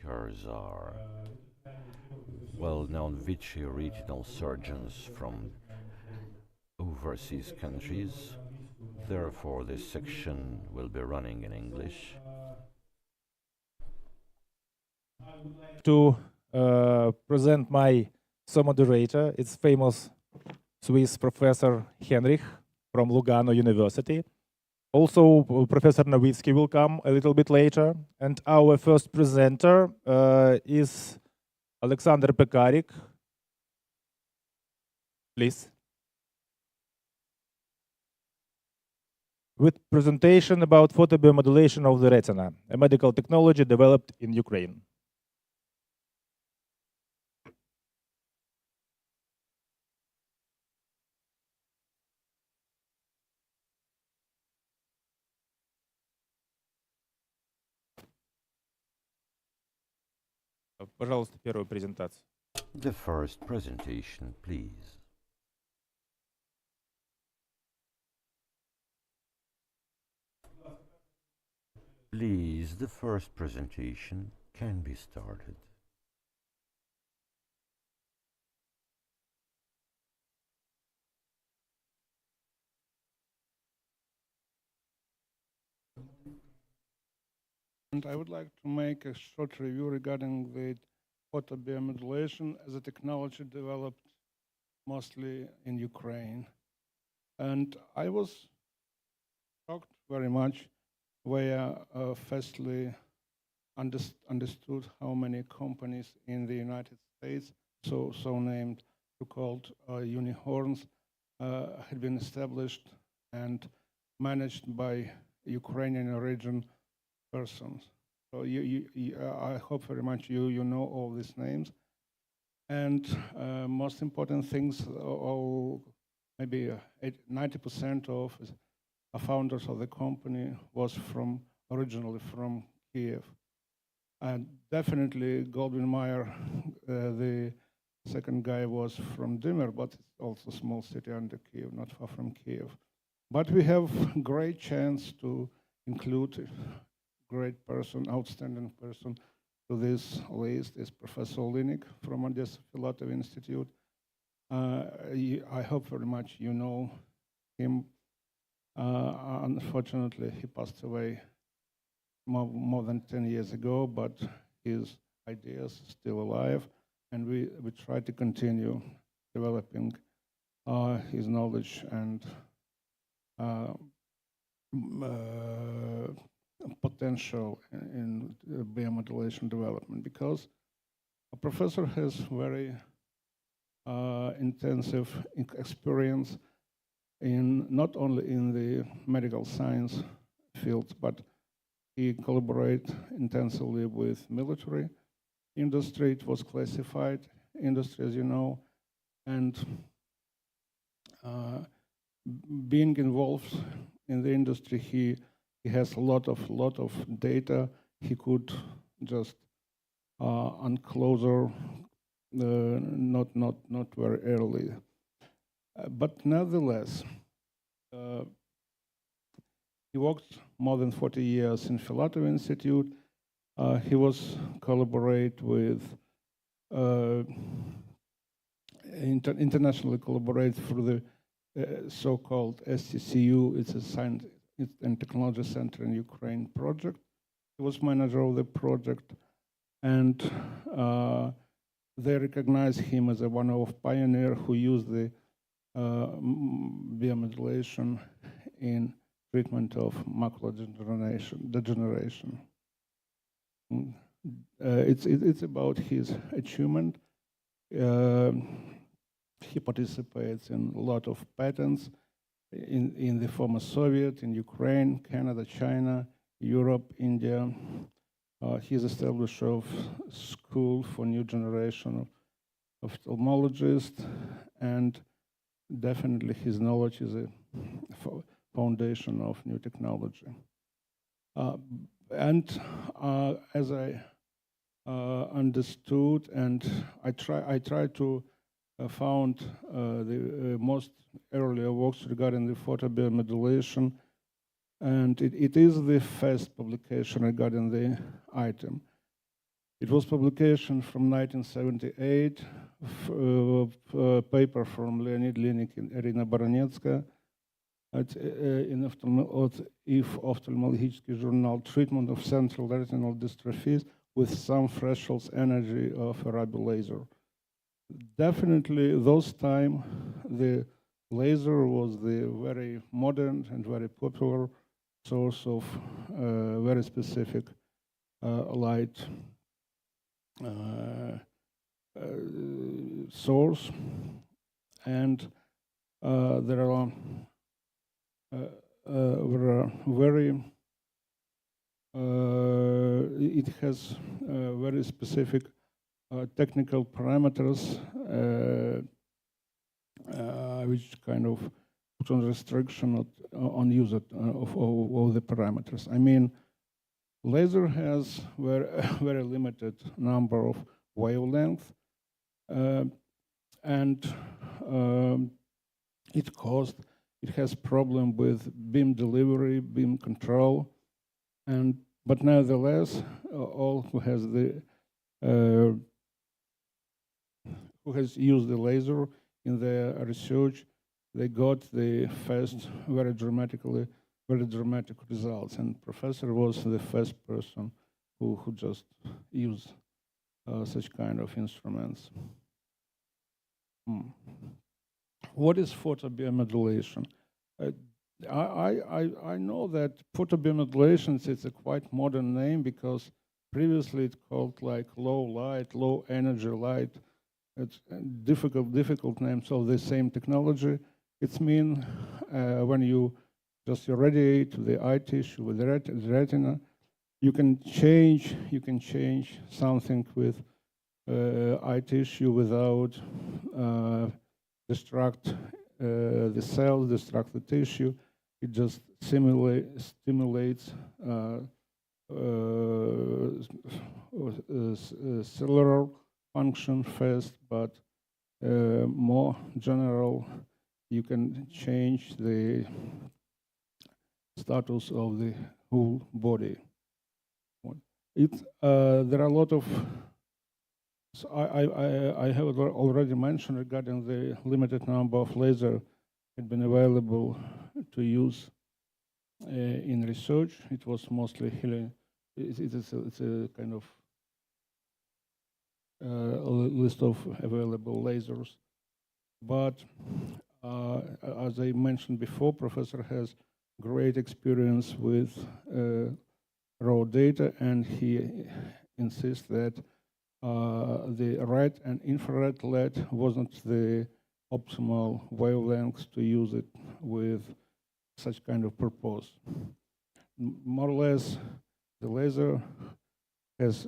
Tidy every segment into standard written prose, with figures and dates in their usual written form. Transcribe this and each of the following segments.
speakers are well-known vitreoretinal surgeons from overseas countries. Therefore, this section will be running in English. To present my co-moderator, it's famous Swiss professor Henrich from Lugano University. Also, Professor Novitsky will come a little bit later. And our first presenter is Alexander Pekarik. Please. With presentation about photobiomodulation of the retina, a medical technology developed in Ukraine. Пожалуйста, первую презентацию. The first presentation, please. Please, the first presentation can be started. And I would like to make a short review regarding the photobiomodulation as a technology developed mostly in Ukraine. And I was shocked very much where firstly understood how many companies in the United States, so named, so-called unicorns, had been established and managed by Ukrainian origin persons. So I hope very much you know all these names. And most important things, maybe 90% of the founders of the company was originally from Kiev. And definitely Goldwyn Mayer, the second guy, was from Dimir, but it's also a small city under Kiev, not far from Kiev. But we have great chance to include great person, outstanding person to this list is Professor Linik from Odessa Filatov Institute. I hope very much you know him. Unfortunately, he passed away more than 10 years ago, but his ideas are still alive, and we try to continue developing his knowledge and potential in biomodulation development, because a professor has very intensive experience in not only in the medical science fields, but he collaborated intensively with military industry. It was classified industry, as you know, and being involved in the industry, he has a lot of data. He could just unclose not very early, but nevertheless, he worked more than 40 years in Filatov Institute. He was collaborate with internationally collaborate through the so-called STCU. It's a science and technology center in Ukraine project. He was manager of the project, and they recognize him as one of pioneer who used the biomodulation in treatment of macular degeneration. It's about his achievement. He participates in a lot of patents in the former Soviet, in Ukraine, Canada, China, Europe, India. He's established of school for new generation of ophthalmologists, and definitely his knowledge is a foundation of new technology. And as I understood, and I try to found the most earlier works regarding the photobiomodulation, and it is the first publication regarding the item. It was publication from 1978, paper from Leonid Linik and Irina Baronetska in ophthalmological journal Treatment of Central Retinal Dystrophies with some thresholds energy of a Rabi laser. Definitely, those time, the laser was the very modern and very popular source of very specific light source, and there are very it has very specific technical parameters which kind of put on restriction on use of all the parameters. I mean, laser has very limited number of wavelengths, and it has problem with beam delivery, beam control, but nevertheless, all who has used the laser in their research, they got the first very dramatic results. And professor was the first person who just used such kind of instruments. What is photobiomodulation? I know that photobiomodulation is a quite modern name, because previously it's called like low light, low energy light. It's a difficult names of the same technology. It's mean when you just irradiate the eye tissue with the retina, you can change something with eye tissue without destruct the cells, destruct the tissue. It just stimulates cellular function first, but more general, you can change the status of the whole body. There are a lot of, so I have already mentioned regarding the limited number of laser had been available to use in research. It was mostly healing. It's a kind of a list of available lasers. But as I mentioned before, Professor has great experience with raw data, and he insists that the red and infrared LED wasn't the optimal wavelengths to use it with such kind of purpose. More or less, the laser has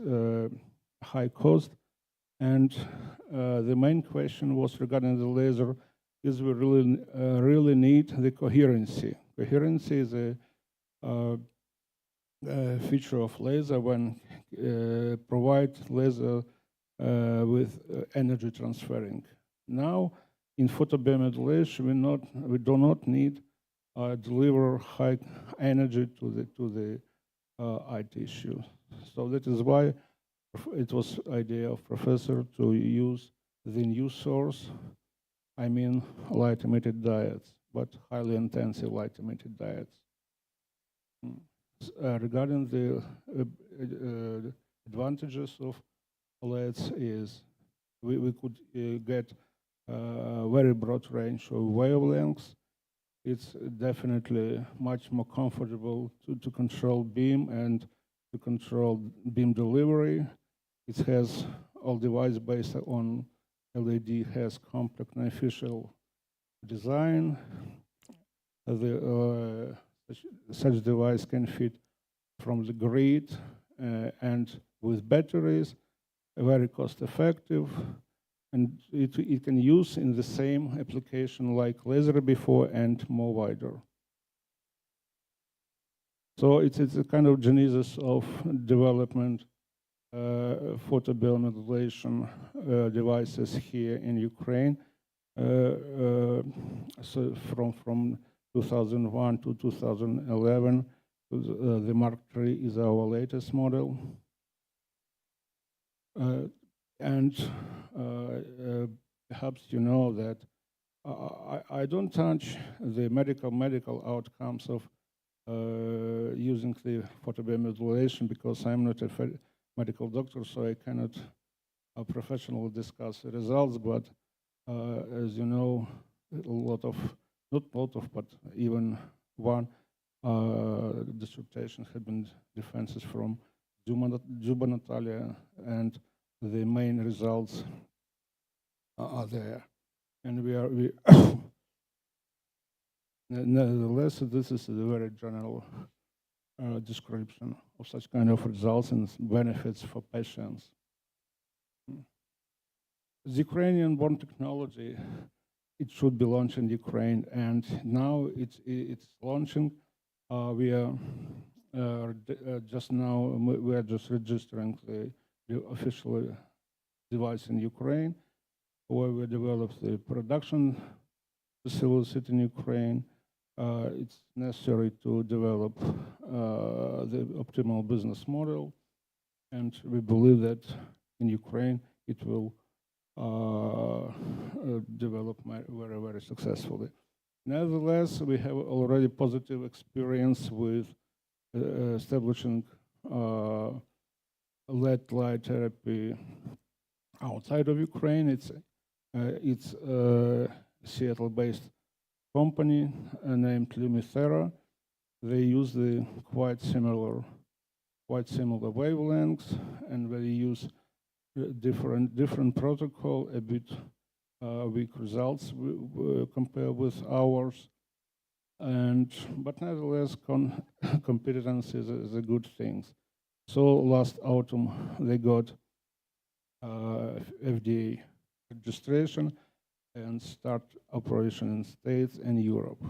high cost, and the main question was regarding the laser: is we really need the coherency? Coherency is a feature of laser when provide laser with energy transferring. Now, in photobiomodulation, we do not need deliver high energy to the eye tissue. So that is why it was idea of professor to use the new source. I mean, light emitted diodes, but highly intensive light emitted diodes. Regarding the advantages of LEDs is we could get a very broad range of wavelengths. It's definitely much more comfortable to control beam and to control beam delivery. It has all device based on LED, has complex and official design. Such device can fit from the grid and with batteries, very cost effective, and it can use in the same application like laser before and more wider. So it's a kind of genesis of development photobiomodulation devices here in Ukraine. So from 2001 to 2011, the Mark III is our latest model. And perhaps you know that I don't touch the medical outcomes of using the photobiomodulation because I'm not a medical doctor, so I cannot professionally discuss the results. But as you know, not a lot of, but even one dissertation had been defenses from Juba Natalia, and the main results are there. And we nevertheless, this is a very general description of such kind of results and benefits for patients. The Ukrainian-born technology, it should be launched in Ukraine, and now it's launching. We are just registering the official device in Ukraine, where we developed the production facility in Ukraine. It's necessary to develop the optimal business model, and we believe that in Ukraine it will develop very, very successfully. Nevertheless, we have already positive experience with establishing LED light therapy outside of Ukraine. It's a Seattle-based company named Lumithera. They use the quite similar wavelengths, and they use different protocol, a bit weak results compared with ours. But nevertheless, competence is a good thing. So last autumn they got FDA registration and start operation in States and Europe.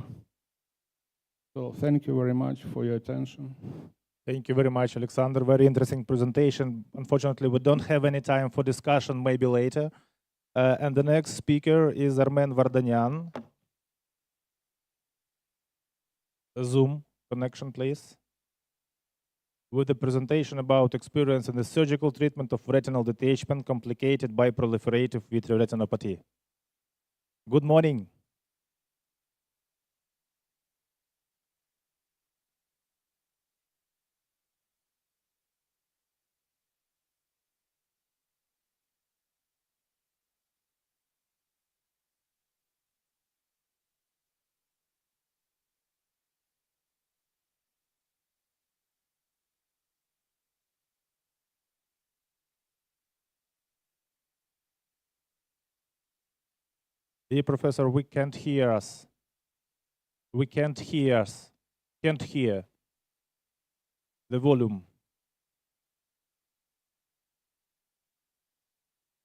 So thank you very much for your attention. Thank you very much, Alexander. Very interesting presentation. Unfortunately, we don't have any time for discussion, maybe later. And the next speaker is Armen Vardanyan. Zoom connection, please. With a presentation about experience in the surgical treatment of retinal detachment complicated by proliferative vitreoretinopathy. Good morning. Dear Professor, we can't hear us. We can't hear us. Can't hear the volume.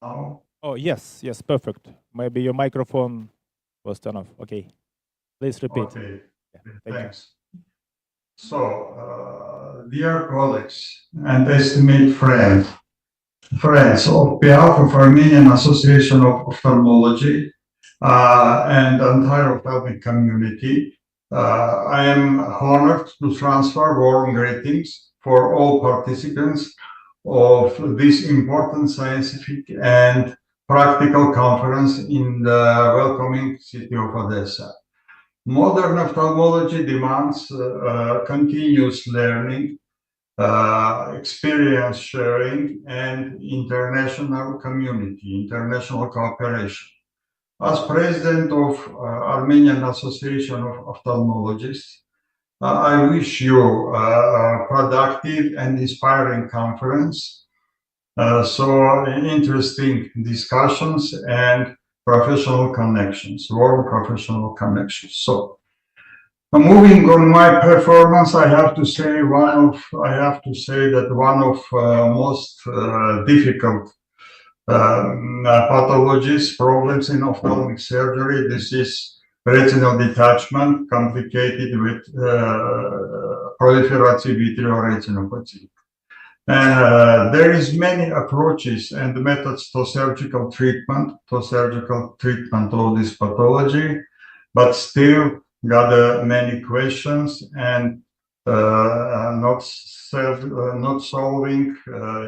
Oh, yes, perfect. Maybe your microphone was turned off. Okay, please repeat. Okay, yeah, thanks. So, dear colleagues and estimate friends, on behalf of Armenian Association of Ophthalmology and entire ophthalmic community, I am honored to transfer warm greetings for all participants of this important scientific and practical conference in the welcoming city of Odessa. Modern ophthalmology demands continuous learning, experience sharing, and international cooperation. As president of Armenian Association of Ophthalmologists, I wish you a productive and inspiring conference, so interesting discussions and professional connections, warm professional connections. So, moving on my performance, I have to say that one of most difficult pathologies, problems in ophthalmic surgery. This is retinal detachment complicated with proliferative vitreoretinopathy. And there is many approaches and methods to surgical treatment of this pathology, but still got many questions and not solving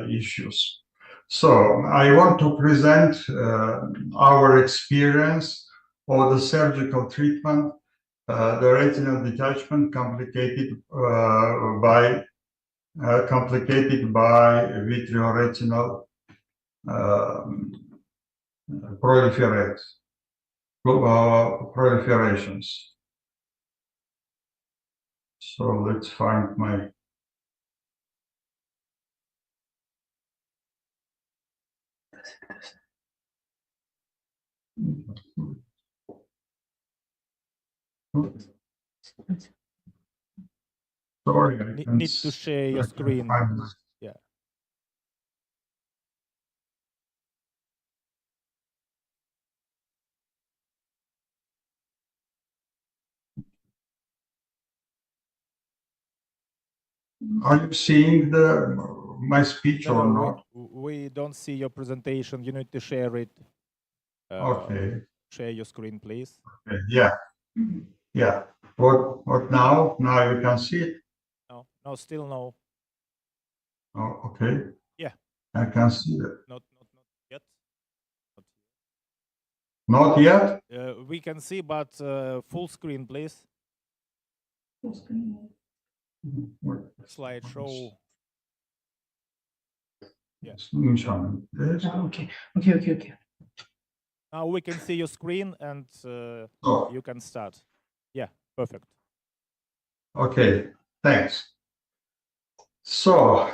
issues. So I want to present our experience of the surgical treatment, the retinal detachment complicated by vitreoretinal proliferations. So let's find my. Sorry, I Need to share your screen. Yeah. Are you seeing my speech or not? We don't see your presentation. You need to share it. Okay. Share your screen, please. Okay. Yeah. Yeah. What now? Now you can see it? No, still no. Oh, okay. Yeah. I can see it. Not yet. Not yet? We can see, but full screen, please. Full screen. Slideshow. Yeah. Okay. Now we can see your screen and you can start. Yeah, perfect. Okay, thanks. So,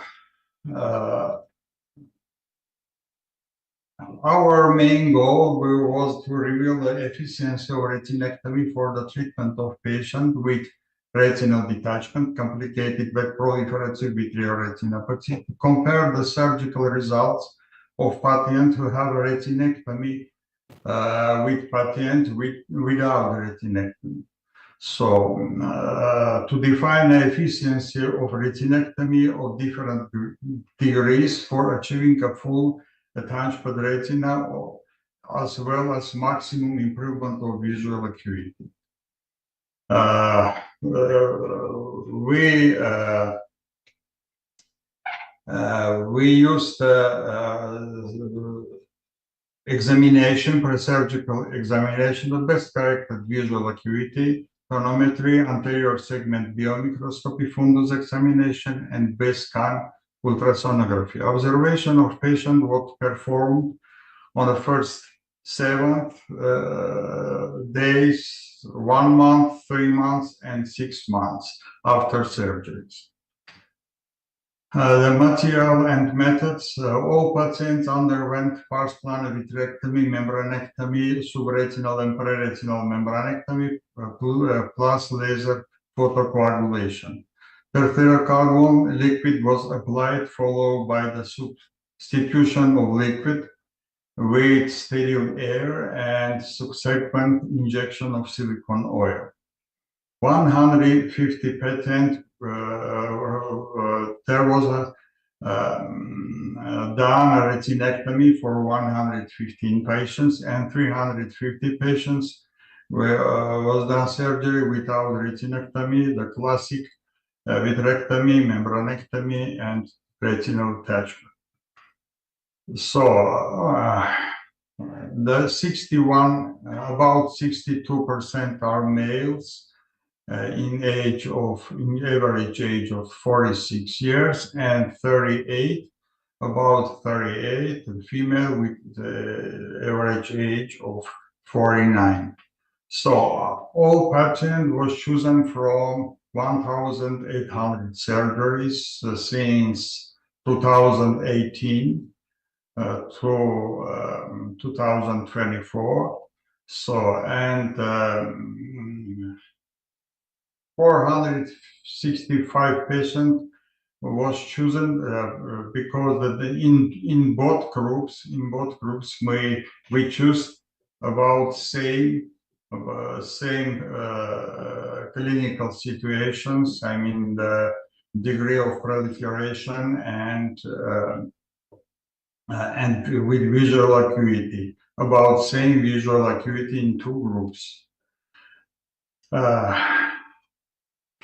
our main goal was to reveal the efficiency of retinectomy for the treatment of patients with retinal detachment complicated with proliferative vitreoretinopathy, to compare the surgical results of patients who have a retinectomy with patients without retinectomy. So, to define the efficiency of retinectomy of different degrees for achieving a full attached retina, as well as maximum improvement of visual acuity. We used examination, pre-surgical examination of best corrected visual acuity, tonometry, anterior segment biomicroscopy, fundus examination, and base scan ultrasonography. Observation of patient was performed on the first 7 days, 1 month, 3 months, and 6 months after surgeries. The material and methods, all patients underwent pars-plana vitrectomy, membranectomy, subretinal and preretinal membranectomy, plus laser photocoagulation. Tertiocoagulum liquid was applied, followed by the substitution of liquid with sterile air and subsequent injection of silicone oil. 150 patients, there was done a retinectomy for 115 patients, and 350 patients was done surgery without retinectomy, the classic vitrectomy, membranectomy, and retinal detachment. So the 61, about 62% are males in average age of 46 years, and 38, about 38, female with the average age of 49. So all patients was chosen from 1,800 surgeries since 2018 to 2024. So, and 465 patients was chosen because in both groups we choose about same clinical situations. I mean the degree of proliferation and with visual acuity, about same visual acuity in 2 groups.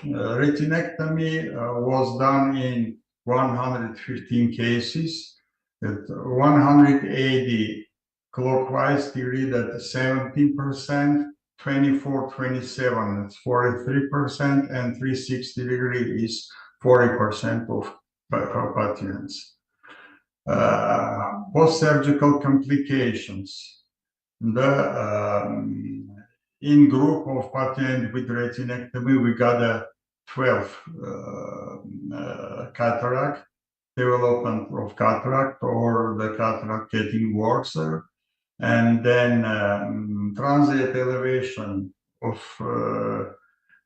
Retinectomy was done in 115 cases. At 180 clockwise degree, that's 17%, 24, 27, it's 43%, and 360 degree is 40% of patients. Post-surgical complications. In group of patients with retinectomy, we got a 12 cataract, development of cataract or the cataract getting worse, and then transient elevation of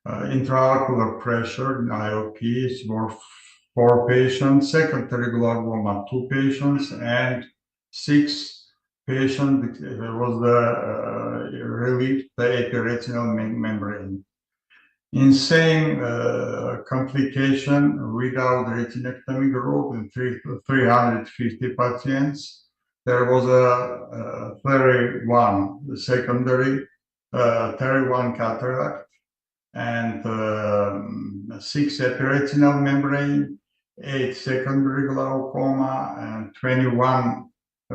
intraocular pressure in IOPs were 4 patients, secondary glaucoma 2 patients, and 6 patients was the relief the epiretinal membrane. In same complication without retinectomy group in 350 patients, there was a 31 secondary 31 cataract and 6 epiretinal membrane, 8 secondary glaucoma, and 21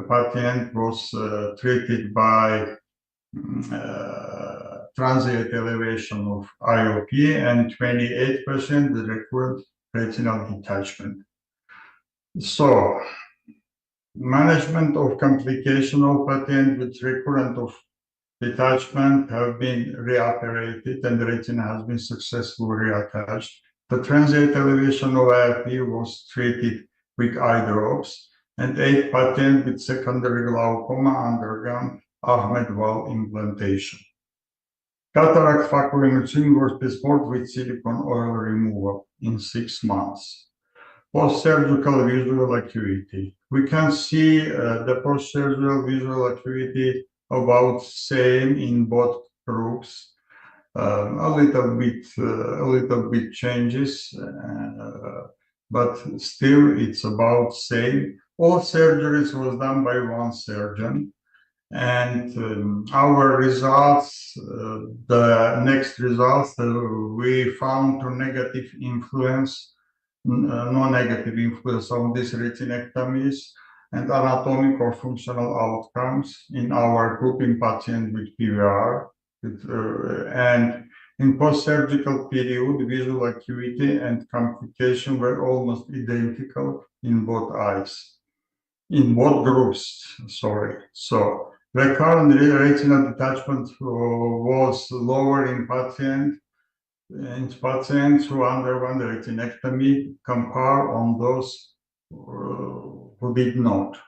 patient was treated by transient elevation of IOP, and 28% the recurrent retinal detachment. So, management of complication of patient with recurrent of detachment have been reoperated and the retina has been successfully reattached. The transient elevation of IOP was treated with eye drops, and 8 patients with secondary glaucoma undergone Ahmed valve implantation. Cataract factor imaging was performed with silicone oil removal in 6 months. Post-surgical visual acuity. We can see the post-surgical visual acuity about same in both groups. A little bit changes, but still it's about same. All surgeries was done by one surgeon. And our results, the next results, we found no negative influence on these retinectomies and anatomic or functional outcomes in our group in patients with PVR. And in post-surgical period, visual acuity and complication were almost identical in both eyes, in both groups, sorry. So, recurrent retinal detachment was lower in patients who underwent retinectomy compared on those who did not.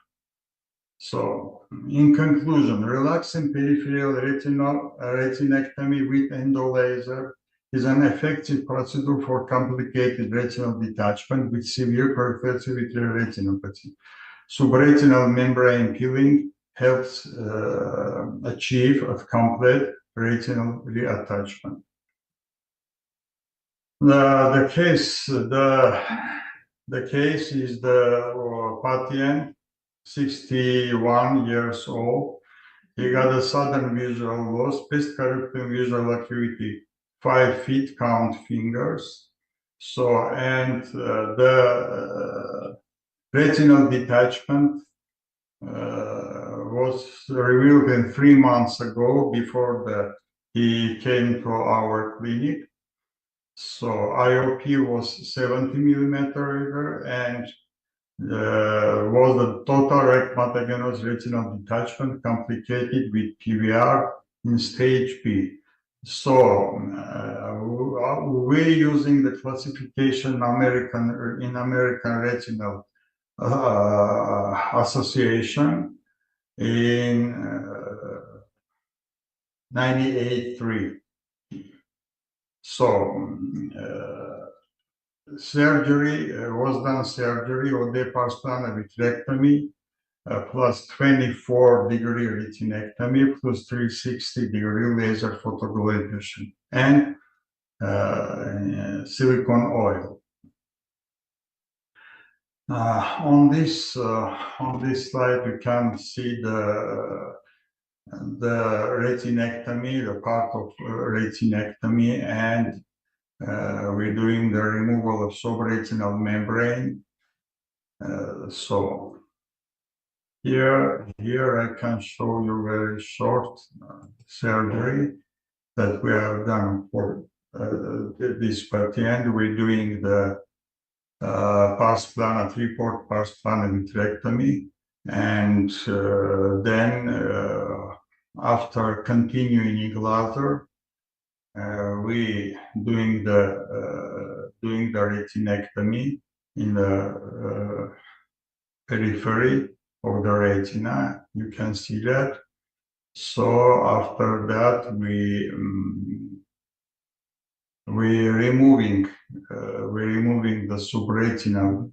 So, in conclusion, relaxing peripheral retinectomy with endolaser is an effective procedure for complicated retinal detachment with severe peripheral vitreoretinopathy. Subretinal membrane peeling helps achieve a complete retinal reattachment. The case is the patient, 61 years old. He got a sudden visual loss, best correcting visual acuity, 5 feet, count fingers. So, and the retinal detachment was revealed in 3 months ago before that he came to our clinic. So IOP was 70 millimeter and was the total rectmatogenous retinal detachment complicated with PVR in stage B. So we're using the classification in American Retinal Association in 98.3. So surgery was done or deparstana vitrectomy plus 24-degree retinectomy plus 360-degree laser photoablation and silicone oil. On this slide, you can see the retinectomy, the part of retinectomy, and we're doing the removal of subretinal membrane. So Here I can show you very short surgery that we have done for this patient. We're doing the pars plana, three-port pars plana vitrectomy, and then after continuing in laser, we doing the retinectomy in the periphery of the retina. You can see that. So after that, we're removing the subretinal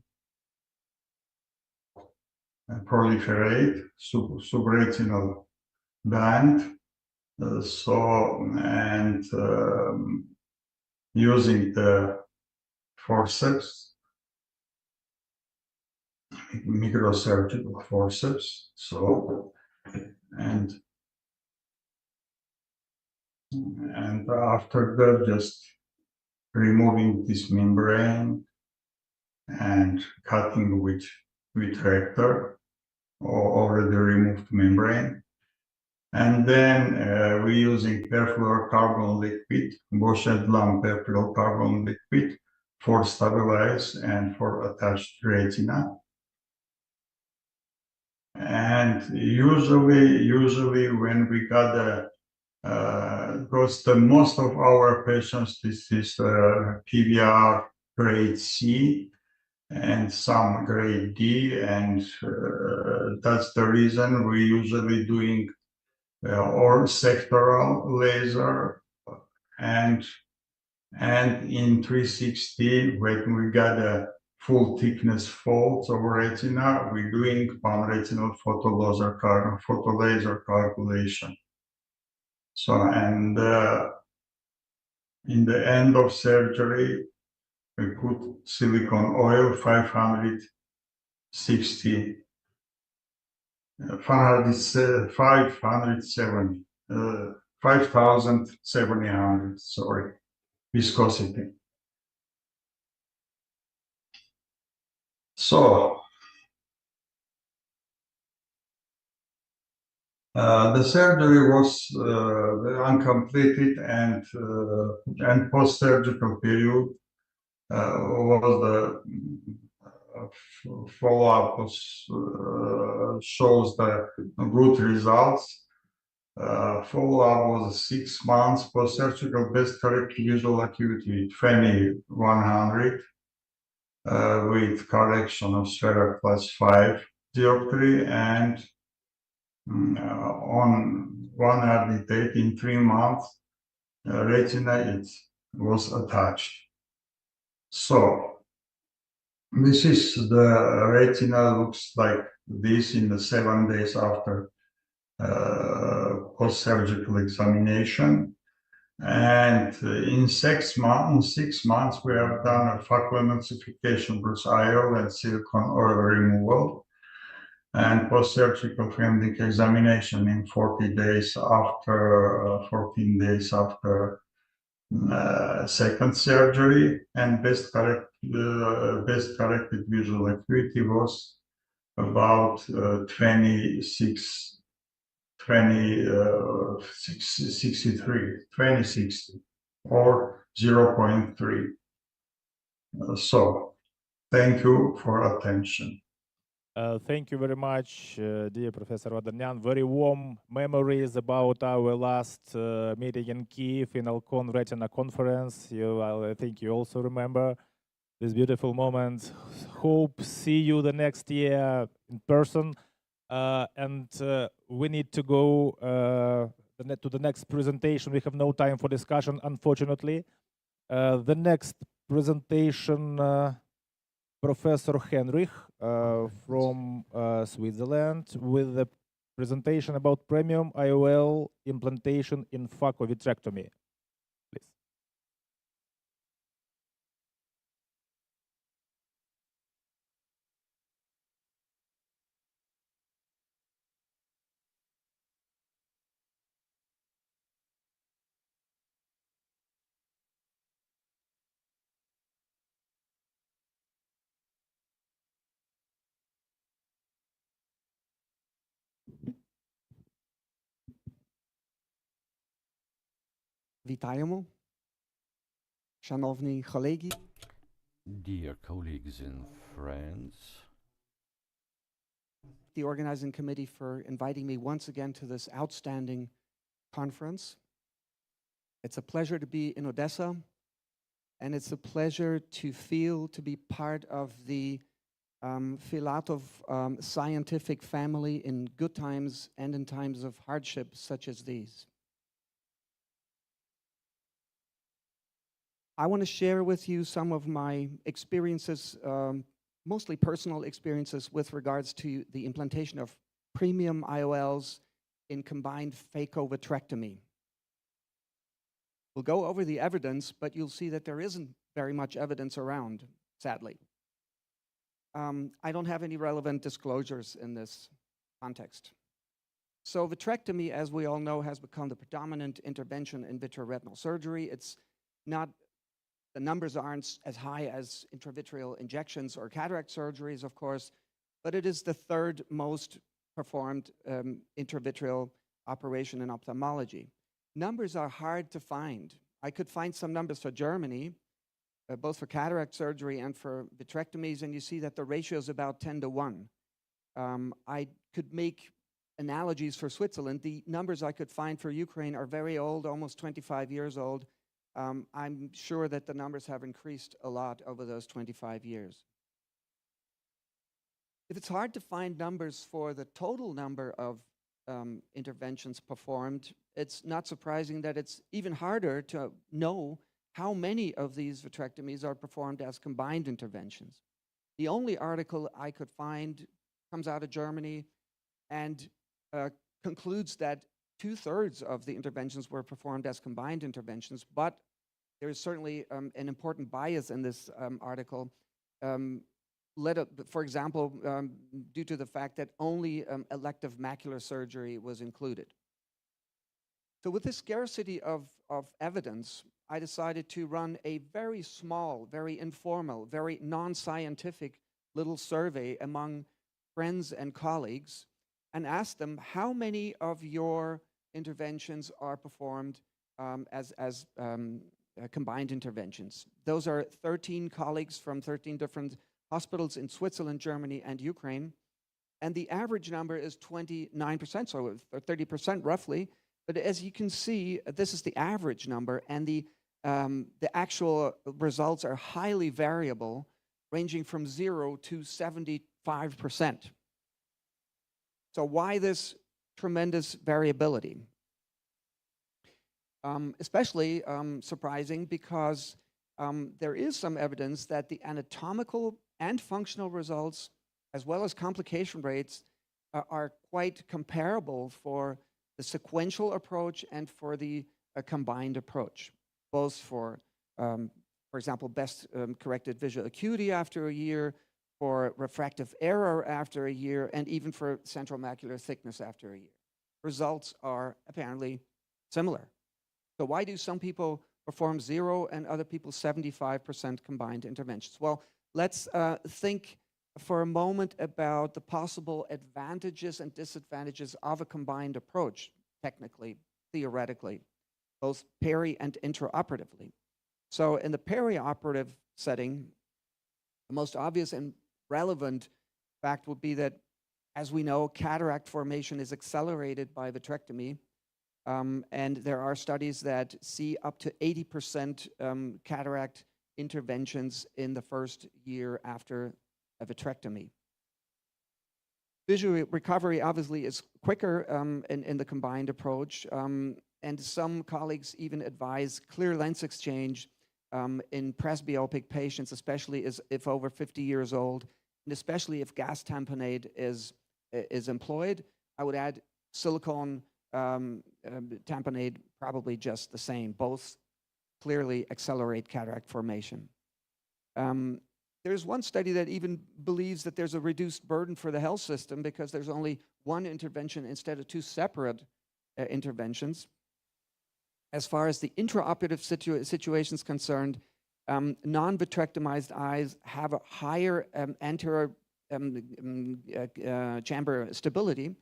proliferate subretinal band. Using the forceps, microsurgical forceps. And after that, just removing this membrane and cutting with retractor or already removed membrane. And then we're using perfluorocarbon liquid, Gaussian lamp perfluorocarbon liquid for stabilize and for attached retina. And usually when we got because the most of our patients, this is PVR grade C and some grade D, and that's the reason we're usually doing or sectoral laser and in 360 when we got a full thickness folds of retina, we're doing pan-retinal photolaser calculation. So, and in the end of surgery, we put silicone oil 570 5,700, sorry, viscosity. So the surgery was uncompleted, and post-surgical period was the follow-up shows the good results. Follow-up was 6 months. Post-surgical best corrected visual acuity 20/100 with correction of sclera class 5 dioptry, and on one RD in 3 months, retina it was attached. So this is the retina looks like this in the 7 days after post-surgical examination. And in 6 months, we have done a phacoemulsification plus IOL and silicone oil removal, and post-surgical funding examination in 14 days after second surgery, and best corrected visual acuity was about 2060 or 0.3. So thank you for attention. Thank you very much, dear Professor Vadanyan. Very warm memories about our last meeting in Kiev in Alcon Retina conference. I think you also remember this beautiful moment. Hope see you the next year in person. And we need to go to the next presentation. We have no time for discussion, unfortunately. The next presentation, Professor Henrich from Switzerland, with a presentation about premium IOL implantation in phaco-vitrectomy. Please. Вітаємо. Шановні колеги, Dear colleagues and friends, the organizing committee for inviting me once again to this outstanding conference. It's a pleasure to be in Odessa, and it's a pleasure to be part of the Filatov scientific family in good times and in times of hardship such as these. I want to share with you some of my experiences, mostly personal experiences with regards to the implantation of premium IOLs in combined phaco-vitrectomy. We'll go over the evidence, but you'll see that there isn't very much evidence around, sadly. I don't have any relevant disclosures in this context. So vitrectomy, as we all know, has become the predominant intervention in vitreoretinal surgery. It's not, the numbers aren't as high as intravitreal injections or cataract surgeries, of course, but it is the third most performed intravitreal operation in ophthalmology. Numbers are hard to find. I could find some numbers for Germany, both for cataract surgery and for vitrectomies, and you see that the ratio is about 10 to 1. I could make analogies for Switzerland. The numbers I could find for Ukraine are very old, almost 25 years old. I'm sure that the numbers have increased a lot over those 25 years. If it's hard to find numbers for the total number of interventions performed, it's not surprising that it's even harder to know how many of these vitrectomies are performed as combined interventions. The only article I could find comes out of Germany and concludes that 2/3 of the interventions were performed as combined interventions, but there is certainly an important bias in this article, for example, due to the fact that only elective macular surgery was included. So with this scarcity of evidence, I decided to run a very small, very informal, very non-scientific little survey among friends and colleagues and asked them how many of your interventions are performed as combined interventions. Those are 13 colleagues from 13 different hospitals in Switzerland, Germany, and Ukraine. And the average number is 29%, so 30% roughly. But as you can see, this is the average number, and the actual results are highly variable, ranging from 0 to 75%. So why this tremendous variability? Especially surprising because there is some evidence that the anatomical and functional results, as well as complication rates, are quite comparable for the sequential approach and for the combined approach, both for example, best corrected visual acuity after a year, for refractive error after a year, and even for central macular thickness after a year. Results are apparently similar. So why do some people perform 0 and other people 75% combined interventions? Well, let's think for a moment about the possible advantages and disadvantages of a combined approach, technically, theoretically, both peri and intraoperatively. So in the perioperative setting, the most obvious and relevant fact would be that, as we know, cataract formation is accelerated by vitrectomy, and there are studies that see up to 80% cataract interventions in the first year after a vitrectomy. Visual recovery obviously is quicker in the combined approach, and some colleagues even advise clear lens exchange in presbyopic patients, especially if over 50 years old, and especially if gas tamponade is employed. I would add silicone tamponade, probably just the same. Both clearly accelerate cataract formation. There's one study that even believes that there's a reduced burden for the health system because there's only one intervention instead of 2 separate interventions. As far as the intraoperative situation is concerned, non-vitrectomized eyes have a higher anterior chamber stability,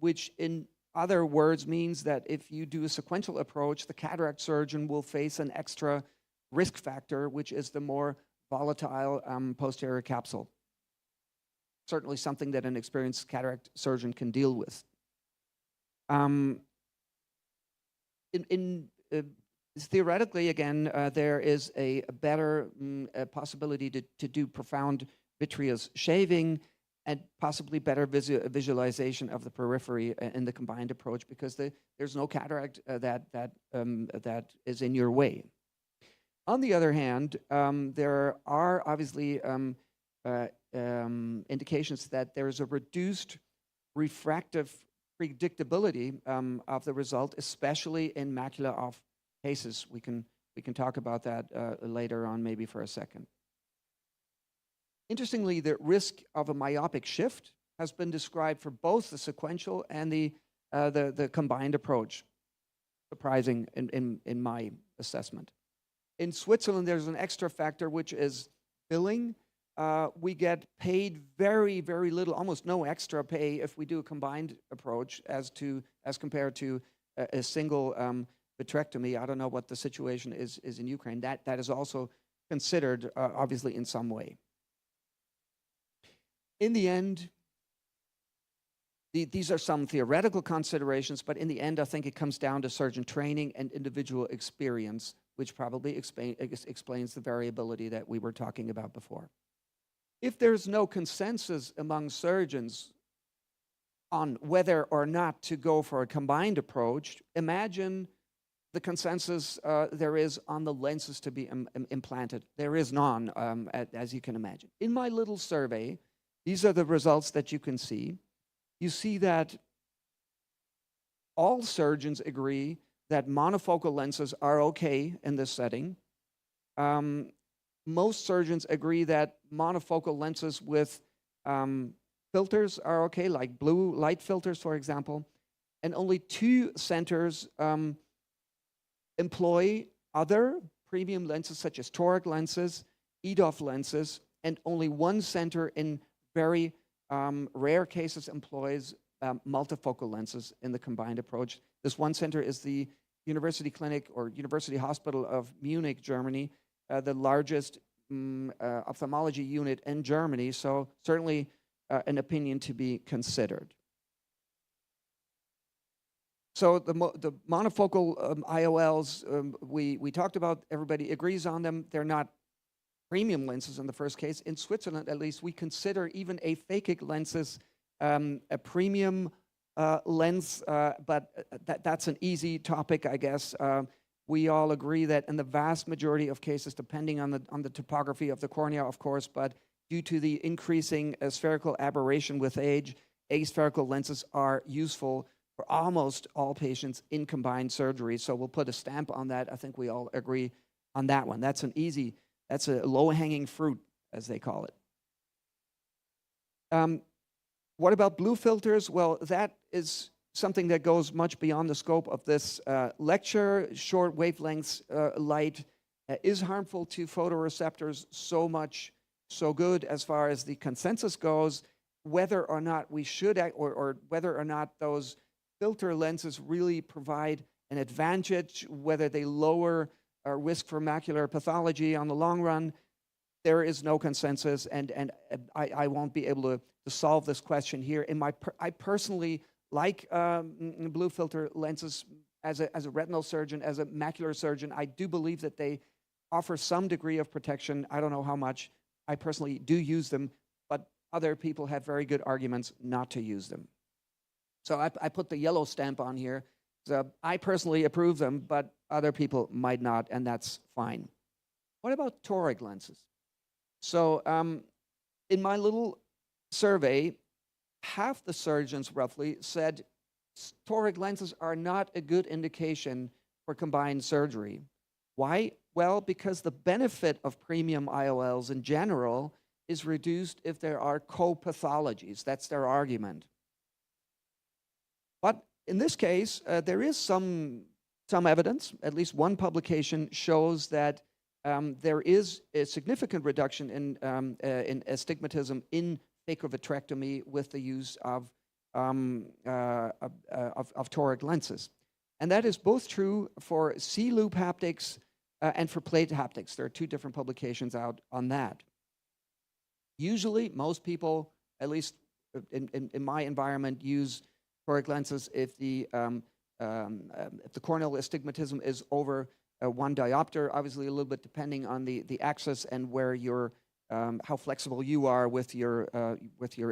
which in other words, means that if you do a sequential approach, the cataract surgeon will face an extra risk factor, which is the more volatile posterior capsule. Certainly something that an experienced cataract surgeon can deal with. Theoretically, again, there is a better possibility to do profound vitreous shaving and possibly better visualization of the periphery in the combined approach, because there's no cataract that is in your way. On the other hand, there are obviously indications that there is a reduced refractive predictability of the result, especially in macula off cases. We can talk about that later on, maybe for a second. Interestingly, the risk of a myopic shift has been described for both the sequential and the combined approach. Surprising in my assessment. In Switzerland, there's an extra factor, which is billing. We get paid very, very little, almost no extra pay if we do a combined approach as compared to a single vitrectomy. I don't know what the situation is in Ukraine. That is also considered, obviously, in some way. In the end, these are some theoretical considerations, but in the end, I think it comes down to surgeon training and individual experience, which probably explains the variability that we were talking about before. If there's no consensus among surgeons on whether or not to go for a combined approach, imagine the consensus there is on the lenses to be implanted. There is none, as you can imagine. In my little survey, these are the results that you can see. You see that all surgeons agree that monofocal lenses are okay in this setting. Most surgeons agree that monofocal lenses with filters are okay, like blue light filters, for example. And only 2 centers employ other premium lenses, such as toric lenses, EDOF lenses, and only 1 center in very rare cases employs multifocal lenses in the combined approach. This 1 center is the University Clinic or University Hospital of Munich, Germany, the largest ophthalmology unit in Germany, so certainly an opinion to be considered. So the monofocal IOLs, we talked about, everybody agrees on them. They're not premium lenses in the first case. In Switzerland, at least, we consider even aphakic lenses a premium lens, but that's an easy topic, I guess. We all agree that in the vast majority of cases, depending on the topography of the cornea, of course, but due to the increasing spherical aberration with age, aspherical lenses are useful for almost all patients in combined surgery. So we'll put a stamp on that. I think we all agree on that one. That's a low-hanging fruit, as they call it. What about blue filters? Well, that is something that goes much beyond the scope of this lecture. Short wavelengths light is harmful to photoreceptors, so good as far as the consensus goes. Whether or not we should, or whether or not those filter lenses really provide an advantage, whether they lower our risk for macular pathology on the long run, there is no consensus, and I won't be able to solve this question here. I personally like blue filter lenses as a retinal surgeon, as a macular surgeon. I do believe that they offer some degree of protection. I don't know how much. I personally do use them, but other people have very good arguments not to use them. So I put the yellow stamp on here. So I personally approve them, but other people might not, and that's fine. What about toric lenses? So in my little survey, half the surgeons roughly said toric lenses are not a good indication for combined surgery. Why? Well, because the benefit of premium IOLs in general is reduced if there are co-pathologies. That's their argument. But in this case, there is some evidence. At least one publication shows that there is a significant reduction in astigmatism in phakovitrectomy with the use of of toric lenses. And that is both true for C-loop haptics and for plate haptics. There are two different publications out on that. Usually, most people, at least in my environment, use toric lenses if the corneal astigmatism is over 1 diopter, obviously a little bit depending on the axis and where you're, how flexible you are with your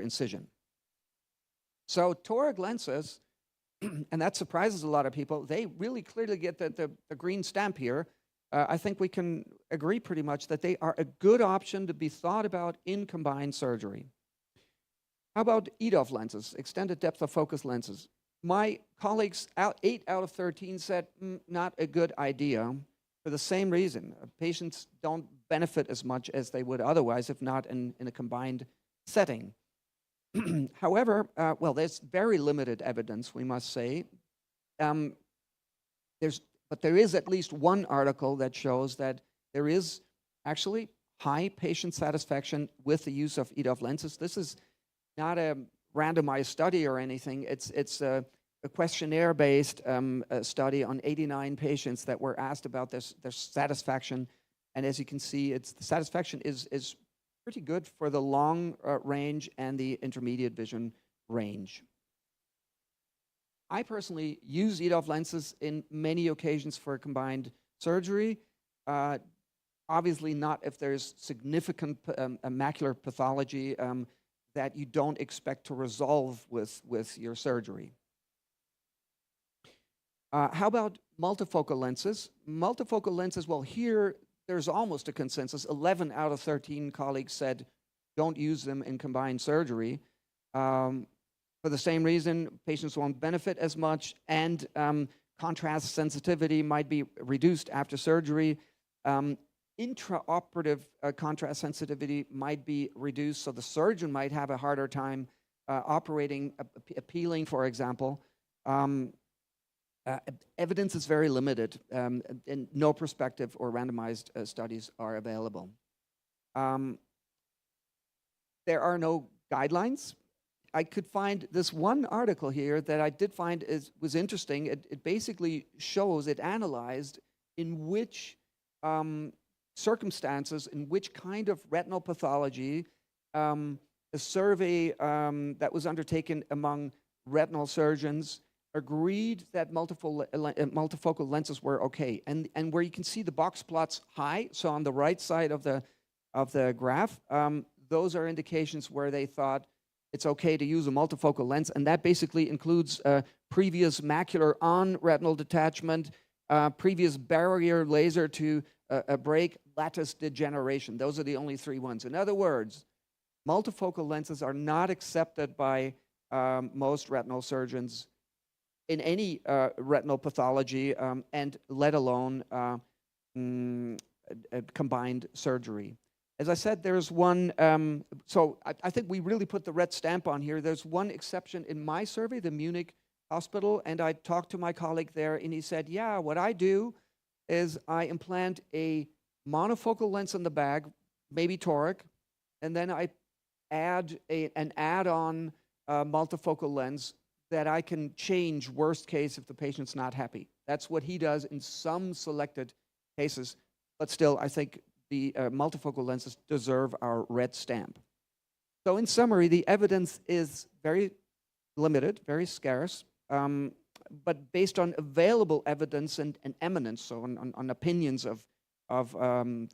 incision. So toric lenses, and that surprises a lot of people, they really clearly get the green stamp here. I think we can agree pretty much that they are a good option to be thought about in combined surgery. How about EDOF lenses, extended depth of focus lenses? My colleagues, 8 out of 13 said, not a good idea for the same reason. Patients don't benefit as much as they would otherwise if not in a combined setting. However, well, there's very limited evidence, we must say. But there is at least one article that shows that there is actually high patient satisfaction with the use of EDOF lenses. This is not a randomized study or anything. It's a questionnaire-based study on 89 patients that were asked about their satisfaction. And as you can see, the satisfaction is pretty good for the long range and the intermediate vision range. I personally use EDOF lenses in many occasions for combined surgery. Obviously not if there's significant macular pathology that you don't expect to resolve with your surgery. How about multifocal lenses? Multifocal lenses, well, here there's almost a consensus. 11 out of 13 colleagues said don't use them in combined surgery. For the same reason, patients won't benefit as much, and contrast sensitivity might be reduced after surgery. Intraoperative contrast sensitivity might be reduced, so the surgeon might have a harder time operating a peeling, for example. Evidence is very limited, and no prospective or randomized studies are available. There are no guidelines. I could find this one article here that I did find was interesting. It basically shows, it analyzed in which circumstances, in which kind of retinal pathology, a survey that was undertaken among retinal surgeons agreed that multifocal lenses were okay. And where you can see the box plots high, so on the right side of the graph, those are indications where they thought it's okay to use a multifocal lens, and that basically includes previous macular on-retinal detachment, previous barrier laser to break lattice degeneration. Those are the only 3 ones. In other words, multifocal lenses are not accepted by most retinal surgeons in any retinal pathology, and let alone combined surgery. As I said, there's one, so I think we really put the red stamp on here. There's one exception in my survey, the Munich hospital, and I talked to my colleague there, and he said, yeah, what I do is I implant a monofocal lens in the bag, maybe toric, and then I add an add-on multifocal lens that I can change worst case if the patient's not happy. That's what he does in some selected cases, but still, I think the multifocal lenses deserve our red stamp. So in summary, the evidence is very limited, very scarce, but based on available evidence and eminence, so on opinions of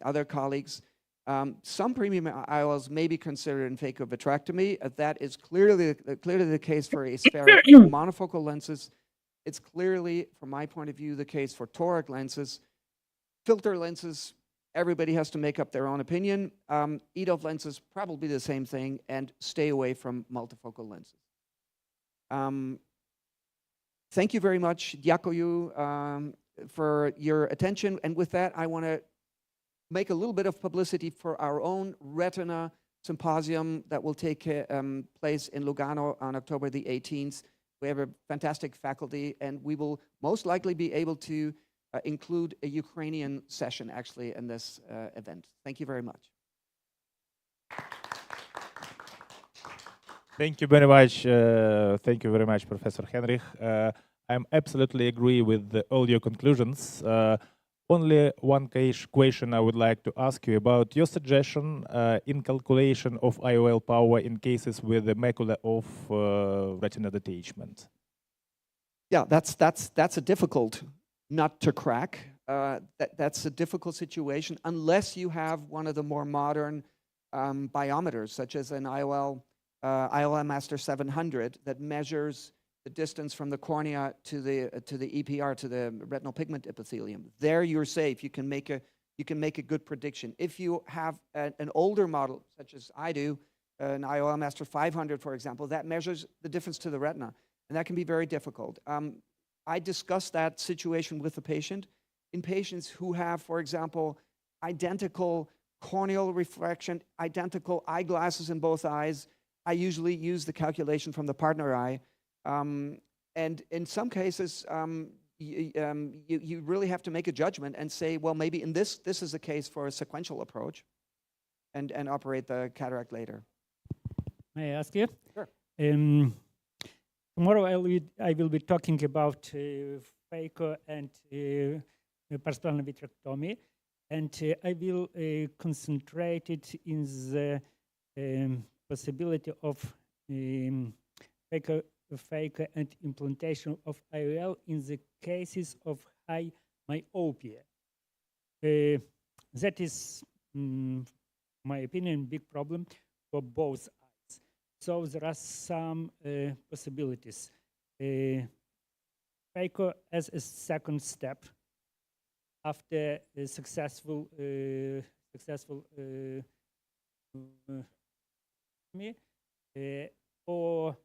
other colleagues, some premium IOLs may be considered in phaco-vitrectomy. That is clearly the case for aspheric monofocal lenses. It's clearly, from my point of view, the case for toric lenses. Filter lenses, everybody has to make up their own opinion. EDOF lenses, probably the same thing, and stay away from multifocal lenses. Thank you very much, Diakoyu, for your attention. And with that, I want to make a little bit of publicity for our own Retina Symposium that will take place in Lugano on October the 18th. We have a fantastic faculty, and we will most likely be able to include a Ukrainian session actually in this event. Thank you very much. Thank you very much. Thank you very much, Professor Henrich. I'm absolutely agree with all your conclusions. Only one question I would like to ask you about your suggestion in calculation of IOL power in cases with the macula of retina detachment. Yeah, that's a difficult nut to crack. That's a difficult situation unless you have one of the more modern biometers, such as an IOL Master 700 that measures the distance from the cornea to the EPR, to the retinal pigment epithelium. There you're safe. You can make a good prediction. If you have an older model, such as I do, an IOL Master 500, for example, that measures the difference to the retina, and that can be very difficult. I discussed that situation with the patient. In patients who have, for example, identical corneal refraction, identical eyeglasses in both eyes, I usually use the calculation from the partner eye. And in some cases, you really have to make a judgment and say, well, maybe in this is a case for a sequential approach and operate the cataract later. May I ask you? Sure. Tomorrow I will be talking about phaco and partial vitrectomy, and I will concentrate it in the possibility of phaco and implantation of IOL in the cases of high myopia. That is, my opinion, big problem for both eyes. So there are some possibilities. Phaco as a second step after a successful or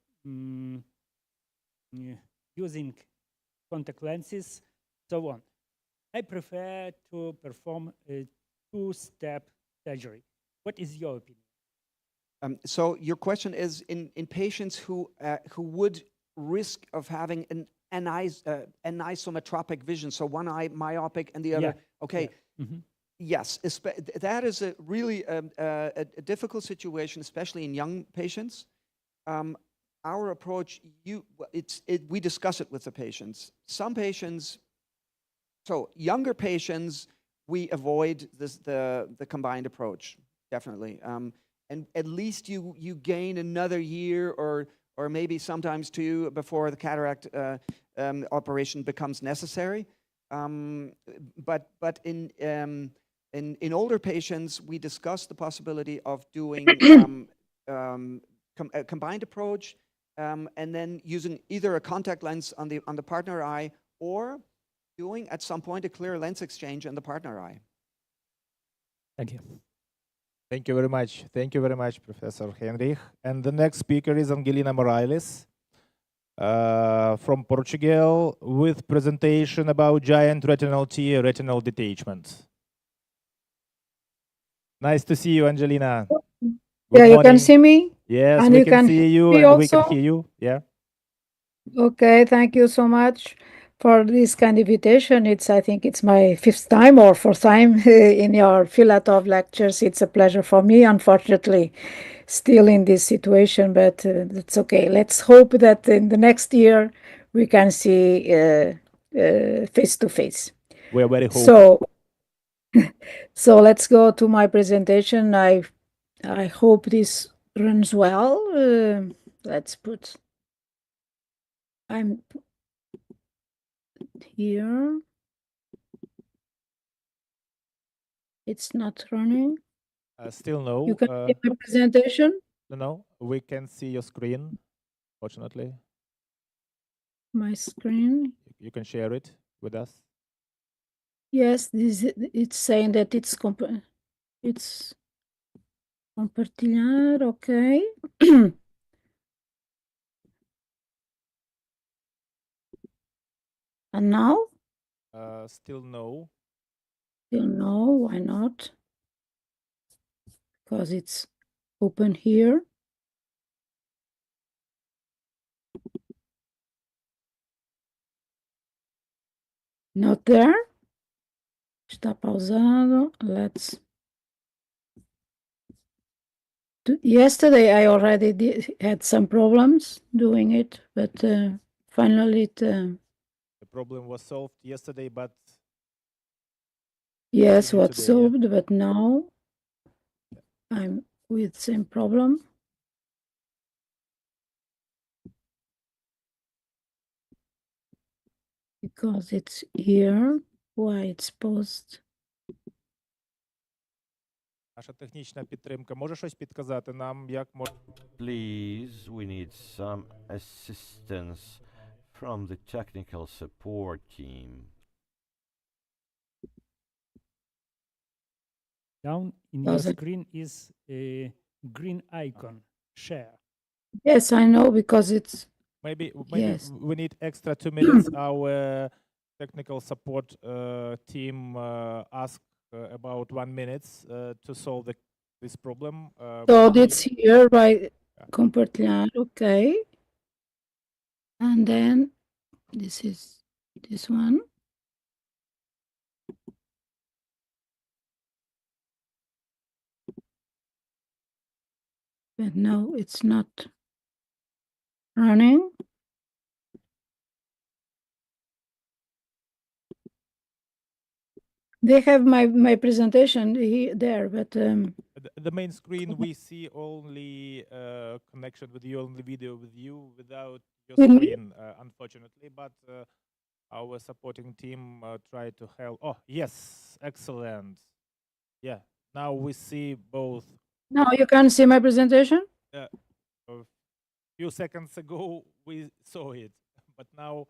using contact lenses, so on. I prefer to perform a two-step surgery. What is your opinion? So your question is in patients who would risk of having an anisometropic vision, so one eye myopic and the other. Yeah. Okay. Yeah. Mm-hmm. Yes, that is a really a difficult situation, especially in young patients. Our approach, we discuss it with the patients. Some patients, so younger patients, we avoid the combined approach, definitely. And at least you gain another year or maybe sometimes two before the cataract operation becomes necessary. But in older patients, we discuss the possibility of doing a combined approach, and then using either a contact lens on the partner eye or doing at some point a clear lens exchange on the partner eye. Thank you. Thank you very much. Thank you very much, Professor Henrich. And the next speaker is Angelina Morales from Portugal with presentation about giant retinal tear retinal detachment. Nice to see you, Angelina. Yeah, you can see me? Yes, And we you can can see hear you me and we can also? hear you. Yeah. Okay, thank you so much for this kind invitation. I think it's my fifth time or fourth time in your Filatov lectures. It's a pleasure for me, unfortunately, still in this situation, but it's okay. Let's hope that in the next year we can see face to face. We are very hopeful. So let's go to my presentation. I hope this runs well. Let's put, I'm here. It's not running. Still no. You can see my presentation? No, we can see your screen, fortunately. My screen? You can share it with us. Yes, it's saying that it's compartilhar, okay. And now? Still no. Still no, why not? Because it's open here. Not there? Está pausado. Let's Yesterday I already had some problems doing it, but finally The problem was solved yesterday, but yes, continue what's today, yeah. solved, but now I'm with same problem. Because it's here, why it's paused. Наша технічна підтримка може щось підказати нам, як можна Please, we need some assistance from the technical support team. Down in your Does it- screen is a green icon, share. Yes, I know because it's Maybe Yes. we need extra 2 minutes. Our technical support team asked about 1 minute to solve this problem. so maybe- it's here by Yeah. Compartilhar, okay. And then this is this one. But no, it's not running. They have my presentation there, but the main screen we see only connection with you, only video with you, without your With me? screen, unfortunately. But our supporting team tried to help. Oh yes, excellent. Yeah, now we see both. now you can see my presentation. A few seconds ago we saw it, but now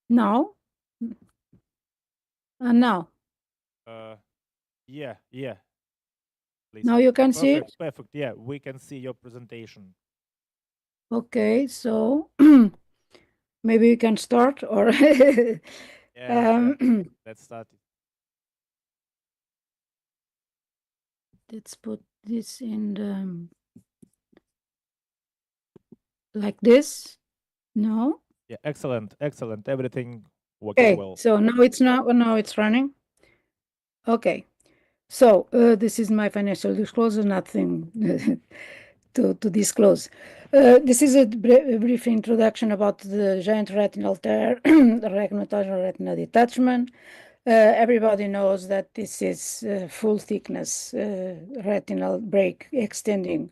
Now. And now. yeah, please. Now you can see it? Perfect. Yeah, we can see your presentation. Okay, so maybe we can start or Yeah, let's start it. let's put this in the like this. No. Yeah, excellent. Everything working Okay, well. so now it's running. Okay, so this is my financial disclosure, nothing to disclose. This is a brief introduction about the giant retinal tear, regulatory retinal detachment. Everybody knows that this is full thickness retinal break extending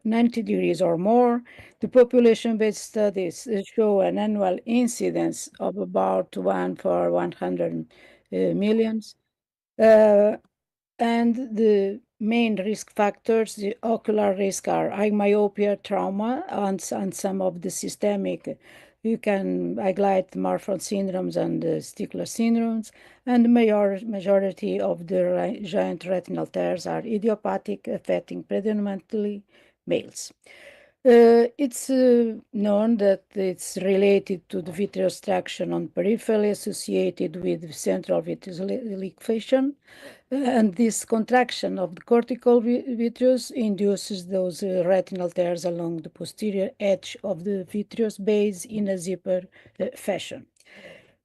90 degrees or more. The population-based studies show an annual incidence of about 1 for 100 millions. And the main risk factors, the ocular risk, are eye myopia, trauma, and some of the systemic. You can highlight Marfan syndromes and Stickler syndromes, and the majority of the giant retinal tears are idiopathic, affecting predominantly males. It's known that it's related to the vitreous traction on periphery associated with central vitreous liquefaction. And this contraction of the cortical vitreous induces those retinal tears along the posterior edge of the vitreous base in a zipper fashion.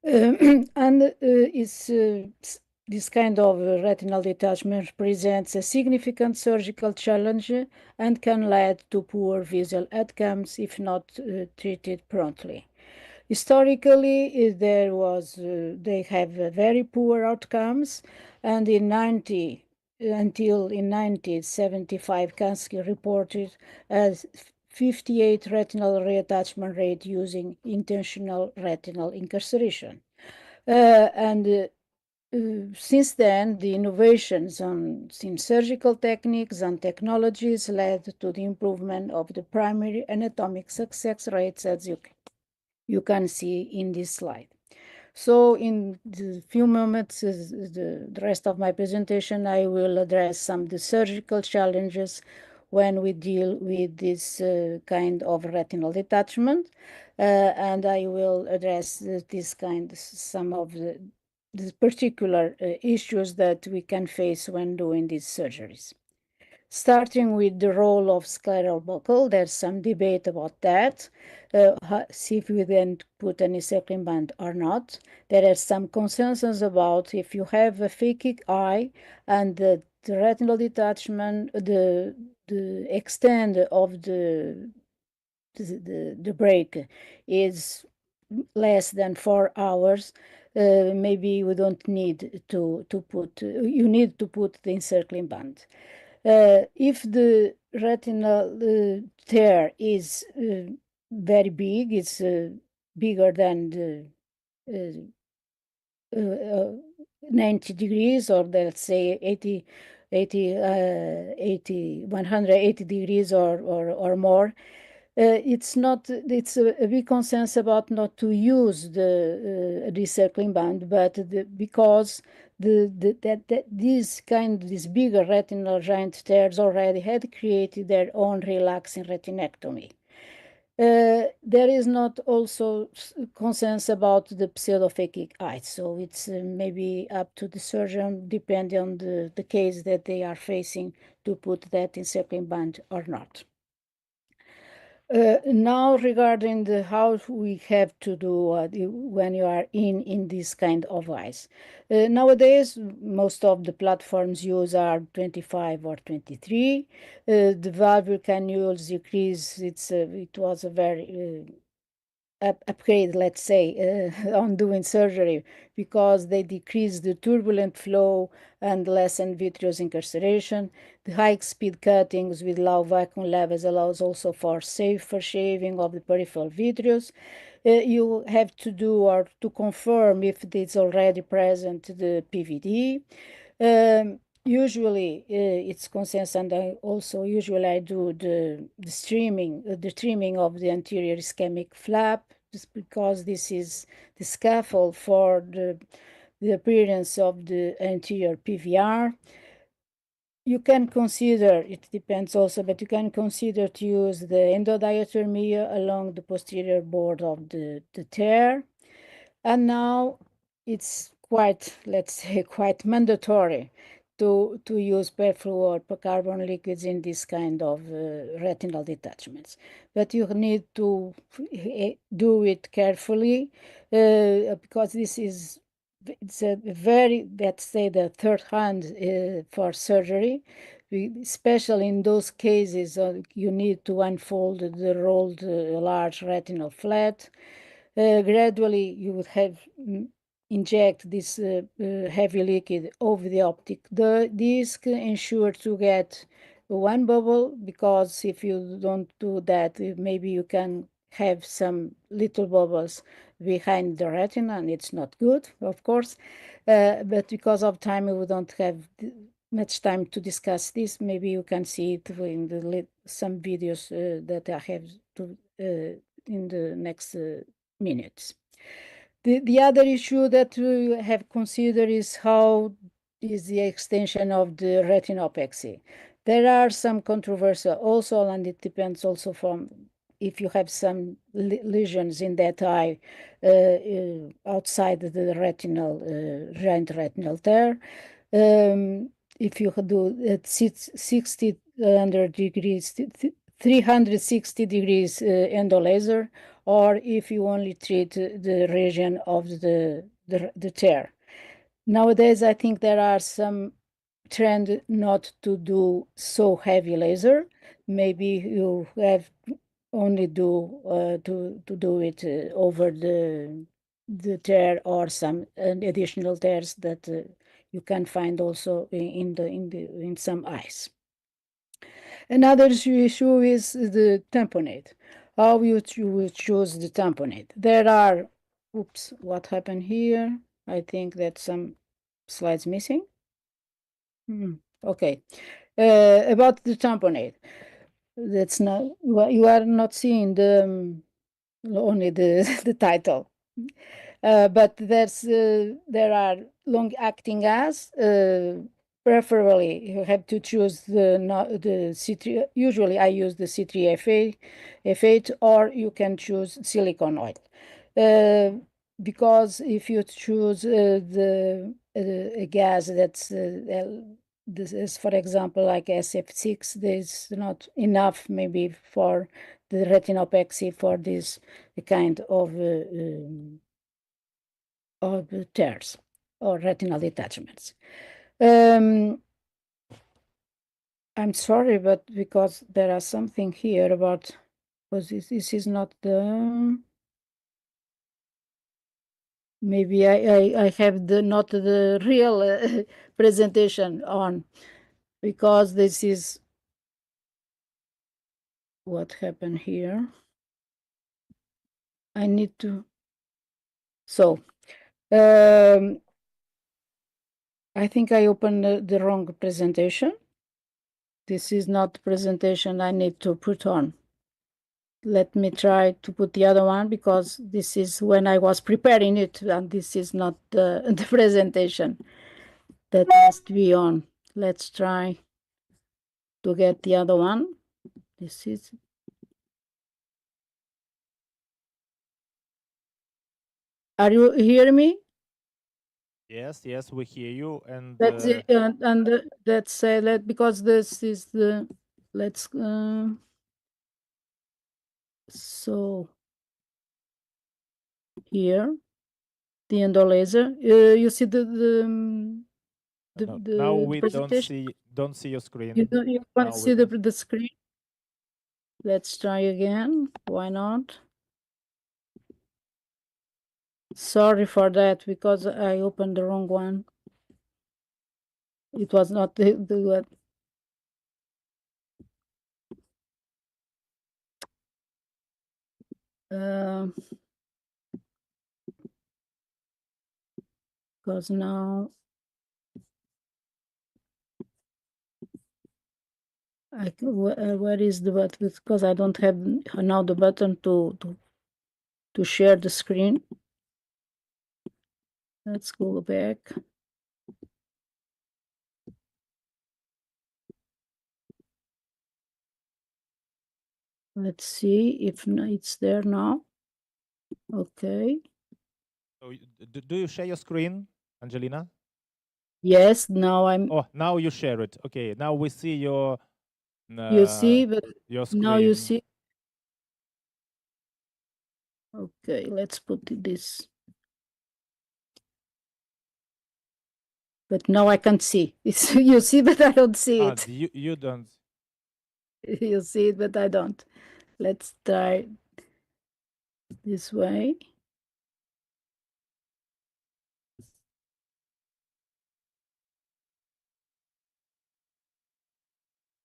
And this kind of retinal detachment presents a significant surgical challenge and can lead to poor visual outcomes if not treated promptly. Historically, they have very poor outcomes, and until in 1975, Kansky reported as 58 retinal reattachment rate using intentional retinal incarceration. Since then, the innovations in surgical techniques and technologies led to the improvement of the primary anatomic success rates, as you can see in this slide. So in the few moments, the rest of my presentation, I will address some of the surgical challenges when we deal with this kind of retinal detachment. And I will address some of the particular issues that we can face when doing these surgeries. Starting with the role of scleral buckle, there's some debate about that. See if we then put an encircling band or not. There is some consensus about if you have a phakic eye and the the retinal detachment, the extent of the break is less than 4 hours, maybe we don't need to put, you need to put the encircling band. If the retinal tear is very big, it's bigger than the 90 degrees, or let's say 180 degrees or more, it's a big consensus about not to use the recircling band, but because these bigger retinal giant tears already had created their own relaxing retinectomy. There is not also consensus about the pseudophakic eyes, so it's maybe up to the surgeon, depending on the case that they are facing, to put that encircling band or not. Now, regarding how we have to do when you are in this kind of eyes. Nowadays, most of the platforms use are 25 or 23. The valvular cannules decrease. It was a very upgrade, let's say, on doing surgery, because they decrease the turbulent flow and lessen vitreous incarceration. The high-speed cuttings with low vacuum levels allows also for safer shaving of the peripheral vitreous. You have to do or to confirm if it's already present the PVD. Usually it's consensus, and usually I do the trimming of the anterior ischemic flap, just because this is the scaffold for the appearance of the anterior PVR. You can consider, it depends also, but you can consider to use the endodiatomia along the posterior border of the tear. And now it's quite, let's say, quite mandatory to use perfluor carbon liquids in this kind of retinal detachments. But you need to do it carefully because it's a very, let's say, the third hand for surgery, especially in those cases you need to unfold the rolled large retinal flat. Gradually, you would have inject this heavy liquid over the optic disc, ensure to get one bubble, because if you don't do that, maybe you can have some little bubbles behind the retina, and it's not good, of course. But because of time, we don't have much time to discuss this. Maybe you can see it in some videos that I have in the next minutes. The other issue that we have considered is how is the extension of the retinopexy. There are some controversy also, and it depends also from if you have some lesions in that eye outside the retinal, giant retinal tear. If you do at 60 degrees, 360 degrees endolaser, or if you only treat the region of the tear. Nowadays, I think there are some trend not to do so heavy laser. Maybe you have only to do it over the tear, or some additional tears that you can find also in some eyes. Another issue is the tamponade. How you choose the tamponade? There are, oops, what happened here? I think that some slides missing. Okay, about the tamponade. That's not, you are not seeing only the title. But there are long-acting gas. Preferably, you have to choose the C3. Usually, I use the C3F8, or you can choose silicone oil. Because if you choose a gas that's this is, for example, like SF6, there's not enough maybe for the retinopexy for this kind of tears or retinal detachments. I'm sorry, but because there are something here about, because this is not the, maybe I have the not the real presentation on, because this is what happened here. I need to, so I think I opened the wrong presentation. This is not the presentation I need to put on. Let me try to put the other one, because this is when I was preparing it, and this is not the, the presentation that must be on. Let's try to get the other one. This is, are you hearing me? Yes, yes, we hear you. And That's it, and let's say that, because this is the, let's so here the endo laser, you see now the we presentation. don't see your screen. You can't Now see we the screen. Let's try again. Why not? Sorry for that, because I opened the wrong one. It was not the because now where is the button? Because I don't have now the button to share the screen. Let's go back. Let's see if it's there now. Okay. So do you share your screen, Angelina? Yes, now I'm. Oh, now you share it. Okay, now we see your You see, but your screen. now you see. Okay, let's put this. But now I can't see. It's, you see, but I don't see it. You don't. You see it, but I don't. Let's try this way.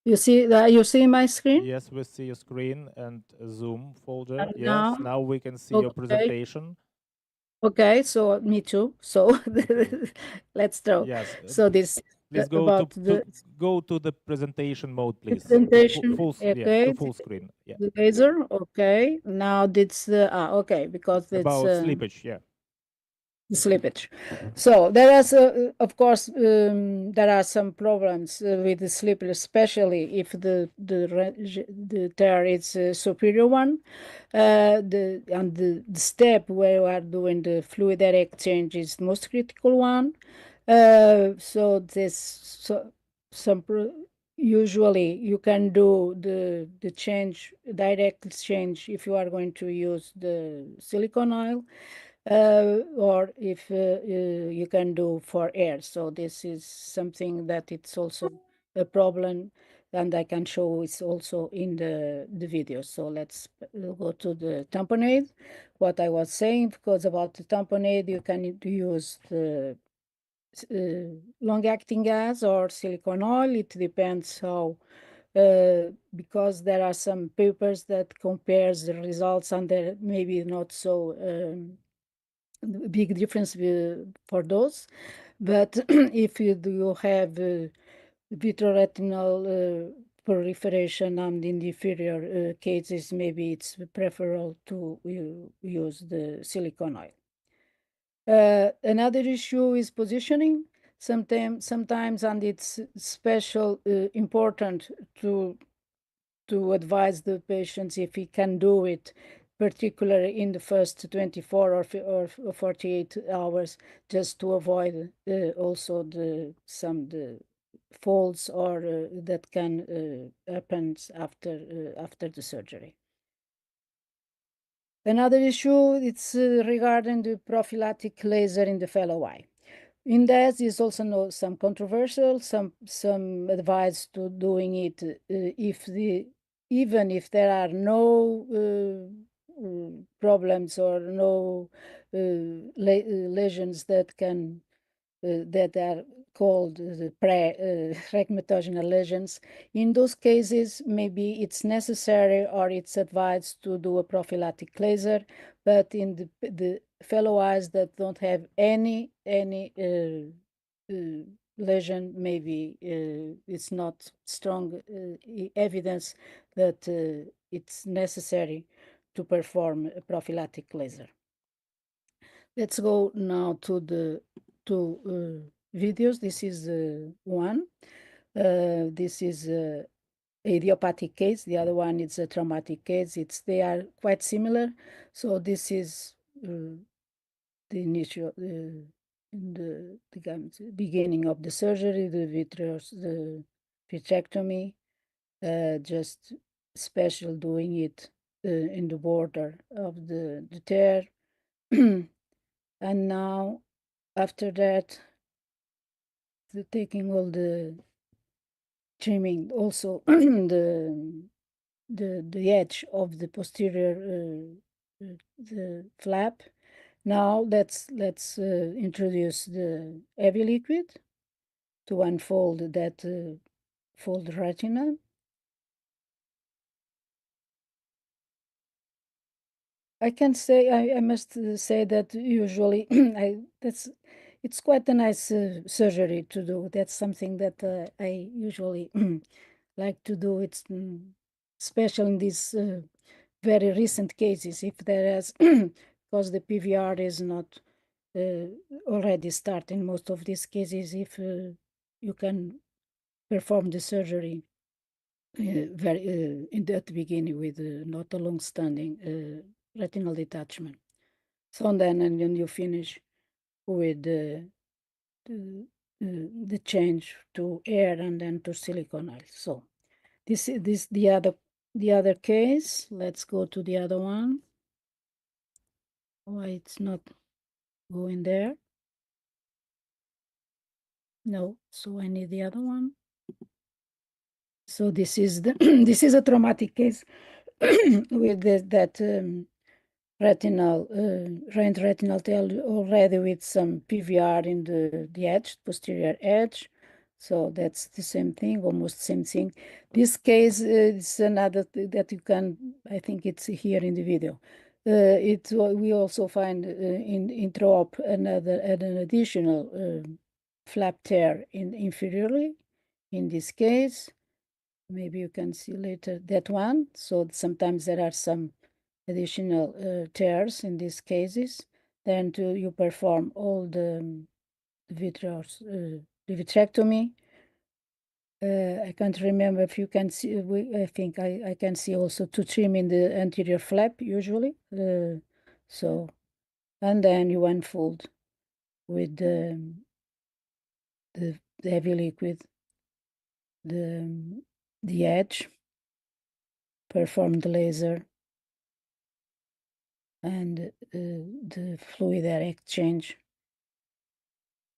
You see my screen? Yes, we see your screen and a Zoom folder. And Yes, now we can see your okay. presentation. Okay, so me too. So Okay. let's throw. Yes. So this Please go about go to the presentation mode, please. presentation. Yeah, Okay, to full screen. Yeah. the laser. Okay, now it's okay, because it's About slippage. Yeah. slippage. So there is, of course, there are some problems with the slippage, especially if the tear is a superior one. The step where we are doing the fluid air exchange is the most critical one. So this usually you can do the change, direct exchange, if you are going to use the silicone oil. Or if you can do for air. So this is something that it's also a problem, and I can show it's also in the video. So let's go to the tamponade. What I was saying, because about the tamponade, you can use the long-acting gas or silicone oil. It depends how, because there are some papers that compares the results, and they're maybe not so big difference for those. But if you do have vitreoretinal proliferation and in the inferior cases, maybe it's preferable to use the silicone oil. Another issue is positioning. Sometimes, and it's special important to advise the patients if he can do it, particularly in the first 24 or 48 hours, just to avoid also the falls or that can happen after the surgery. Another issue, it's regarding the prophylactic laser in the fellow eye. In that is also some controversial, some advice to doing it even if there are no problems or no lesions that can that are called the pre-rheumatogenic lesions. In those cases, maybe it's necessary or it's advised to do a prophylactic laser, but in the fellow eyes that don't have any lesion, maybe it's not strong evidence that it's necessary to perform a prophylactic laser. Let's go now to the two videos. This is one. This is idiopathic case. The other one is a traumatic case. They are quite similar. So this is the initial in the beginning of the surgery, the vitrectomy, just special doing it in the border of the tear. And now, after that, taking all the trimming, also the edge of the posterior the flap. Now let's introduce the heavy liquid to unfold that fold retina. I can say I must say that usually it's quite a nice surgery to do. That's something that I usually like to do. It's special in these very recent cases. If there is, because the PVR is not already starting most of these cases, if you can perform the surgery very in the beginning with not a long-standing retinal detachment. So and then you finish with the change to air and then to silicone oil. So this the other case. Let's go to the other one. Why it's not going there? No, so I need the other one. So this is the this is a traumatic case with that retinal retinal tail already with some PVR in the edge, posterior edge. So that's the same thing, almost same thing. This case is another that you can, I think it's here in the video. We also find in intraop an additional flap tear inferiorly in this case. Maybe you can see later that one. So sometimes there are some additional tears in these cases. Then you perform all the vitrectomy. I can't remember if you can see, I think I can see also to trim in the anterior flap usually. So, and then you unfold with the heavy liquid, the edge, perform the laser, and the fluid air exchange.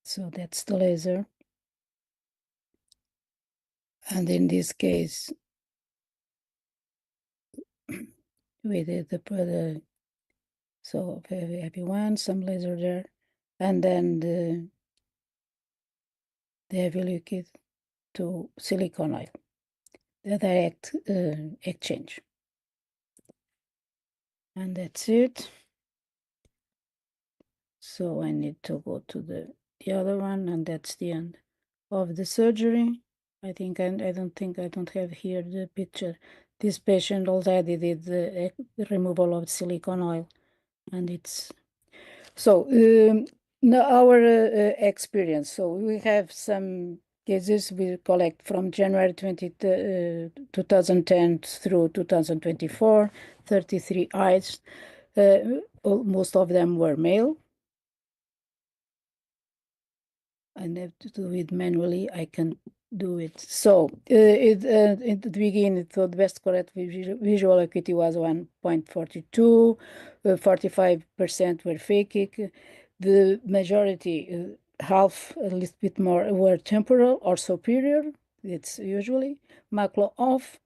So that's the laser. And in this case, we did the so very heavy one, some laser there, and then the heavy liquid to silicone oil, the direct exchange. And that's it. So I need to go to the other one, and that's the end of the surgery. I think I don't have here the picture. This patient already did the removal of silicone oil, and it's so now our experience. So we have some cases we collect from January 2010 through 2024, 33 eyes. Most of them were male. I have to do it manually. I can do it. So in the beginning, the best correct visual acuity was 1.42, 45% were phakic. The majority, half, a little bit more, were temporal or superior. It's usually macula off.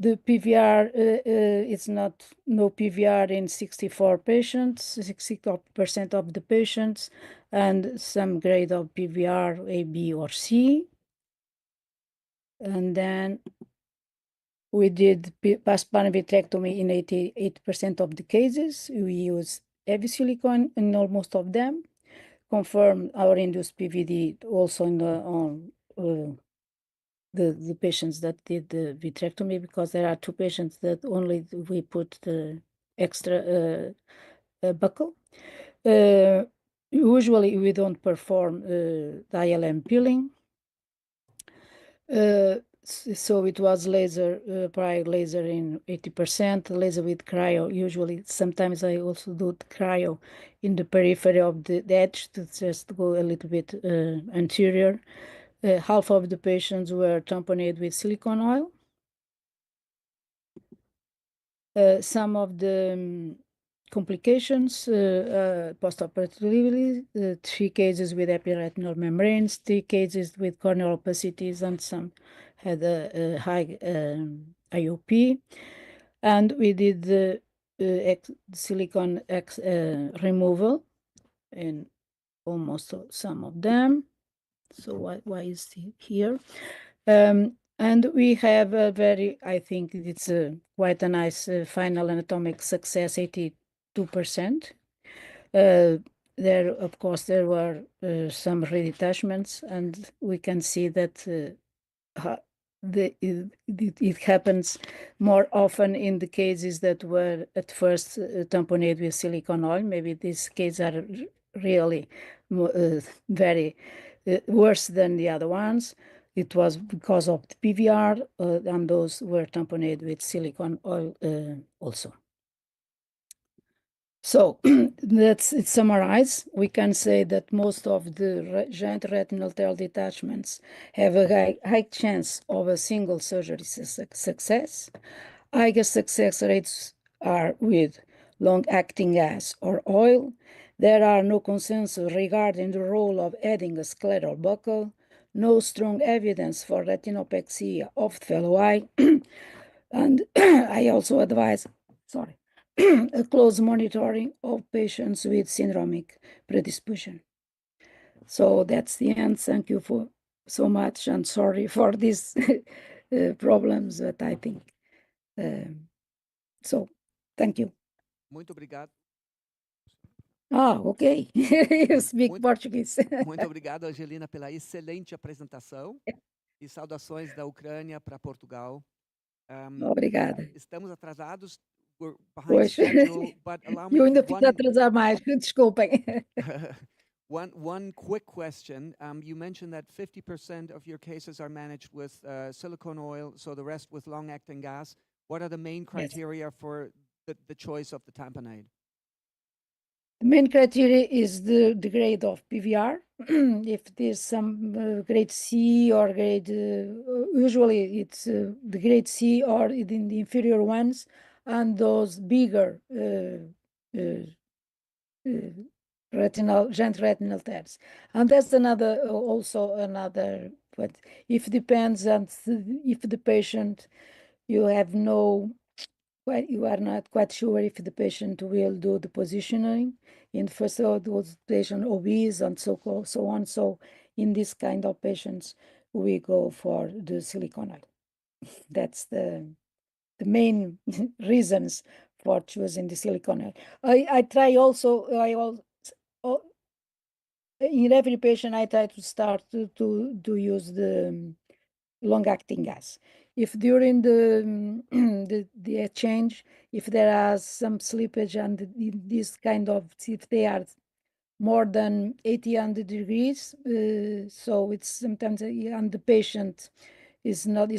The PVR, it's not no PVR in 64 patients, 60% of the patients, and some grade of PVR A, B, or C. And then we did postpartum vitrectomy in 88% of the cases. We use heavy silicone in almost of them. Confirm our induced PVD also in the patients that did the vitrectomy, because there are 2 patients that only we put the extra buckle. Usually we don't perform the ILM peeling. So it was laser, prior laser in 80%, laser with cryo. Usually, sometimes I also do the cryo in the periphery of the edge to just go a little bit anterior. Half of the patients were tamponade with silicone oil. Some of the complications postoperatively, 3 cases with epiretinal membranes, 3 cases with corneal opacities, and some had a high IOP. And we did the silicone removal in almost some of them. So why is it here? And we have a very, I think it's quite a nice final anatomic success, 82%. There, of course, there were some redetachments, and we can see that it happens more often in the cases that were at first tamponade with silicone oil. Maybe these cases are really very worse than the other ones. It was because of the PVR, and those were tamponade with silicone oil also. So let's summarize. We can say that most of the giant retinal tear detachments have a high chance of a single surgery success. Highest success rates are with long-acting gas or oil. There are no consensus regarding the role of adding a scleral buckle. No strong evidence for retinopexy of the fellow eye. And I also advise, a close monitoring of patients with syndromic predisposition. So that's the end. Thank you for so much, and sorry for these problems that I think. So thank you. Muito obrigado. Okay. You speak Muito- Portuguese. Muito obrigado, Angelina, pela excelente apresentação e saudações da Ucrânia para Portugal. Obrigada. Estamos atrasados, we're behind Pois. schedule, but allow me Eu ainda fico a one, atrasar mais, desculpem. one quick question. You mentioned that 50% of your cases are managed with silicone oil, so the rest with long-acting gas. What are the main criteria for the choice of the tamponade? The main criteria is the grade of PVR. If there's some grade C or grade, usually it's the grade C or in the inferior ones, and those bigger giant retinal tears. And that's also another, but if depends on if the patient, you have no, you are not quite sure if the patient will do the positioning. In first of those patient obese and so on. So in this kind of patients, we go for the silicone oil. That's the main reasons for choosing the silicone oil. I try also, in every patient, I try to start to use the long-acting gas. If during the exchange, if there are some slippage and this kind of, if they are more than 80 degrees, so it's sometimes, and the patient is not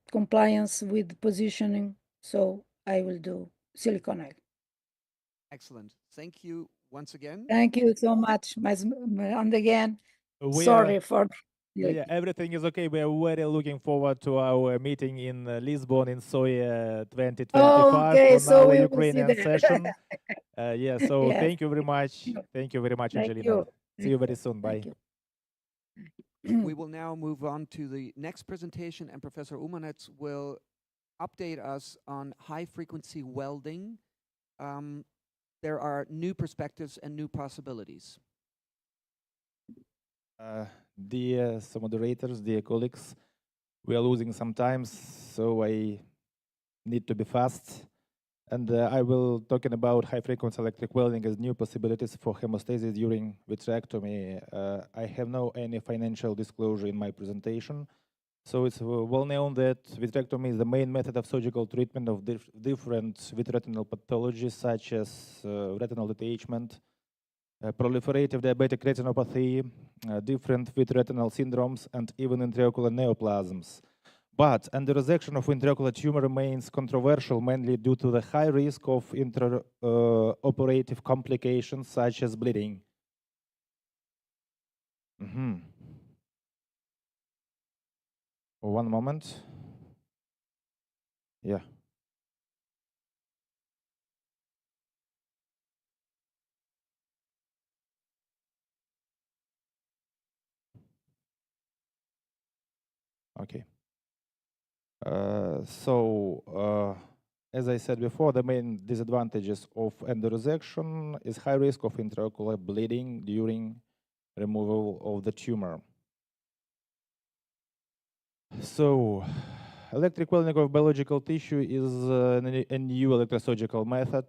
compliance with positioning, so I will do silicone oil. Excellent. Thank you once again. Thank you so much. And again, We sorry for. Yeah, everything is okay. We are very looking forward to our meeting in Lisbon in SOE 2025 Okay, on so our we will see Ukrainian that. session. So Yes. thank you very much. Thank you very much, Thank Angelina. you. See you very soon. Bye. Thank you. We will now move on to the next presentation, and Professor Umanetz will update us on high-frequency welding. There are new perspectives and new possibilities. Dear moderators, dear colleagues, we are losing some time, so I need to be fast. And I will talking about high-frequency electric welding as new possibilities for hemostasis during vitrectomy. I have no any financial disclosure in my presentation. So it's well known that vitrectomy is the main method of surgical treatment of different vitreoretinal pathologies such as retinal detachment, proliferative diabetic retinopathy, different vitreoretinal syndromes, and even intraocular neoplasms. But endoresection of intraocular tumor remains controversial, mainly due to the high risk of intraoperative complications such as bleeding. One moment. Yeah. Okay. As I said before, the main disadvantages of endoresection is high risk of intraocular bleeding during removal of the tumor. So, electric welding of biological tissue is a new electrosurgical method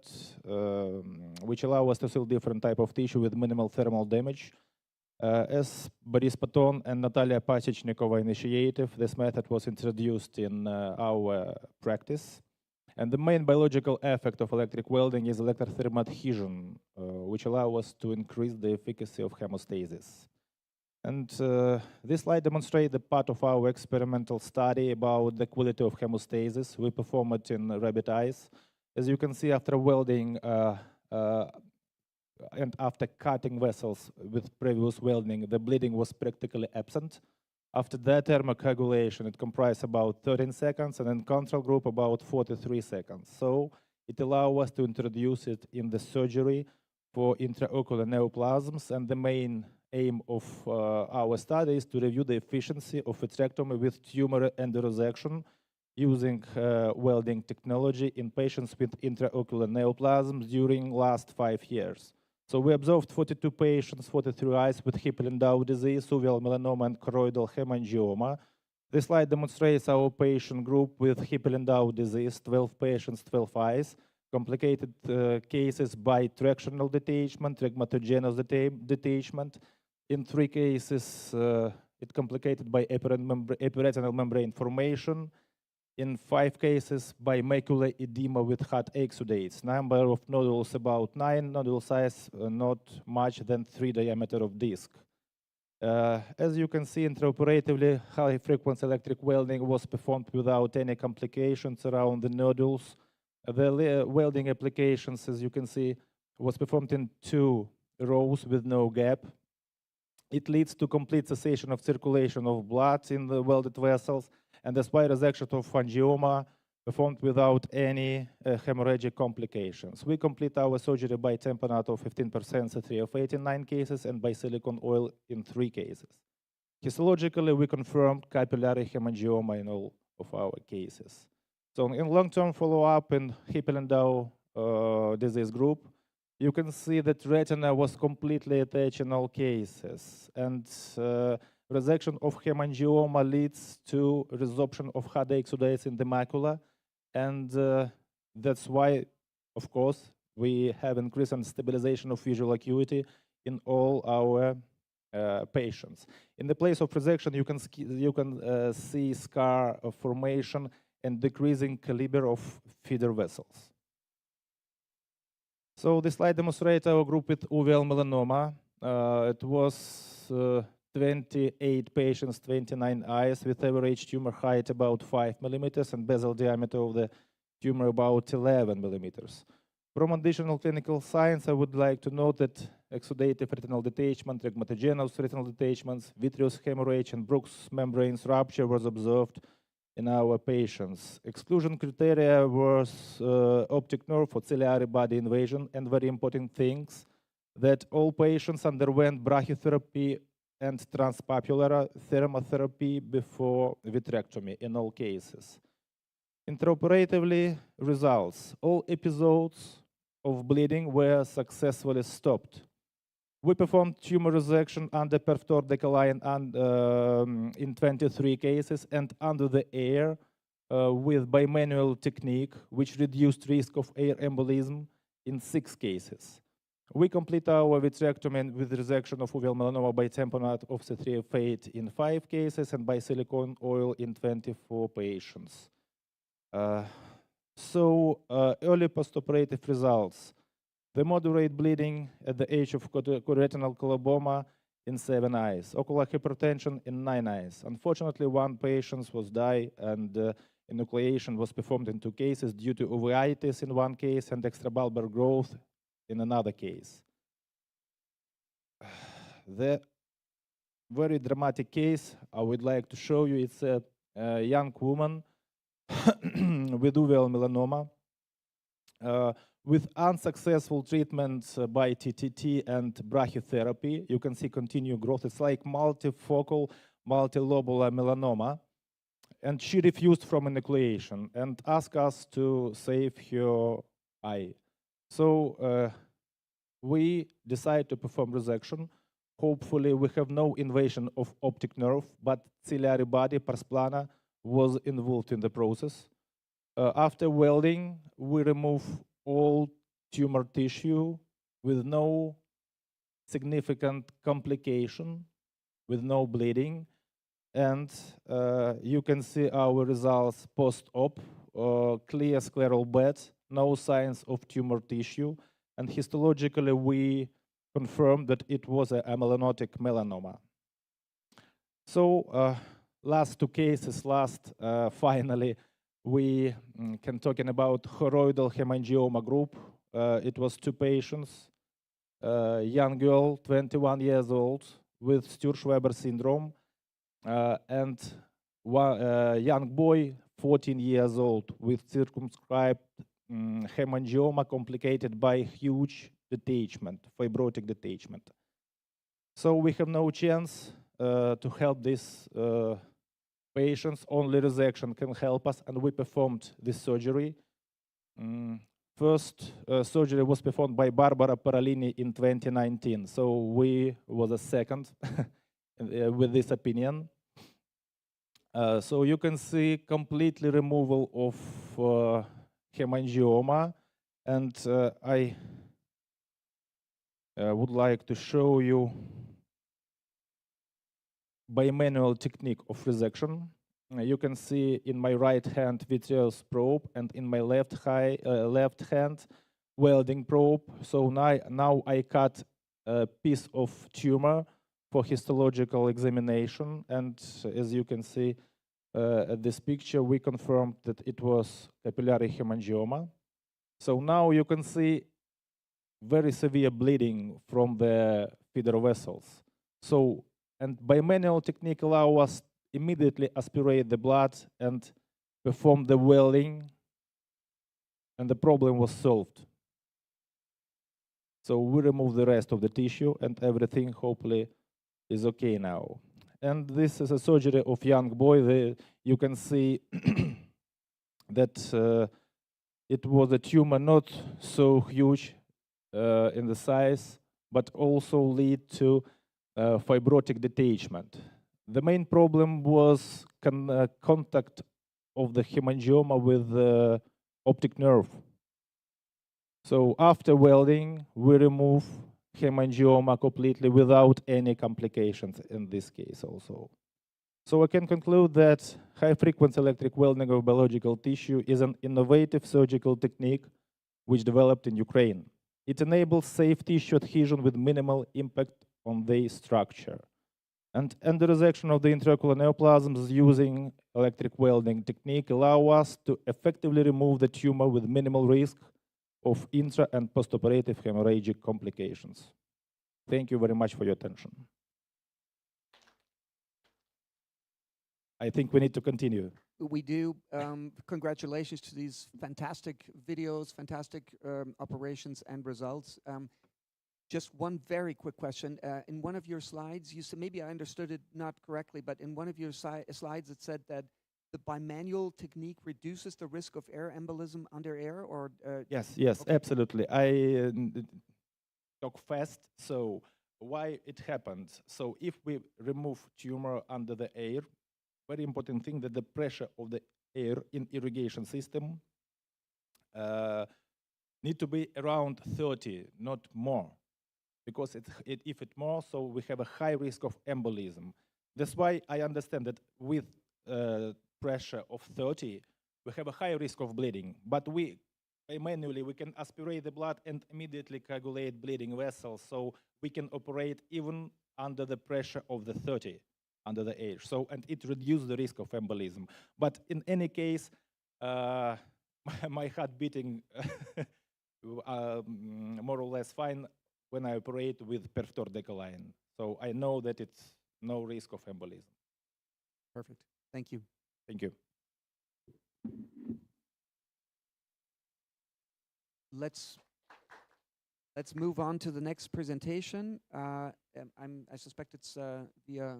which allows us to seal different type of tissue with minimal thermal damage. As Boris Patton and Natalia Pasechnikova initiative, this method was introduced in our practice. And the main biological effect of electric welding is electrothermal adhesion, which allows us to increase the efficacy of hemostasis. And this slide demonstrates the part of our experimental study about the quality of hemostasis. We performed it in rabbit eyes. As you can see, after welding and after cutting vessels with previous welding, the bleeding was practically absent. After that thermocoagulation, it comprised about 13 seconds, and in control group about 43 seconds. So it allowed us to introduce it in the surgery for intraocular neoplasms, and the main aim of our study is to review the efficiency of vitrectomy with tumor endoresection using welding technology in patients with intraocular neoplasms during last 5 years. So we observed 42 patients, 43 eyes with Hippel-Lindau disease, uveal melanoma, and choroidal hemangioma. This slide demonstrates our patient group with Hippel-Lindau disease, 12 patients, 12 eyes, complicated cases by tractional detachment, trigmatogenous detachment. In 3 cases, it complicated by epiretinal membrane formation. In 5 cases, by macular edema with hot exudates. Number of nodules about 9, nodule size not much than 3 diameter of disc. As you can see, intraoperatively, high-frequency electric welding was performed without any complications around the nodules. The welding applications, as you can see, was performed in 2 rows with no gap. It leads to complete cessation of circulation of blood in the welded vessels, and despite resection of angioma, performed without any hemorrhagic complications. We complete our surgery by tamponade of 15% C3F8 in 9 cases and by silicone oil in 3 cases. Histologically, we confirmed capillary hemangioma in all of our cases. So in long-term follow-up in Hippel-Lindau disease group, you can see that retina was completely attached in all cases, and resection of hemangioma leads to resorption of hard exudates in the macula, and that's why, of course, we have increase and stabilization of visual acuity in all our patients. In the place of resection, you can see scar formation and decreasing caliber of feeder vessels. So this slide demonstrates our group with uveal melanoma. It was 28 patients, 29 eyes, with average tumor height about 5 millimeters and basal diameter of the tumor about 11 millimeters. From additional clinical signs, I would like to note that exudative retinal detachment, trigmatogenous retinal detachments, vitreous hemorrhage, and Brooks membranes rupture was observed in our patients. Exclusion criteria was optic nerve or ciliary body invasion, and very important things that all patients underwent brachytherapy and transpapullar thermotherapy before vitrectomy in all cases. Intraoperatively results, all episodes of bleeding were successfully stopped. We performed tumor resection under perforated decline in 23 cases and under the air with bimanual technique, which reduced risk of air embolism in 6 cases. We complete our vitrectomy with resection of uveal melanoma by tamponade of C3F8 in 5 cases and by silicone oil in 24 patients. Early postoperative results. The moderate bleeding at the age of choroidal coloboma in 7 eyes, ocular hypertension in 9 eyes. Unfortunately, 1 patient was died and enucleation was performed in 2 cases due to uveitis in 1 case and extrabulbar growth in another case. The very dramatic case I would like to show you, it's a young woman with uveal melanoma with unsuccessful treatment by TTT and brachytherapy. You can see continued growth. It's like multifocal, multilobular melanoma. And she refused from enucleation and asked us to save her eye. So we decided to perform resection. Hopefully we have no invasion of optic nerve, but ciliary body, pars plana, was involved in the process. After welding, we remove all tumor tissue with no significant complication, with no bleeding. And you can see our results post-op, clear scleral bed, no signs of tumor tissue. And histologically, we confirmed that it was a melanotic melanoma. So last 2 cases, finally, we can talking about choroidal hemangioma group. It was 2 patients, young girl, 21 years old, with Sturge-Weber syndrome, and young boy, 14 years old, with circumscribed hemangioma complicated by huge detachment, fibrotic detachment. So we have no chance to help these patients. Only resection can help us, and we performed this surgery. First surgery was performed by Barbara Parolini in 2019, so we was a second with this opinion. So you can see completely removal of hemangioma, and I would like to show you bimanual technique of resection. You can see in my right hand vitreous probe and in my left hand welding probe. So now I cut a piece of tumor for histological examination, and as you can see at this picture, we confirmed that it was capillary hemangioma. So now you can see very severe bleeding from the feeder vessels. So, and bimanual technique allow us immediately aspirate the blood and perform the welding, and the problem was solved. So we remove the rest of the tissue, and everything hopefully is okay now. And this is a surgery of young boy. You can see that it was a tumor not so huge in the size, but also lead to fibrotic detachment. The main problem was contact of the hemangioma with the optic nerve. So after welding, we remove hemangioma completely without any complications in this case also. So I can conclude that high-frequency electric welding of biological tissue is an innovative surgical technique which developed in Ukraine. It enables safe tissue adhesion with minimal impact on the structure. And endoresection of the intraocular neoplasms using electric welding technique allow us to effectively remove the tumor with minimal risk of intra and postoperative hemorrhagic complications. Thank you very much for your attention. I think we need to continue. We do. Congratulations to these fantastic videos, fantastic operations and results. Just one very quick question. In one of your slides, you said, maybe I understood it not correctly, but in one of your slides, it said that the bimanual technique reduces the risk of air embolism under air, or? Yes, yes, okay. absolutely. I talk fast. So why it happens? So if we remove tumor under the air, very important thing that the pressure of the air in irrigation system need to be around 30, not more, because if it's more, so we have a high risk of embolism. That's why I understand that with pressure of 30, we have a high risk of bleeding, but manually we can aspirate the blood and immediately coagulate bleeding vessels, so we can operate even under the pressure of the 30 under the air. So, and it reduces the risk of embolism. But in any case, my heart beating more or less fine when I operate with perfutor decoline. So I know that it's no risk of embolism. Perfect. Thank you. Thank you. Let's move on to the next presentation. I suspect it's via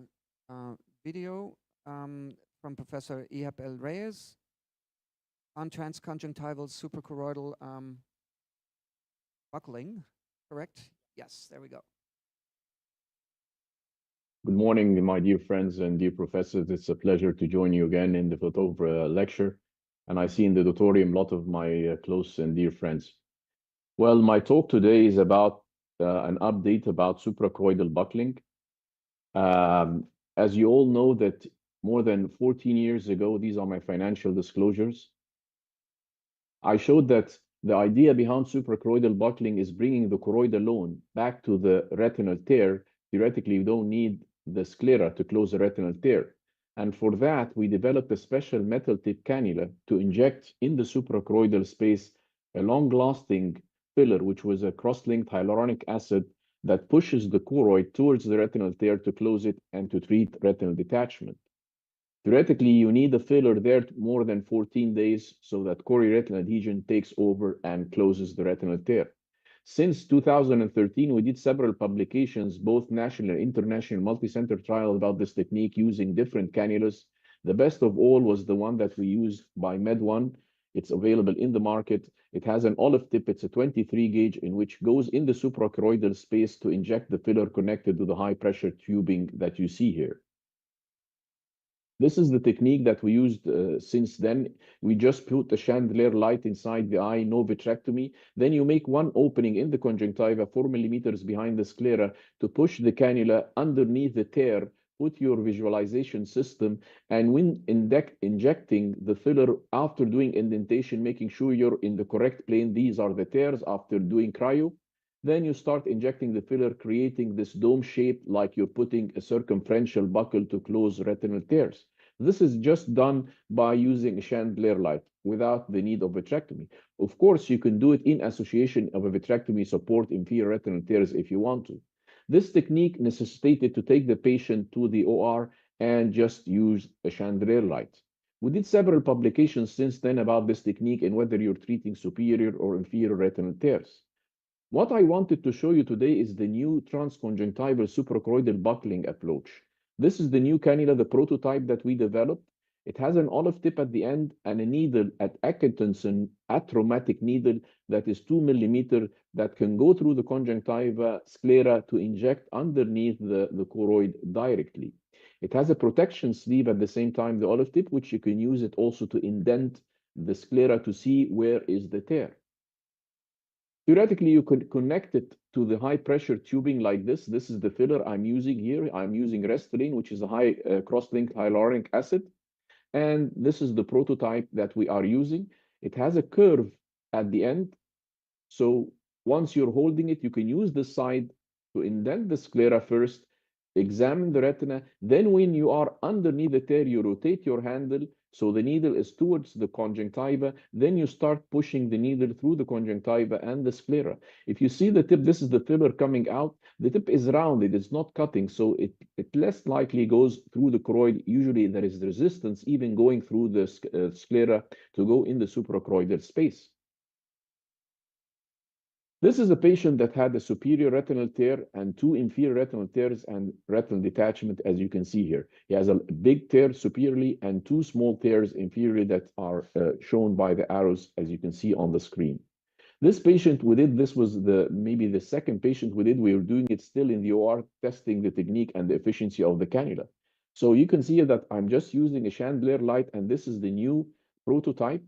video from Professor Ihab El Reyes on transconjunctival suprachoroidal buckling, correct? Yes, there we go. Good morning, my dear friends and dear professors. It's a pleasure to join you again in the Photova lecture. And I see in the auditorium a lot of my close and dear friends. Well, my talk today is about an update about suprachoroidal buckling. As you all know that more than 14 years ago, these are my financial disclosures, I showed that the idea behind suprachoroidal buckling is bringing the choroid alone back to the retinal tear. Theoretically, you don't need the sclera to close the retinal tear. And for that, we developed a special metal tip cannula to inject in the suprachoroidal space a long-lasting filler, which was a cross-linked hyaluronic acid that pushes the choroid towards the retinal tear to close it and to treat retinal detachment. Theoretically, you need a filler there more than 14 days so that chorioretinal adhesion takes over and closes the retinal tear. Since 2013, we did several publications, both national and international multi-center trials about this technique using different cannulas. The best of all was the one that we used by Med1. It's available in the market. It has an olive tip. It's a 23 gauge in which goes in the suprachoroidal space to inject the filler connected to the high pressure tubing that you see here. This is the technique that we used since then. We just put a chandelier light inside the eye, no vitrectomy. Then you make one opening in the conjunctiva, 4 millimeters behind the sclera, to push the cannula underneath the tear, put your visualization system, and when injecting the filler after doing indentation, making sure you're in the correct plane, these are the tears after doing cryo. Then you start injecting the filler, creating this dome shape like you're putting a circumferential buckle to close retinal tears. This is just done by using a chandelier light without the need of vitrectomy. Of course, you can do it in association of a vitrectomy support inferior retinal tears if you want to. This technique necessitated to take the patient to the OR and just use a chandelier light. We did several publications since then about this technique and whether you're treating superior or inferior retinal tears. What I wanted to show you today is the new transconjunctival suprachoroidal buckling approach. This is the new cannula, the prototype that we developed. It has an olive tip at the end and a needle at Atkinson atraumatic needle that is 2 millimeters that can go through the conjunctiva sclera to inject underneath the choroid directly. It has a protection sleeve at the same time, the olive tip, which you can use it also to indent the sclera to see where is the tear. Theoretically, you could connect it to the high pressure tubing like this. This is the filler I'm using here. I'm using Restylane, which is a high cross-linked hyaluronic acid. And this is the prototype that we are using. It has a curve at the end. So once you're holding it, you can use the side to indent the sclera first, examine the retina. Then when you are underneath the tear, you rotate your handle so the needle is towards the conjunctiva. Then you start pushing the needle through the conjunctiva and the sclera. If you see the tip, this is the filler coming out. The tip is rounded, it's not cutting, so it less likely goes through the choroid. Usually there is resistance even going through the sclera to go in the suprachoroidal space. This is a patient that had a superior retinal tear and 2 inferior retinal tears and retinal detachment, as you can see here. He has a big tear superiorly and 2 small tears inferiorly that are shown by the arrows, as you can see on the screen. This patient we did, this was maybe the second patient we did. We were doing it still in the OR, testing the technique and the efficiency of the cannula. So you can see that I'm just using a chandelier light, and this is the new prototype.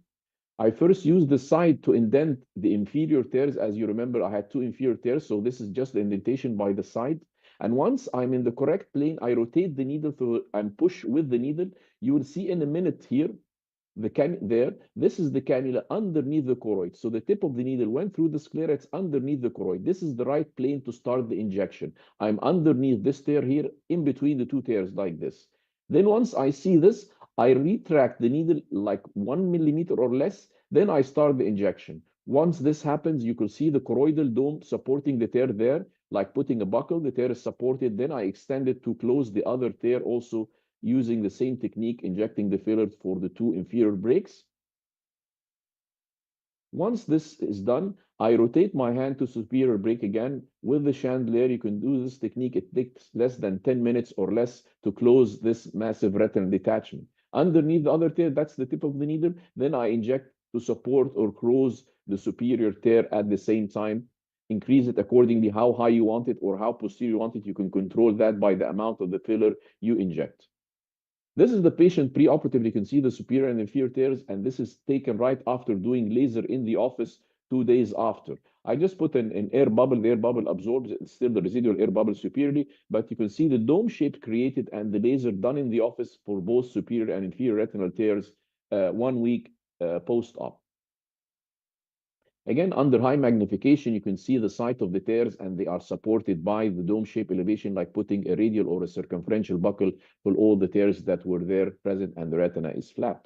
I first used the side to indent the inferior tears. As you remember, I had 2 inferior tears, so this is just the indentation by the side. And once I'm in the correct plane, I rotate the needle and push with the needle. You will see in a minute here, this is the cannula underneath the choroid. So the tip of the needle went through the sclera, it's underneath the choroid. This is the right plane to start the injection. I'm underneath this tear here, in between the 2 tears like this. Then once I see this, I retract the needle like 1 millimeter or less, then I start the injection. Once this happens, you can see the choroidal dome supporting the tear there, like putting a buckle, the tear is supported, then I extend it to close the other tear also using the same technique, injecting the filler for the 2 inferior breaks. Once this is done, I rotate my hand to superior break again with the chandelier. You can do this technique. It takes less than 10 minutes or less to close this massive retinal detachment. Underneath the other tear, that's the tip of the needle. Then I inject to support or close the superior tear at the same time. Increase it accordingly how high you want it or how posterior you want it. You can control that by the amount of the filler you inject. This is the patient preoperatively. You can see the superior and inferior tears, and this is taken right after doing laser in the office 2 days after. I just put an air bubble. The air bubble absorbs still the residual air bubble superiorly, but you can see the dome shape created and the laser done in the office for both superior and inferior retinal tears 1 week post-op. Again, under high magnification, you can see the site of the tears, and they are supported by the dome shape elevation, like putting a radial or a circumferential buckle for all the tears that were there present, and the retina is flat.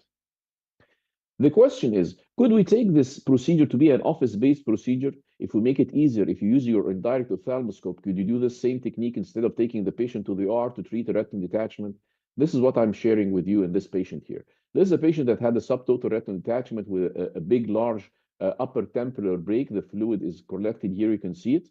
The question is, could we take this procedure to be an office-based procedure? If we make it easier, if you use your indirect ophthalmoscope, could you do the same technique instead of taking the patient to the OR to treat a retinal detachment? This is what I'm sharing with you in this patient here. This is a patient that had a subtotal retinal detachment with a big, large upper temporal break. The fluid is collected here. You can see it.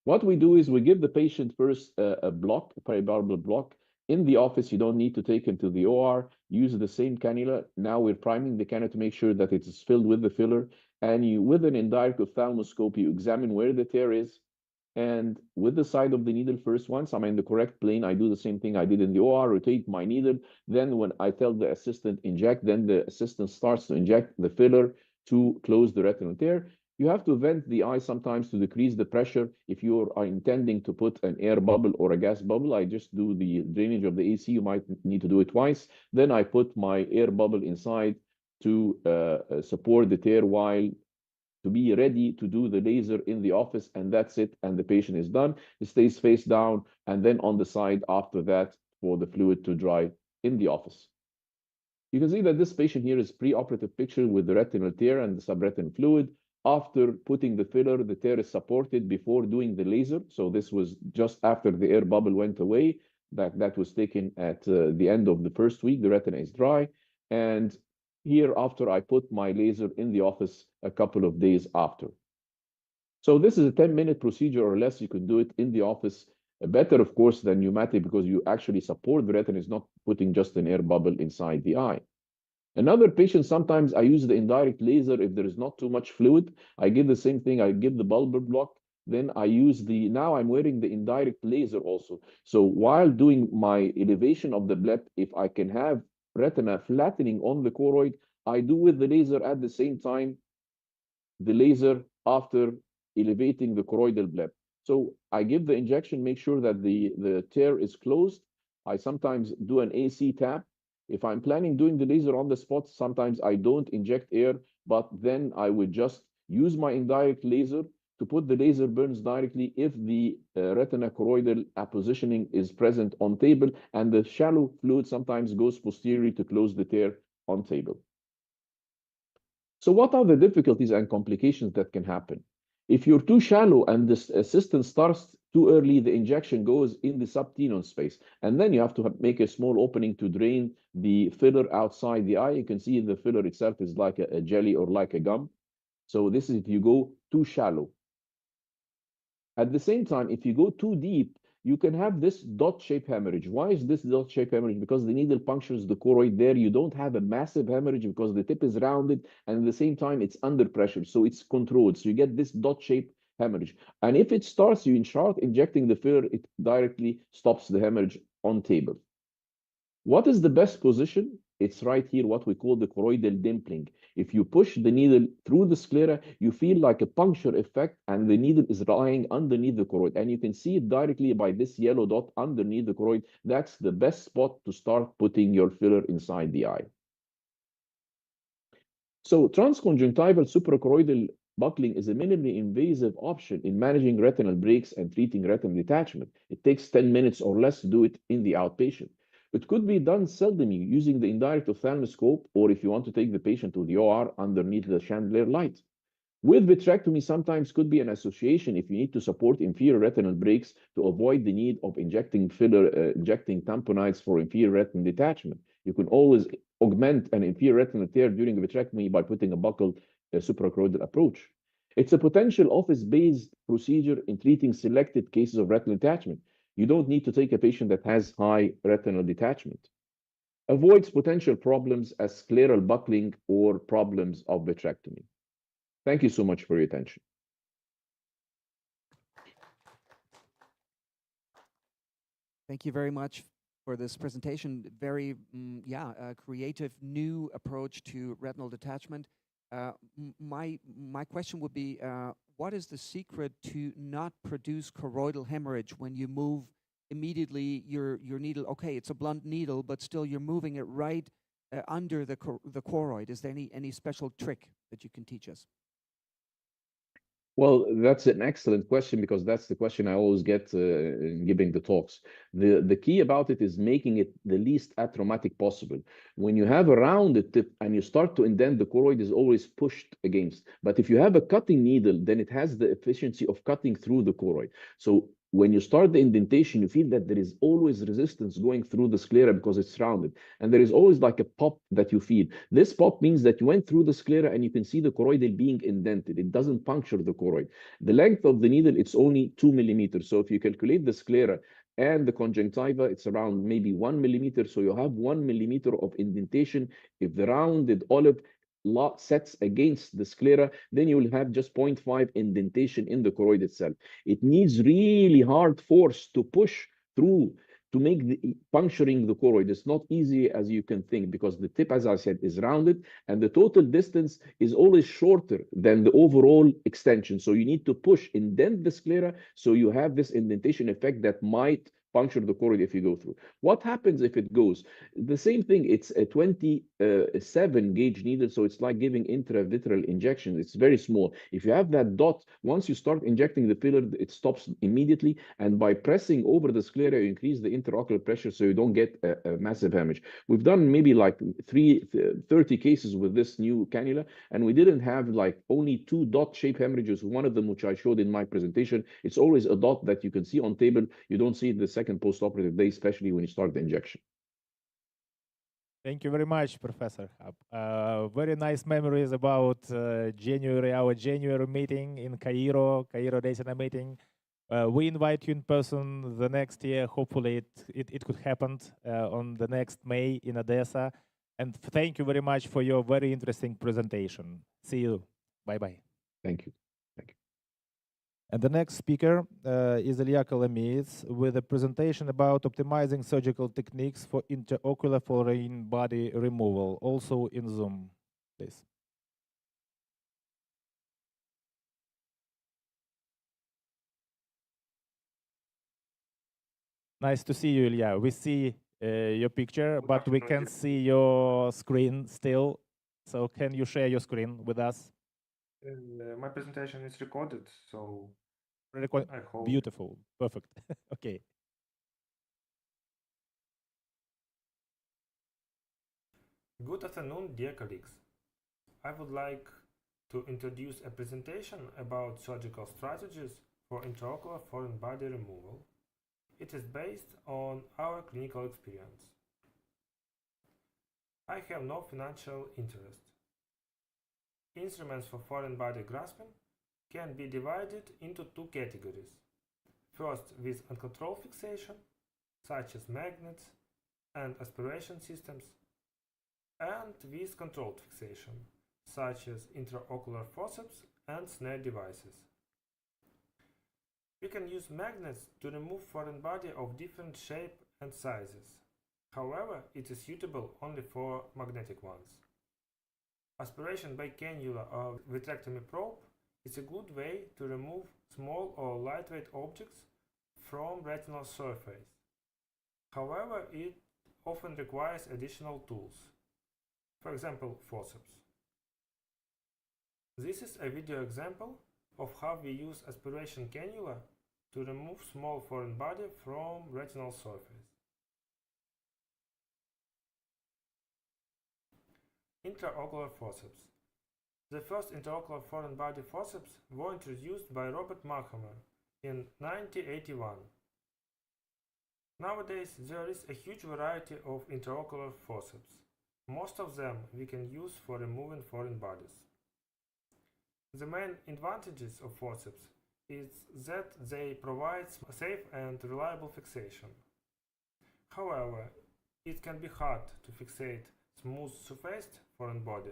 What we do is we give the patient first a block, a peribarbal block. In the office, you don't need to take him to the OR. Use the same cannula. Now we're priming the cannula to make sure that it is filled with the filler. And you, with an indirect ophthalmoscope, you examine where the tear is. And with the side of the needle first, once I'm in the correct plane, I do the same thing I did in the OR, rotate my needle. Then when I tell the assistant inject, then the assistant starts to inject the filler to close the retinal tear. You have to vent the eye sometimes to decrease the pressure. If you are intending to put an air bubble or a gas bubble, I just do the drainage of the AC. You might need to do it twice. Then I put my air bubble inside to support the tear while to be ready to do the laser in the office, and that's it, and the patient is done. It stays face down, and then on the side after that for the fluid to dry in the office. You can see that this patient here is preoperative picture with the retinal tear and the subretinal fluid. After putting the filler, the tear is supported before doing the laser. So this was just after the air bubble went away. That was taken at the end of the first week. The retina is dry. And here after I put my laser in the office a couple of days after. So this is a 10-minute procedure or less. You can do it in the office. Better, of course, than pneumatic because you actually support the retina. It's not putting just an air bubble inside the eye. Another patient, sometimes I use the indirect laser if there is not too much fluid. I give the same thing. I give the bulbar block. Then I use now I'm wearing the indirect laser also. So while doing my elevation of the bleb, if I can have retina flattening on the choroid, I do with the laser at the same time, the laser after elevating the choroidal bleb. So I give the injection, make sure that the tear is closed. I sometimes do an AC tap. If I'm planning doing the laser on the spot, sometimes I don't inject air, but then I would just use my indirect laser to put the laser burns directly if the retina choroidal appositioning is present on table, and the shallow fluid sometimes goes posteriorly to close the tear on table. So what are the difficulties and complications that can happen? If you're too shallow and the assistant starts too early, the injection goes in the subtenon space. And then you have to make a small opening to drain the filler outside the eye. You can see the filler itself is like a jelly or like a gum. So this is if you go too shallow. At the same time, if you go too deep, you can have this dot-shaped hemorrhage. Why is this dot-shaped hemorrhage? Because the needle punctures the choroid there. You don't have a massive hemorrhage because the tip is rounded, and at the same time, it's under pressure, so it's controlled. So you get this dot-shaped hemorrhage. And if it starts, you start injecting the filler, it directly stops the hemorrhage on table. What is the best position? It's right here, what we call the choroidal dimpling. If you push the needle through the sclera, you feel like a puncture effect, and the needle is lying underneath the choroid. And you can see it directly by this yellow dot underneath the choroid. That's the best spot to start putting your filler inside the eye. So transconjunctival suprachoroidal buckling is a minimally invasive option in managing retinal breaks and treating retinal detachment. It takes 10 minutes or less to do it in the outpatient. It could be done seldomly using the indirect ophthalmoscope, or if you want to take the patient to the OR underneath the chandelier light. With vitrectomy, sometimes could be an association if you need to support inferior retinal breaks to avoid the need of injecting filler, injecting tamponides for inferior retinal detachment. You can always augment an inferior retinal tear during a vitrectomy by putting a buccal suprachoroidal approach. It's a potential office-based procedure in treating selected cases of retinal detachment. You don't need to take a patient that has high retinal detachment. Avoids potential problems as scleral buckling or problems of vitrectomy. Thank you so much for your attention. Thank you very much for this presentation. Very, creative new approach to retinal detachment. My question would be, what is the secret to not produce choroidal hemorrhage when you move immediately your needle? Okay, it's a blunt needle, but still you're moving it right under the choroid. Is there any special trick that you can teach us? Well, that's an excellent question, because that's the question I always get in giving the talks. The key about it is making it the least atraumatic possible. When you have a rounded tip and you start to indent, the choroid is always pushed against. But if you have a cutting needle, then it has the efficiency of cutting through the choroid. So when you start the indentation, you feel that there is always resistance going through the sclera because it's rounded. And there is always like a pop that you feel. This pop means that you went through the sclera and you can see the choroidal being indented. It doesn't puncture the choroid. The length of the needle, it's only 2 millimeters. So if you calculate the sclera and the conjunctiva, it's around maybe 1 millimeter. So you have 1 millimeter of indentation. If the rounded olive sets against the sclera, then you will have just 0.5 indentation in the choroid itself. It needs really hard force to push through to make the puncturing the choroid. It's not easy as you can think, because the tip, as I said, is rounded, and the total distance is always shorter than the overall extension. So you need to push, indent the sclera, so you have this indentation effect that might puncture the choroid if you go through. What happens if it goes? The same thing, it's a 27 gauge needle, so it's like giving intravitreal injections. It's very small. If you have that dot, once you start injecting the filler, it stops immediately, and by pressing over the sclera, you increase the intraocular pressure so you don't get a massive hemorrhage. We've done maybe like 30 cases with this new cannula, and we didn't have like only 2 dot-shaped hemorrhages. One of them, which I showed in my presentation, it's always a dot that you can see on table. You don't see it the second post-operative day, especially when you start the injection. Thank you very much, Professor Hab. Very nice memories about our January meeting in Cairo Retina meeting. We invite you in person the next year. Hopefully it could happen on the next May in Odessa. And thank you very much for your very interesting presentation. See you. Bye-bye. Thank you. And the next speaker is Ilya Kolomeets with a presentation about optimizing surgical techniques for intraocular foreign body removal, also in Zoom, please. Nice to see you, Ilya. We see your picture, but we can't see your screen still. So can you share your screen with us? My presentation is recorded, so I hope. Beautiful. Perfect. Okay. Good afternoon, dear colleagues. I would like to introduce a presentation about surgical strategies for intraocular foreign body removal. It is based on our clinical experience. I have no financial interest. Instruments for foreign body grasping can be divided into two categories. First, with uncontrolled fixation, such as magnets and aspiration systems, and with controlled fixation, such as intraocular forceps and snare devices. We can use magnets to remove foreign body of different shape and sizes. However, it is suitable only for magnetic ones. Aspiration by cannula or vitrectomy probe is a good way to remove small or lightweight objects from retinal surface. However, it often requires additional tools, for example, forceps. This is a video example of how we use aspiration cannula to remove small foreign body from retinal surface. Intraocular forceps. The first intraocular foreign body forceps were introduced by Robert Mahamer in 1981. Nowadays, there is a huge variety of intraocular forceps. Most of them we can use for removing foreign bodies. The main advantages of forceps is that they provide safe and reliable fixation. However, it can be hard to fixate smooth surfaced foreign body,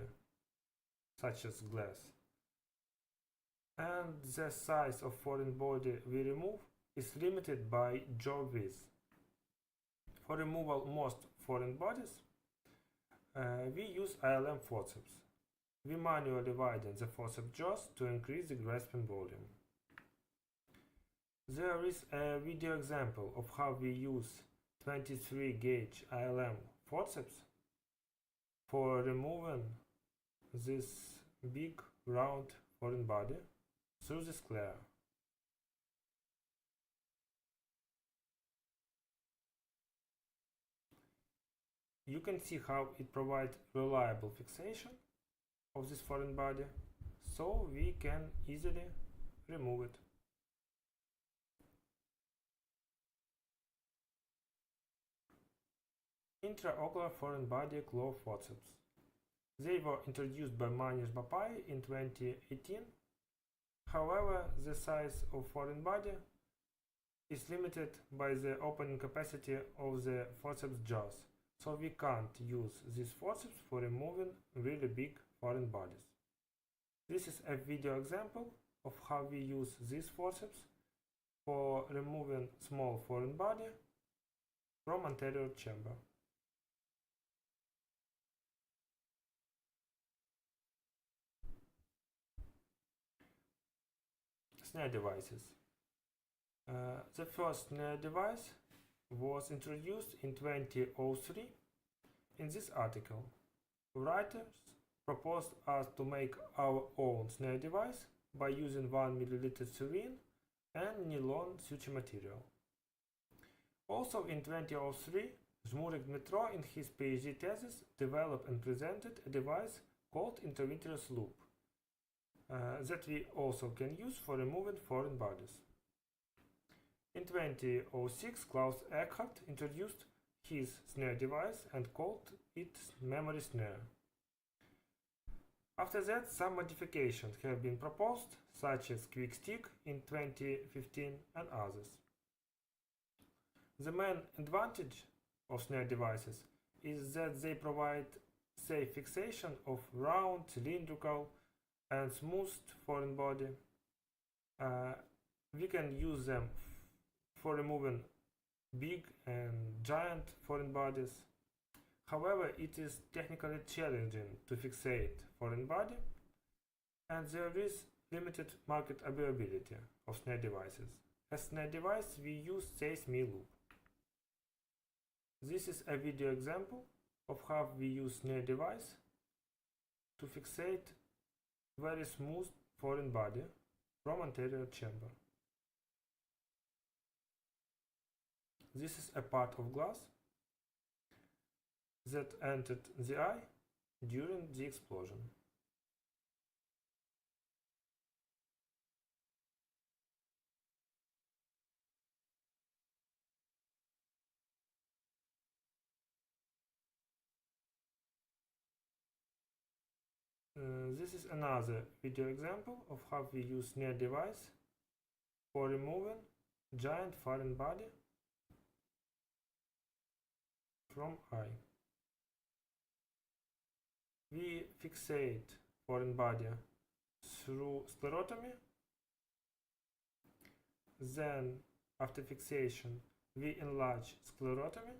such as glass. And the size of foreign body we remove is limited by jaw width. For removal most foreign bodies, we use ILM forceps. We manually widen the forceps jaws to increase the grasping volume. There is a video example of how we use 23 gauge ILM forceps for removing this big round foreign body through the sclera. You can see how it provides reliable fixation of this foreign body, so we can easily remove it. Intraocular foreign body claw forceps. They were introduced by Manish Bapai in 2018. However, the size of foreign body is limited by the opening capacity of the forceps jaws, so we can't use these forceps for removing really big foreign bodies. This is a video example of how we use these forceps for removing small foreign body from anterior chamber. Snare devices. The first snare device was introduced in 2003. In this article, writers proposed us to make our own snare device by using 1 ml serine and nylon suture material. Also in 2003, Żmurek Dmytro in his PhD thesis developed and presented a device called intravitreous loop that we also can use for removing foreign bodies. In 2006, Klaus Eckhart introduced his snare device and called it memory snare. After that, some modifications have been proposed, such as quick stick in 2015 and others. The main advantage of snare devices is that they provide safe fixation of round, cylindrical, and smoothed foreign body. We can use them for removing big and giant foreign bodies. However, it is technically challenging to fixate foreign body, and there is limited market availability of snare devices. As snare device, we use Say-Me loop. This is a video example of how we use snare device to fixate very smooth foreign body from anterior chamber. This is a part of glass that entered the eye during the explosion. This is another video example of how we use near device for removing giant foreign body from eye. We fixate foreign body through sclerotomy. Then, after fixation, we enlarge sclerotomy.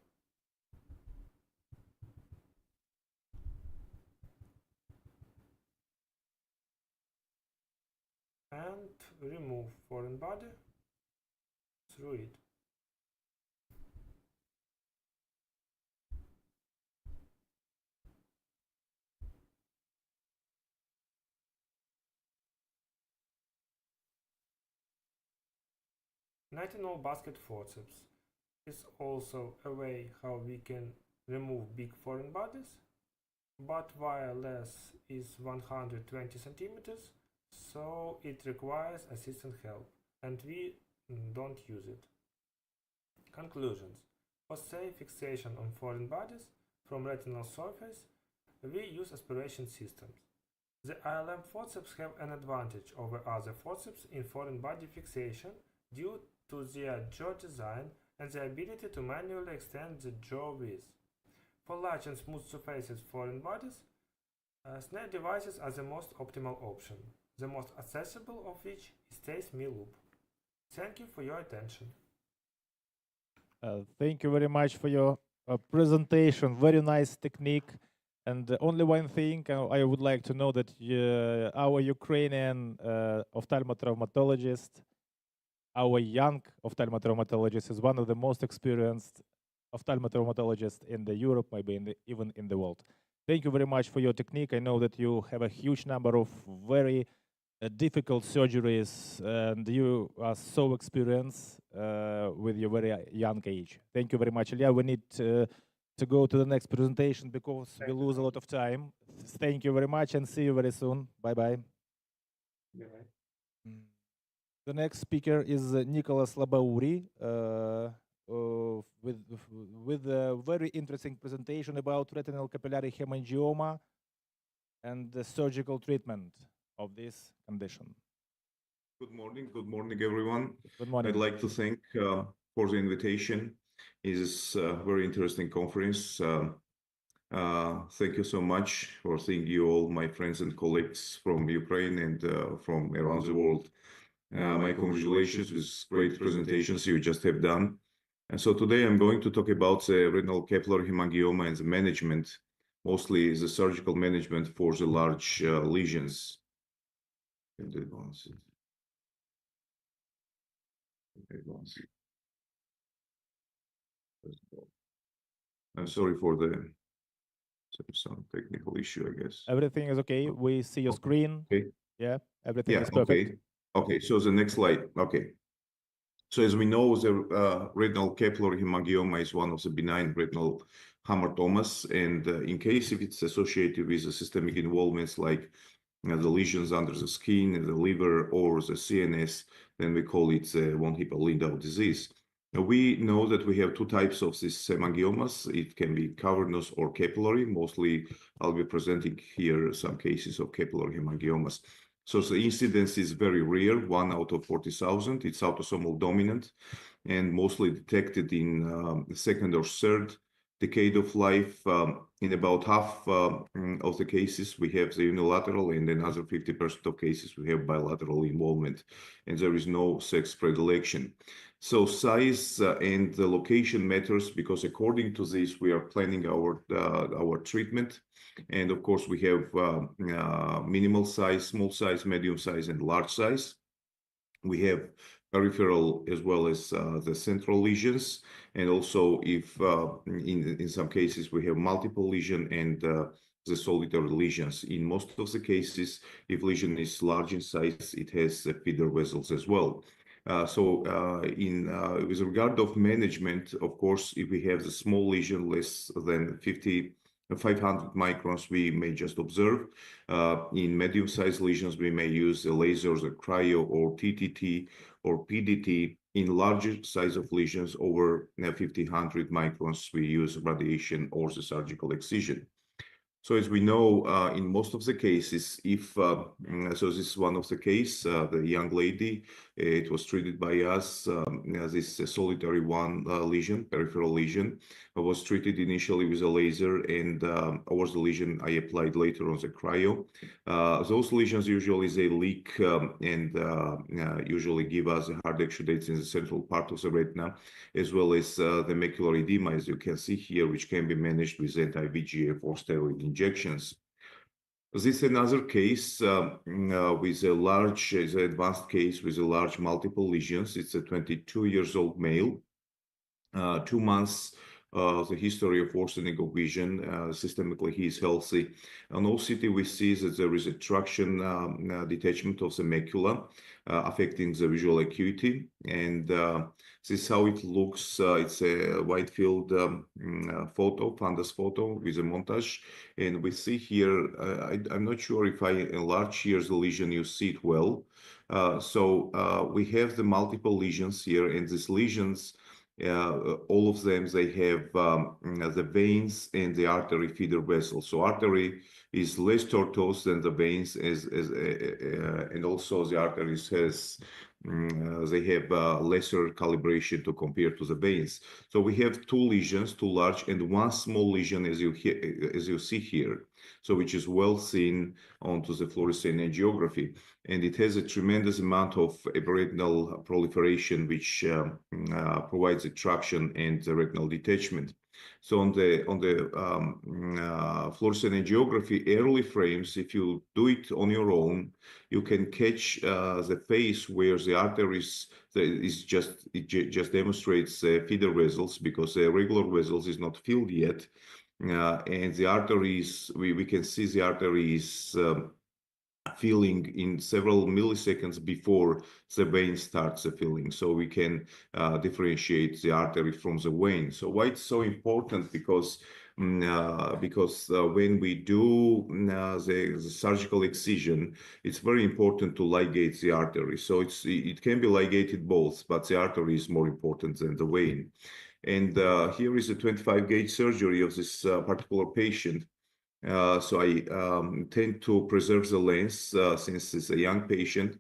And remove foreign body through it. Nitinol basket forceps is also a way how we can remove big foreign bodies, but wire length is 120 centimeters, so it requires assistant help, and we don't use it. Conclusions. For safe fixation on foreign bodies from retinal surface, we use aspiration systems. The ILM forceps have an advantage over other forceps in foreign body fixation due to their jaw design and the ability to manually extend the jaw width. For large and smooth surfaces foreign bodies, snare devices are the most optimal option, the most accessible of which is Taste Me Loop. Thank you for your attention. Thank you very much for your presentation. Very nice technique. And only one thing I would like to know that our Ukrainian ophthalmotraumatologist, our young ophthalmotraumatologist, is one of the most experienced ophthalmotraumatologists in the Europe, maybe even in the world. Thank you very much for your technique. I know that you have a huge number of very difficult surgeries, and you are so experienced with your very young age. Thank you very much, Ilya. We need to go to the next presentation because we lose a lot of time. Thank you very much and see you very soon. Bye-bye. The next speaker is Nicholas Labauri with a very interesting presentation about retinal capillary hemangioma and the surgical treatment of this condition. Good morning, everyone. Good morning. I'd like to thank for the invitation. It is a very interesting conference. Thank you so much for seeing you all, my friends and colleagues from Ukraine and from around the world. My congratulations with great presentations you just have done. And so today I'm going to talk about the retinal capillary hemangioma and the management, mostly the surgical management for the large lesions. I'm sorry for some technical issue, I guess. Everything is okay. We see your screen. Okay. Yeah, everything is perfect. Okay, so the next slide. Okay. So as we know, the retinal capillary hemangioma is one of the benign retinal hamartomas, and in case if it's associated with the systemic involvements like the lesions under the skin, the liver, or the CNS, then we call it von Hippel-Lindau disease. Now, we know that we have two types of these hemangiomas. It can be cavernous or capillary. Mostly, I'll be presenting here some cases of capillary hemangiomas. So the incidence is very rare, 1 out of 40,000. It's autosomal dominant and mostly detected in the second or third decade of life. In about half of the cases, we have the unilateral, and another 50% of cases, we have bilateral involvement, and there is no sex predilection. So size and the location matters, because according to this, we are planning our treatment. And of course, we have minimal size, small size, medium size, and large size. We have peripheral as well as the central lesions. And also, if in some cases, we have multiple lesion and the solitary lesions. In most of the cases, if lesion is large in size, it has feeder vessels as well. With regard of management, of course, if we have the small lesion less than 500 microns, we may just observe. In medium-sized lesions, we may use the lasers, the cryo, or TTT, or PDT. In larger size of lesions over 1,500 microns, we use radiation or the surgical excision. So as we know, in most of the cases, if so, this is one of the case, the young lady, it was treated by us. This solitary one lesion, peripheral lesion, was treated initially with a laser, and over the lesion I applied later on the cryo. Those lesions usually they leak and usually give us hard exudates in the central part of the retina, as well as the macular edema, as you can see here, which can be managed with anti-VEGF or steroid injections. This is another case with a large, advanced case with a large multiple lesions. It's a 22 years old male, 2 months the history of worsening of vision. Systemically, he is healthy. On OCT, we see that there is a traction detachment of the macula affecting the visual acuity. And this is how it looks. It's a wide field photo, fundus photo with a montage. And we see here, I'm not sure if I enlarge here the lesion, you see it well. So we have the multiple lesions here, and these lesions, all of them, they have the veins and the artery feeder vessels. So artery is less tortuous than the veins, and also the arteries has they have lesser calibration to compare to the veins. So we have 2 lesions, 2 large, and 1 small lesion, as you see here. So which is well seen onto the fluorescein angiography, and it has a tremendous amount of retinal proliferation, which provides a traction and the retinal detachment. So on the fluorescein angiography early frames, if you do it on your own, you can catch the phase where the arteries just demonstrates feeder vessels, because the regular vessels is not filled yet. And the arteries, we can see the arteries filling in several milliseconds before the vein starts filling. So we can differentiate the artery from the vein. So why it's so important? Because when we do the surgical excision, it's very important to ligate the artery. So it can be ligated both, but the artery is more important than the vein. And here is a 25 gauge surgery of this particular patient. So I tend to preserve the lens since it's a young patient.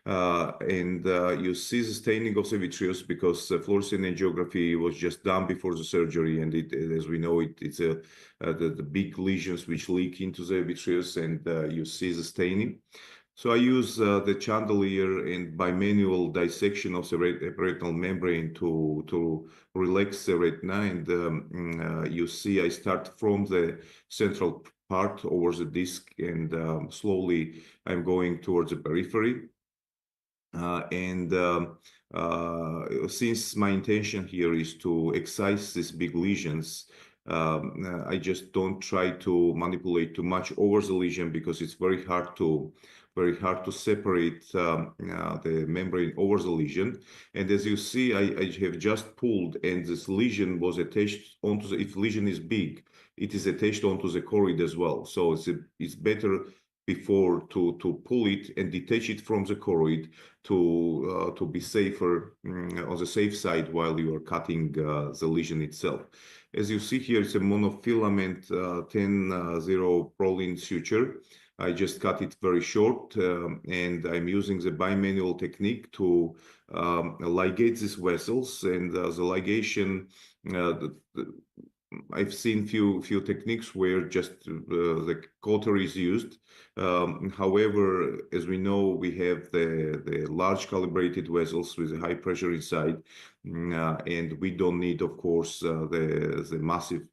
And you see the staining of the vitreous, because fluorescein angiography was just done before the surgery, and as we know, it's the big lesions which leak into the vitreous, and you see the staining. So I use the chandelier and bimanual dissection of the retinal membrane to relax the retina. And you see I start from the central part over the disc, and slowly I'm going towards the periphery. Since my intention here is to excise these big lesions, I just don't try to manipulate too much over the lesion, because it's very hard to separate the membrane over the lesion. And as you see, I have just pulled, and this lesion was attached onto the, if lesion is big, it is attached onto the choroid as well. So it's better before to pull it and detach it from the choroid to be safer, on the safe side, while you are cutting the lesion itself. As you see here, it's a monofilament 10-0 Prolene suture. I just cut it very short, and I'm using the bimanual technique to ligate these vessels. And the ligation, I've seen few techniques where just the cautery is used. However, as we know, we have the large calibrated vessels with a high pressure inside, and we don't need, of course, the massive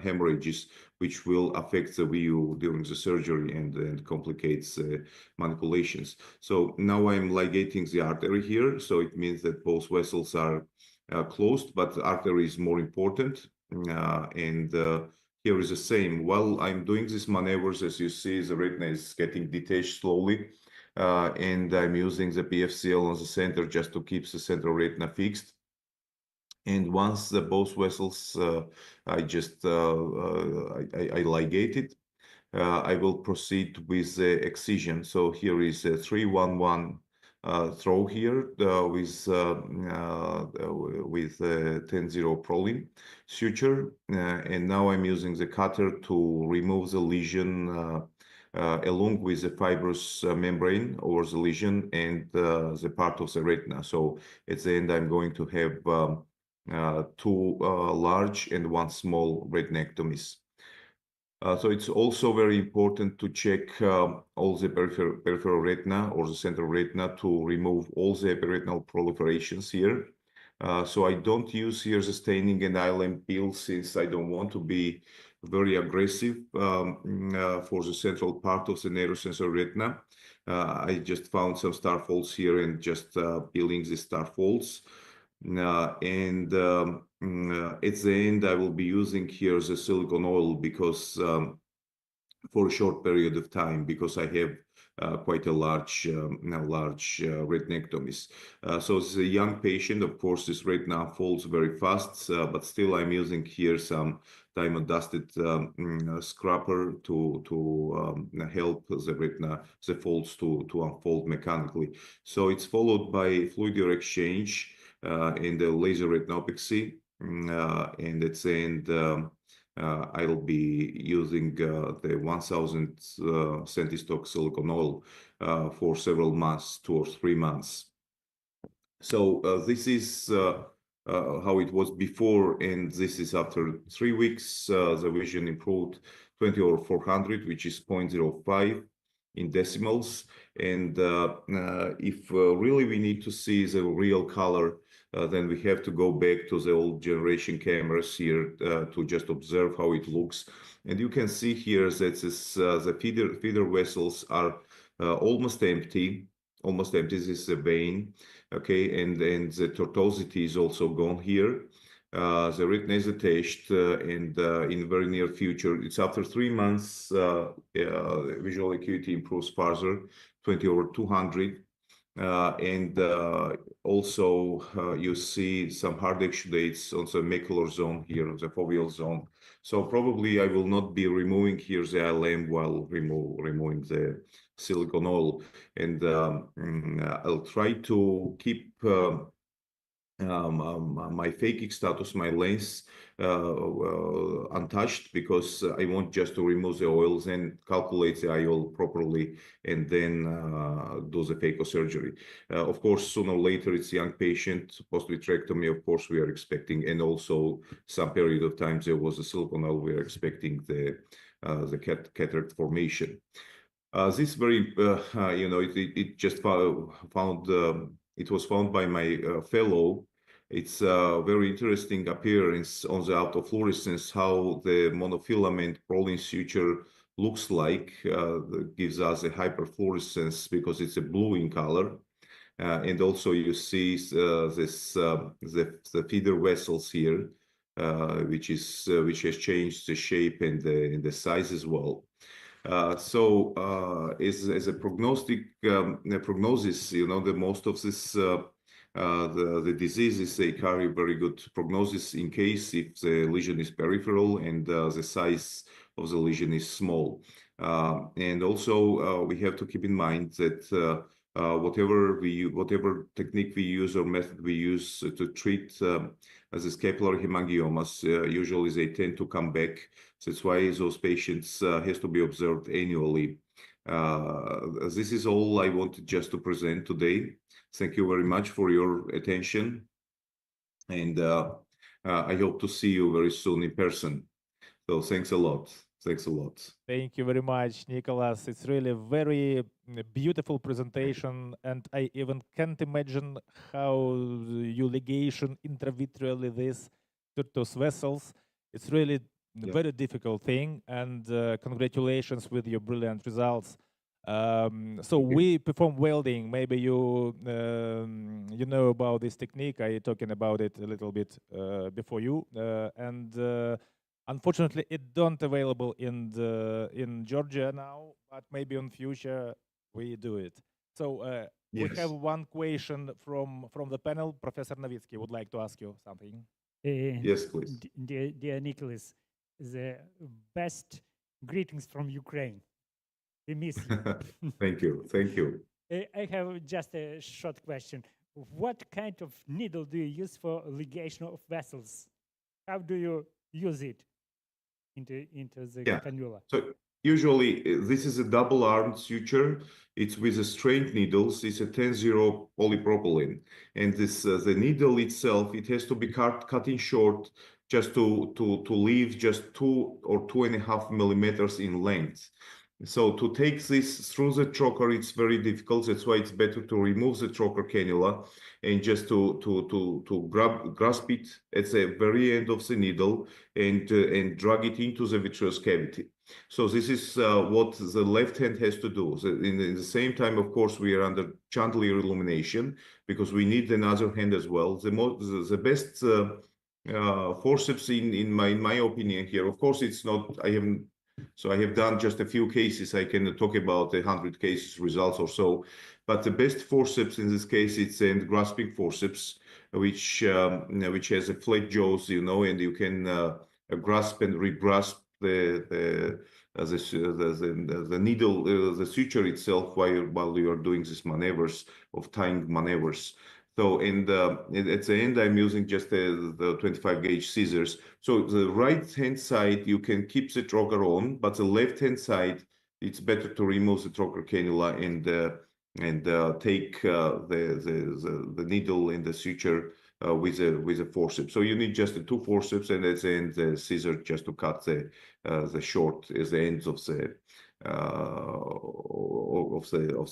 hemorrhages, which will affect the view during the surgery and complicates manipulations. So now I'm ligating the artery here. So it means that both vessels are closed, but the artery is more important. Here is the same. While I'm doing these maneuvers, as you see, the retina is getting detached slowly, and I'm using the PFCL on the center just to keep the central retina fixed. And once both vessels, I ligate it, I will proceed with the excision. So here is a 3-1-1 throw here with 10-0 proline suture, and now I'm using the cutter to remove the lesion along with the fibrous membrane over the lesion and the part of the retina. So at the end, I'm going to have two large and one small retinectomies. So it's also very important to check all the peripheral retina or the central retina to remove all the epiretinal proliferations here. So I don't use here the staining and ILM peel since I don't want to be very aggressive for the central part of the neurosensory retina. I just found some star folds here and just peeling the star folds. At the end, I will be using here the silicone oil because for a short period of time, because I have quite a large retinectomies. So as a young patient, of course, this retina folds very fast, but still I'm using here some diamond dusted scrubber to help the retina, the folds to unfold mechanically. So it's followed by fluid exchange in the laser retinopexy, and at the end I'll be using the 1000 centistock silicone oil for several months, 2 or 3 months. So this is how it was before, and this is after 3 weeks. The vision improved 20/400, which is 0.05 in decimals. And if really we need to see the real color, then we have to go back to the old generation cameras here to just observe how it looks. And you can see here that this, the feeder vessels are almost empty. Almost empty. This is a vein, okay, and the tortuosity is also gone here. The retina is attached, and in the very near future, it's after 3 months, visual acuity improves further, 20/200. And also you see some hard exudates on the macular zone here, the foveal zone. So probably I will not be removing here the ILM while removing the silicone oil. And I'll try to keep my phakic status, my lens untouched, because I want just to remove the oils and calculate the IOL properly and then do the phacosurgery. Of course, sooner or later, it's a young patient, post-vitrectomy, of course, we are expecting, and also some period of time there was a silicone oil, we are expecting the cataract formation. This very, it just found, it was found by my fellow. It's a very interesting appearance on the autofluorescence, how the monofilament proline suture looks like. That gives us a hyperfluorescence because it's a blue in color. And also you see the feeder vessels here, which has changed the shape and the size as well. So as a prognosis, the most of this the diseases, they carry very good prognosis in case if the lesion is peripheral and the size of the lesion is small. And also we have to keep in mind that whatever technique we use or method we use to treat as a scapulary hemangiomas, usually they tend to come back. That's why those patients has to be observed annually. This is all I wanted just to present today. Thank you very much for your attention, and I hope to see you very soon in person. So thanks a lot. Thanks a lot. Thank you very much, Nicholas. It's really a very beautiful presentation, and I even can't imagine how you ligation intravitreally these tortuous vessels. It's really a very difficult thing, and congratulations with your brilliant results. So we perform welding. Maybe you know about this technique. I talking about it a little bit before you, and unfortunately, it don't available in Georgia now, but maybe in future we do it. So we have one question from the panel. Professor Novitsky would like to ask you something. Yes, please. Dear Nicholas, the best greetings from Ukraine. We miss you. Thank you. Thank you. I have just a short question. What kind of needle do you use for ligation of vessels? How do you use it into the Yeah. cannula? So usually this is a double-armed suture. It's with a strained needles. It's a 10-0 polypropylene, and this the needle itself, it has to be cut in short, just to leave just 2 or 2.5 millimeters in length. So to take this through the trocar, it's very difficult. That's why it's better to remove the trocar cannula and just to grasp it at the very end of the needle and drag it into the vitreous cavity. So this is what the left hand has to do. So in the same time, of course, we are under chandelier illumination because we need another hand as well. The best forceps in my opinion here. Of course, it's not. I have done just a few cases. I can talk about 100 cases results or so, but the best forceps in this case, it's a grasping forceps, which has a flat jaws, and you can grasp and regrasp the needle, the suture itself while you are doing these maneuvers of tying maneuvers. So, and at the end, I'm using just the 25 gauge scissors. So the right hand side, you can keep the trocar on, but the left hand side, it's better to remove the trocar cannula and take the needle and the suture with a forceps. So you need just the 2 forceps, and at the end the scissor just to cut the short as the ends of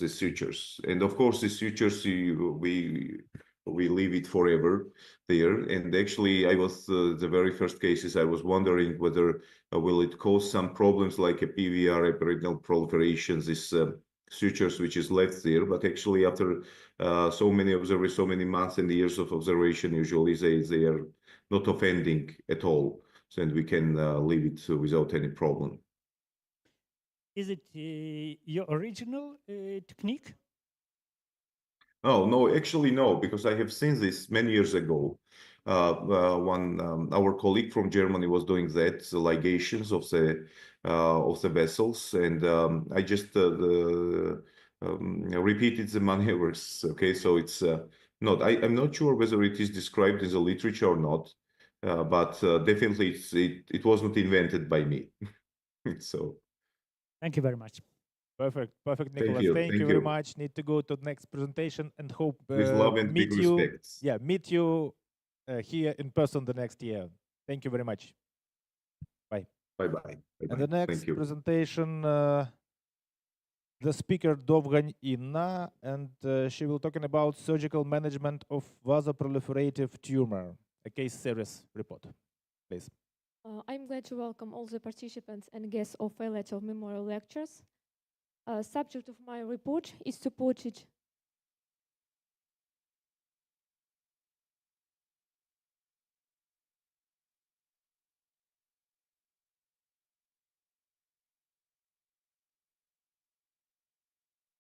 the sutures. And of course, the sutures we leave it forever there. And actually, I was the very first cases I was wondering whether will it cause some problems like a PVR, epiretinal proliferation, this sutures which is left there. But actually, after so many observers, so many months and years of observation, usually they are not offending at all. So, and we can leave it without any problem. Is it your original technique? Oh, no, actually, no, because I have seen this many years ago. Our colleague from Germany was doing that, the ligations of the vessels, and I just repeated the maneuvers. Okay, so it's not. I'm not sure whether it is described in the literature or not, but definitely it was not invented by me. So. Thank you very much. Perfect, Nicholas. Thank you you. very much. Need to go to the next presentation and hope With love and meet big you. respects. Yeah, meet you here in person the next year. Thank you very much. Bye. Bye-bye. And the next Thank you. presentation, the speaker Dovgan Inna, and she will talking about surgical management of vasoproliferative tumor, a case series report. Please. I'm glad to welcome all the participants and guests of bilateral memorial lectures. Subject of my report is supported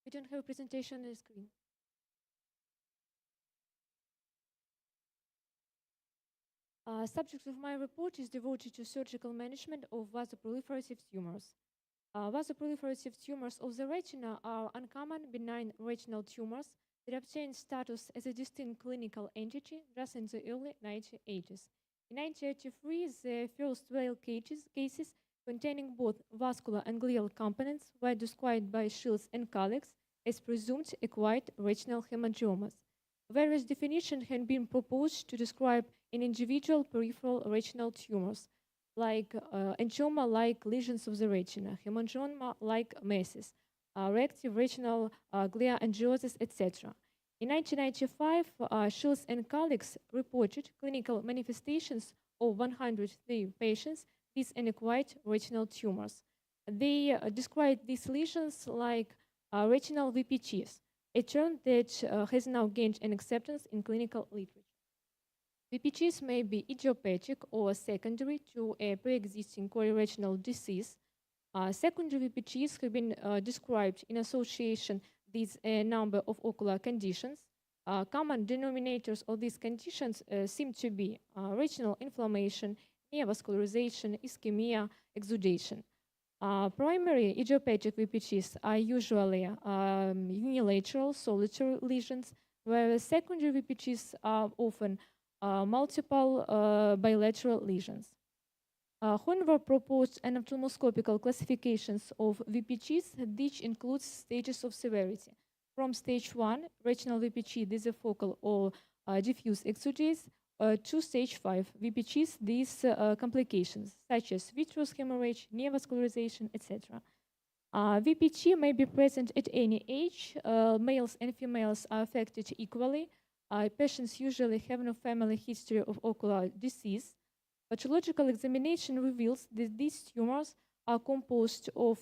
We don't have a presentation on the screen. Subject of my report is devoted to surgical management of vasoproliferative tumors. Vasoproliferative tumors of the retina are uncommon benign retinal tumors that obtained status as a distinct clinical entity just in the early 1980s. In 1983, the first 12 cases containing both vascular and glial components were described by Shields and colleagues as presumed acquired retinal hemangiomas. Various definitions have been proposed to describe in individual peripheral retinal tumors, like angioma-like lesions of the retina, hemangioma-like masses, reactive retinal glioangiosis, etc. In 1995, Shields and colleagues reported clinical manifestations of 103 patients with unacquired retinal tumors. They described these lesions like retinal VPTs, a term that has now gained an acceptance in clinical literature. VPTs may be idiopathic or secondary to a pre-existing chorioretinal disease. Secondary VPTs have been described in association with a number of ocular conditions. Common denominators of these conditions seem to be retinal inflammation, neovascularization, ischemia, exudation. Primary idiopathic VPGs are usually unilateral solitary lesions, whereas secondary VPGs are often multiple bilateral lesions. However, proposed anatomoskopical classifications of VPGs, which includes stages of severity. From stage 1, retinal VPG, these are focal or diffuse exudates, to stage 5, VPGs, these complications, such as vitreous hemorrhage, neovascularization, etc. VPG may be present at any age. Males and females are affected equally. Patients usually have no family history of ocular disease. Pathological examination reveals that these tumors are composed of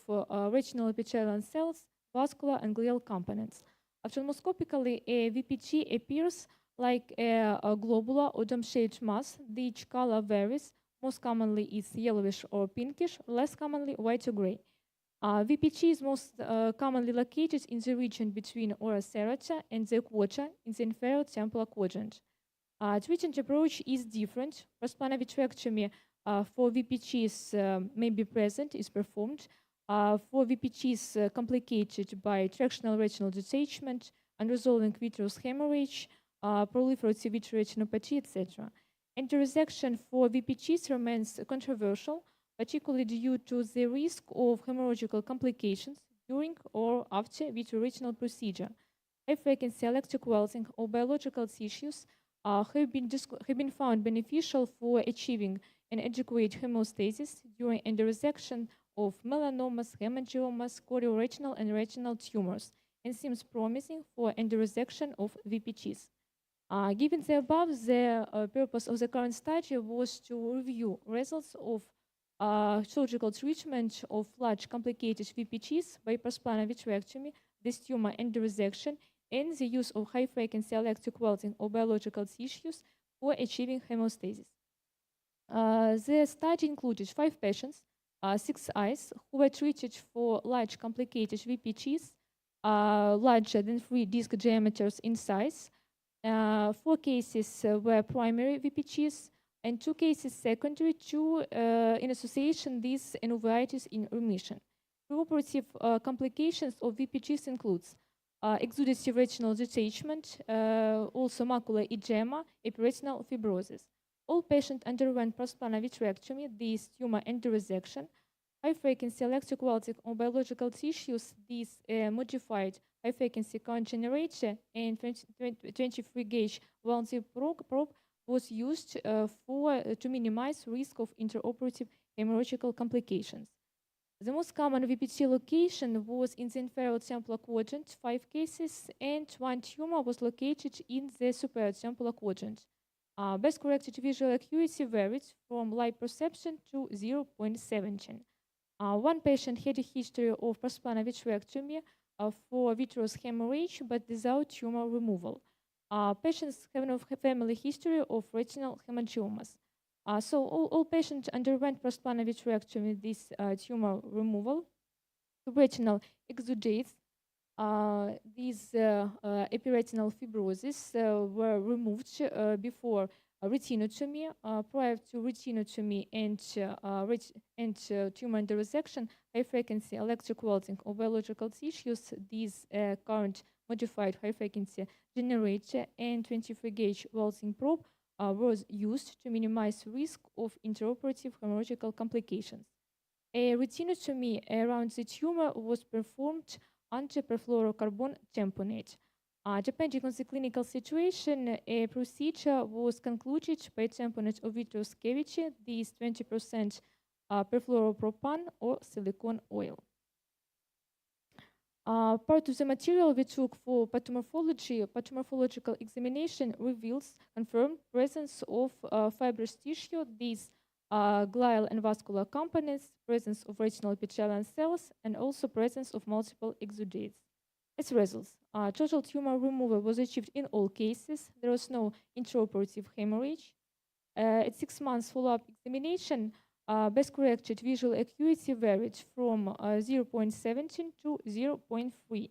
retinal epithelial cells, vascular and glial components. Ophthalmoscopically, a VPG appears like a globular or dome-shaped mass. The color varies. Most commonly it's yellowish or pinkish, less commonly white or gray. VPG is most commonly located in the region between ora serrata and the quota in the inferior temporal quadrant. Treatment approach is different. Prosplana vitrectomy for VPGs may be present, is performed. For VPGs complicated by tractional retinal detachment, unresolving vitreous hemorrhage, proliferative vitreoretinopathy, etc. Enterosection for VPGs remains controversial, particularly due to the risk of hemorrhagical complications during or after vitreoretinal procedure. High-frequency electric welding or biological tissues have been found beneficial for achieving an adequate hemostasis during endoresection of melanomas, hemangiomas, chorioretinal and retinal tumors, and seems promising for endoresection of VPGs. Given the above, the purpose of the current study was to review results of surgical treatment of large complicated VPGs by prosplana vitrectomy, this tumor endoresection, and the use of high-frequency electric welding or biological tissues for achieving hemostasis. The study included 5 patients, 6 eyes, who were treated for large complicated VPGs, larger than 3 disc diameters in size. 4 cases were primary VPGs, and 2 cases secondary to, in association, these uveitis in remission. Preoperative complications of VPGs includes exudative retinal detachment, also macular edema, epiretinal fibrosis. All patients underwent prosplana vitrectomy, this tumor endoresection, high-frequency electric welding or biological tissues, this modified high-frequency current generator and 23-gauge welding probe was used to minimize risk of intraoperative hemorrhagical complications. The most common VPG location was in the inferior temporal quadrant, 5 cases, and 1 tumor was located in the superior temporal quadrant. Best corrected visual acuity varied from light perception to 0.17. 1 patient had a history of prosplana vitrectomy for vitreous hemorrhage, but without tumor removal. Patients have no family history of retinal hemangiomas. So all patients underwent prosplana vitrectomy, this tumor removal. Retinal exudates, these epiretinal fibrosis were removed before retinotomy. Prior to retinotomy and tumor endoresection, high-frequency electric welding or biological tissues, these current modified high-frequency generator and 23-gauge welding probe was used to minimize risk of intraoperative hemorrhagical complications. A retinotomy around the tumor was performed under perfluorocarbon tamponade. Depending on the clinical situation, a procedure was concluded by tamponade of vitreous cavity, these 20% perfluoropropan or silicone oil. Part of the material we took for pathomorphological examination reveals confirmed presence of fibrous tissue, these glial and vascular components, presence of retinal epithelial cells, and also presence of multiple exudates. As a result, total tumor removal was achieved in all cases. There was no intraoperative hemorrhage. At 6 months follow-up examination, best corrected visual acuity varied from 0.17 to 0.3.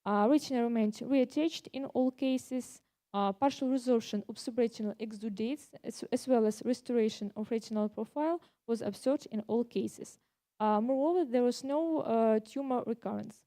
Retina remained reattached in all cases. Partial resorption of subretinal exudates as well as restoration of retinal profile was observed in all cases. Moreover, there was no tumor recurrence.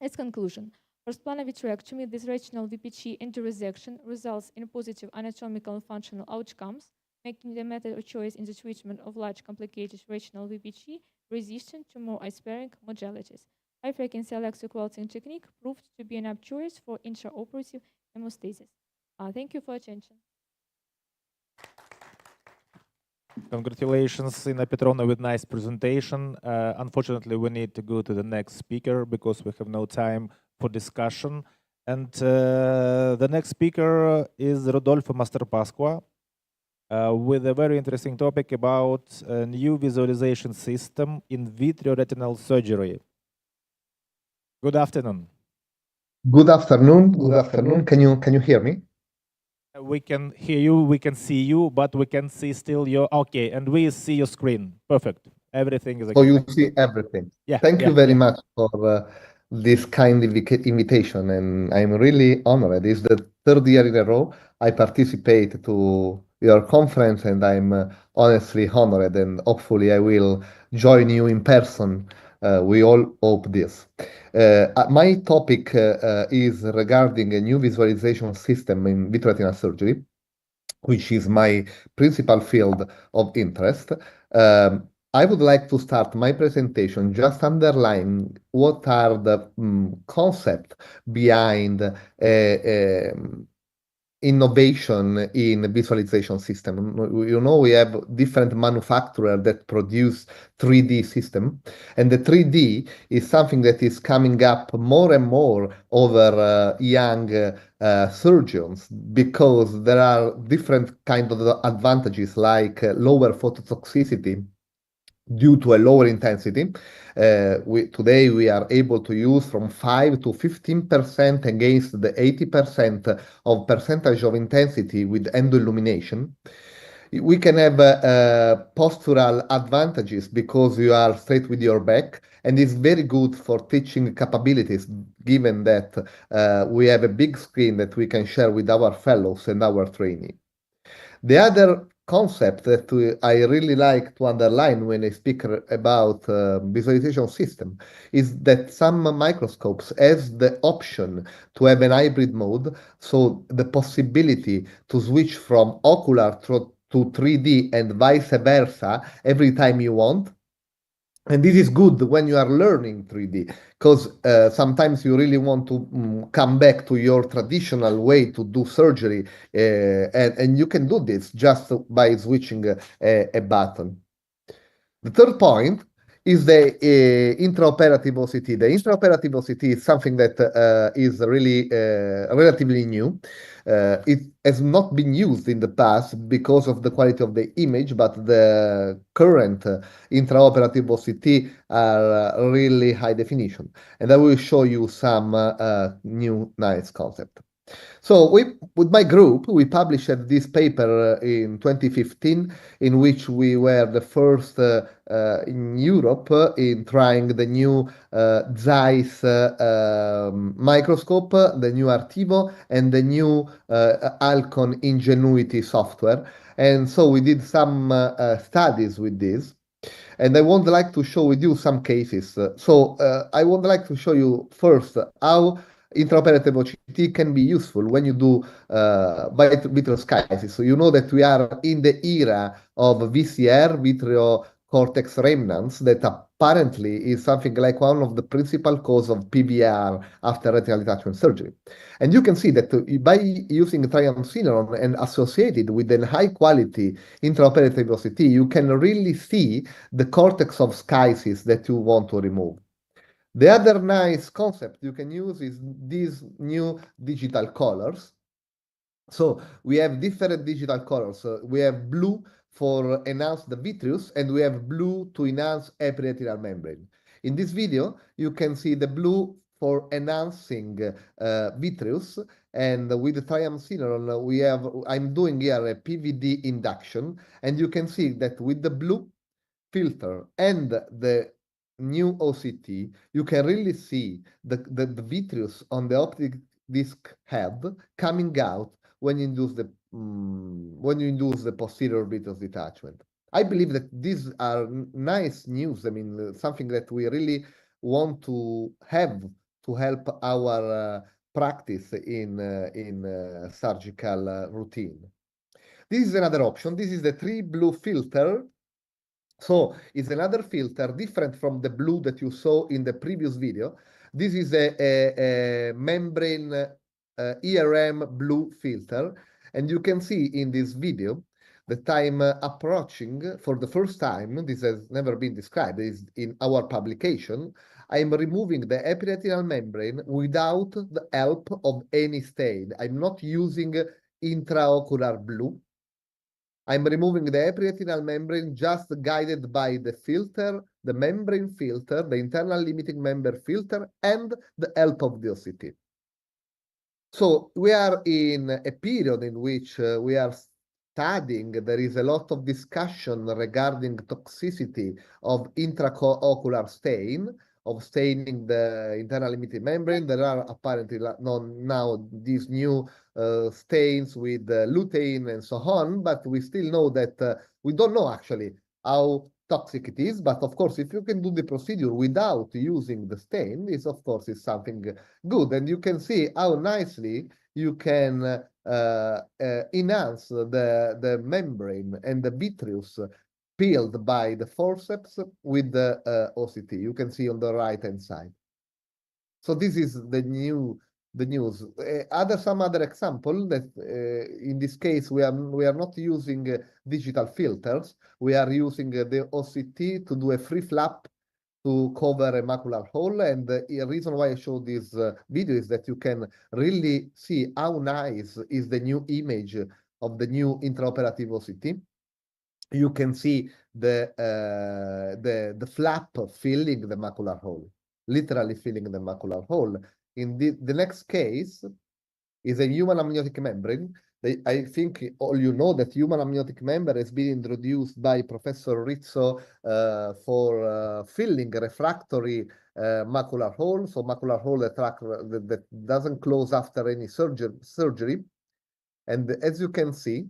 As conclusion, first-planar vitrectomy, this retinal VPG interresection results in positive anatomical and functional outcomes, making the method of choice in the treatment of large complicated retinal VPG resistant to more eye-sparing modalities. High-frequency electroqualting technique proved to be an apt choice for intraoperative hemostasis. Thank you for attention. Congratulations, Ina Petrovna, with nice presentation. Unfortunately, we need to go to the next speaker because we have no time for discussion. And the next speaker is Rodolfo Masterpasqua with a very interesting topic about a new visualization system in vitreoretinal surgery. Good afternoon. Good afternoon. Good afternoon. Can you hear me? We can hear you, we can see you, but we can see still your, okay, and we see your screen. Perfect. Everything is okay. So you see everything. Yeah. Thank you very much for this kind invitation, and I'm really honored. It's the third year in a row I participate to your conference, and I'm honestly honored, and hopefully I will join you in person. We all hope this. My topic is regarding a new visualization system in vitreoretinal surgery, which is my principal field of interest. I would like to start my presentation just underlining what are the concepts behind innovation in visualization system. You know, we have different manufacturers that produce 3D system, and the 3D is something that is coming up more and more over young surgeons, because there are different kind of advantages like lower phototoxicity due to a lower intensity. Today we are able to use from 5 to 15% against the 80% of percentage of intensity with endoillumination. We can have postural advantages because you are straight with your back, and it's very good for teaching capabilities, given that we have a big screen that we can share with our fellows and our trainees. The other concept that I really like to underline when I speak about visualization system is that some microscopes has the option to have an hybrid mode, so the possibility to switch from ocular to 3D and vice versa every time you want. And this is good when you are learning 3D, because sometimes you really want to come back to your traditional way to do surgery, and you can do this just by switching a button. The third point is the intraoperative OCT. The intraoperative OCT is something that is really relatively new. It has not been used in the past because of the quality of the image, but the current intraoperative OCT are really high definition. And I will show you some new nice concept. So with my group, we published this paper in 2015, in which we were the first in Europe in trying the new Zeiss microscope, the new Artivo, and the new Alcon Ingenuity software. And so we did some studies with this. And I would like to show with you some cases. I would like to show you first how intraoperative OCT can be useful when you do vitreoschisis. So you know that we are in the era of VCR, vitreocortex cortex remnants, that apparently is something like one of the principal cause of PVR after retinal detachment surgery. And you can see that by using triamcinolone and associated with a high quality intraoperative OCT, you can really see the cortex of schisis that you want to remove. The other nice concept you can use is these new digital colors. So we have different digital colors. We have blue for enhance the vitreous, and we have blue to enhance epiretinal membrane. In this video, you can see the blue for enhancing vitreous, and with the triamcinolone, I'm doing here a PVD induction, and you can see that with the blue filter and the new OCT, you can really see the vitreous on the optic disc head coming out when you induce the posterior vitreous detachment. I believe that these are nice news. I mean, something that we really want to have to help our practice in surgical routine. This is another option. This is the 3 blue filter. So it's another filter different from the blue that you saw in the previous video. This is a membrane ERM blue filter. And you can see in this video that I'm approaching for the first time, this has never been described, is in our publication, I'm removing the epiretinal membrane without the help of any stain. I'm not using intraocular blue. I'm removing the epiretinal membrane just guided by the filter, the membrane filter, the internal limiting member filter, and the help of the OCT. So we are in a period in which we are studying, there is a lot of discussion regarding toxicity of intraocular stain, of staining the internal limiting membrane. There are apparently now these new stains with lutein and so on, but we still know that we don't know actually how toxic it is. But of course, if you can do the procedure without using the stain, this of course is something good. And you can see how nicely you can enhance the membrane and the vitreous peeled by the forceps with the OCT. You can see on the right-hand side. So this is the news. Some other example that in this case we are not using digital filters. We are using the OCT to do a free flap to cover a macular hole. And the reason why I show this video is that you can really see how nice is the new image of the new intraoperative OCT. You can see the flap filling the macular hole, literally filling the macular hole. In the next case is a human amniotic membrane. I think all you know that human amniotic membrane has been introduced by Professor Rizzo for filling refractory macular hole, so macular hole that doesn't close after any surgery. And as you can see,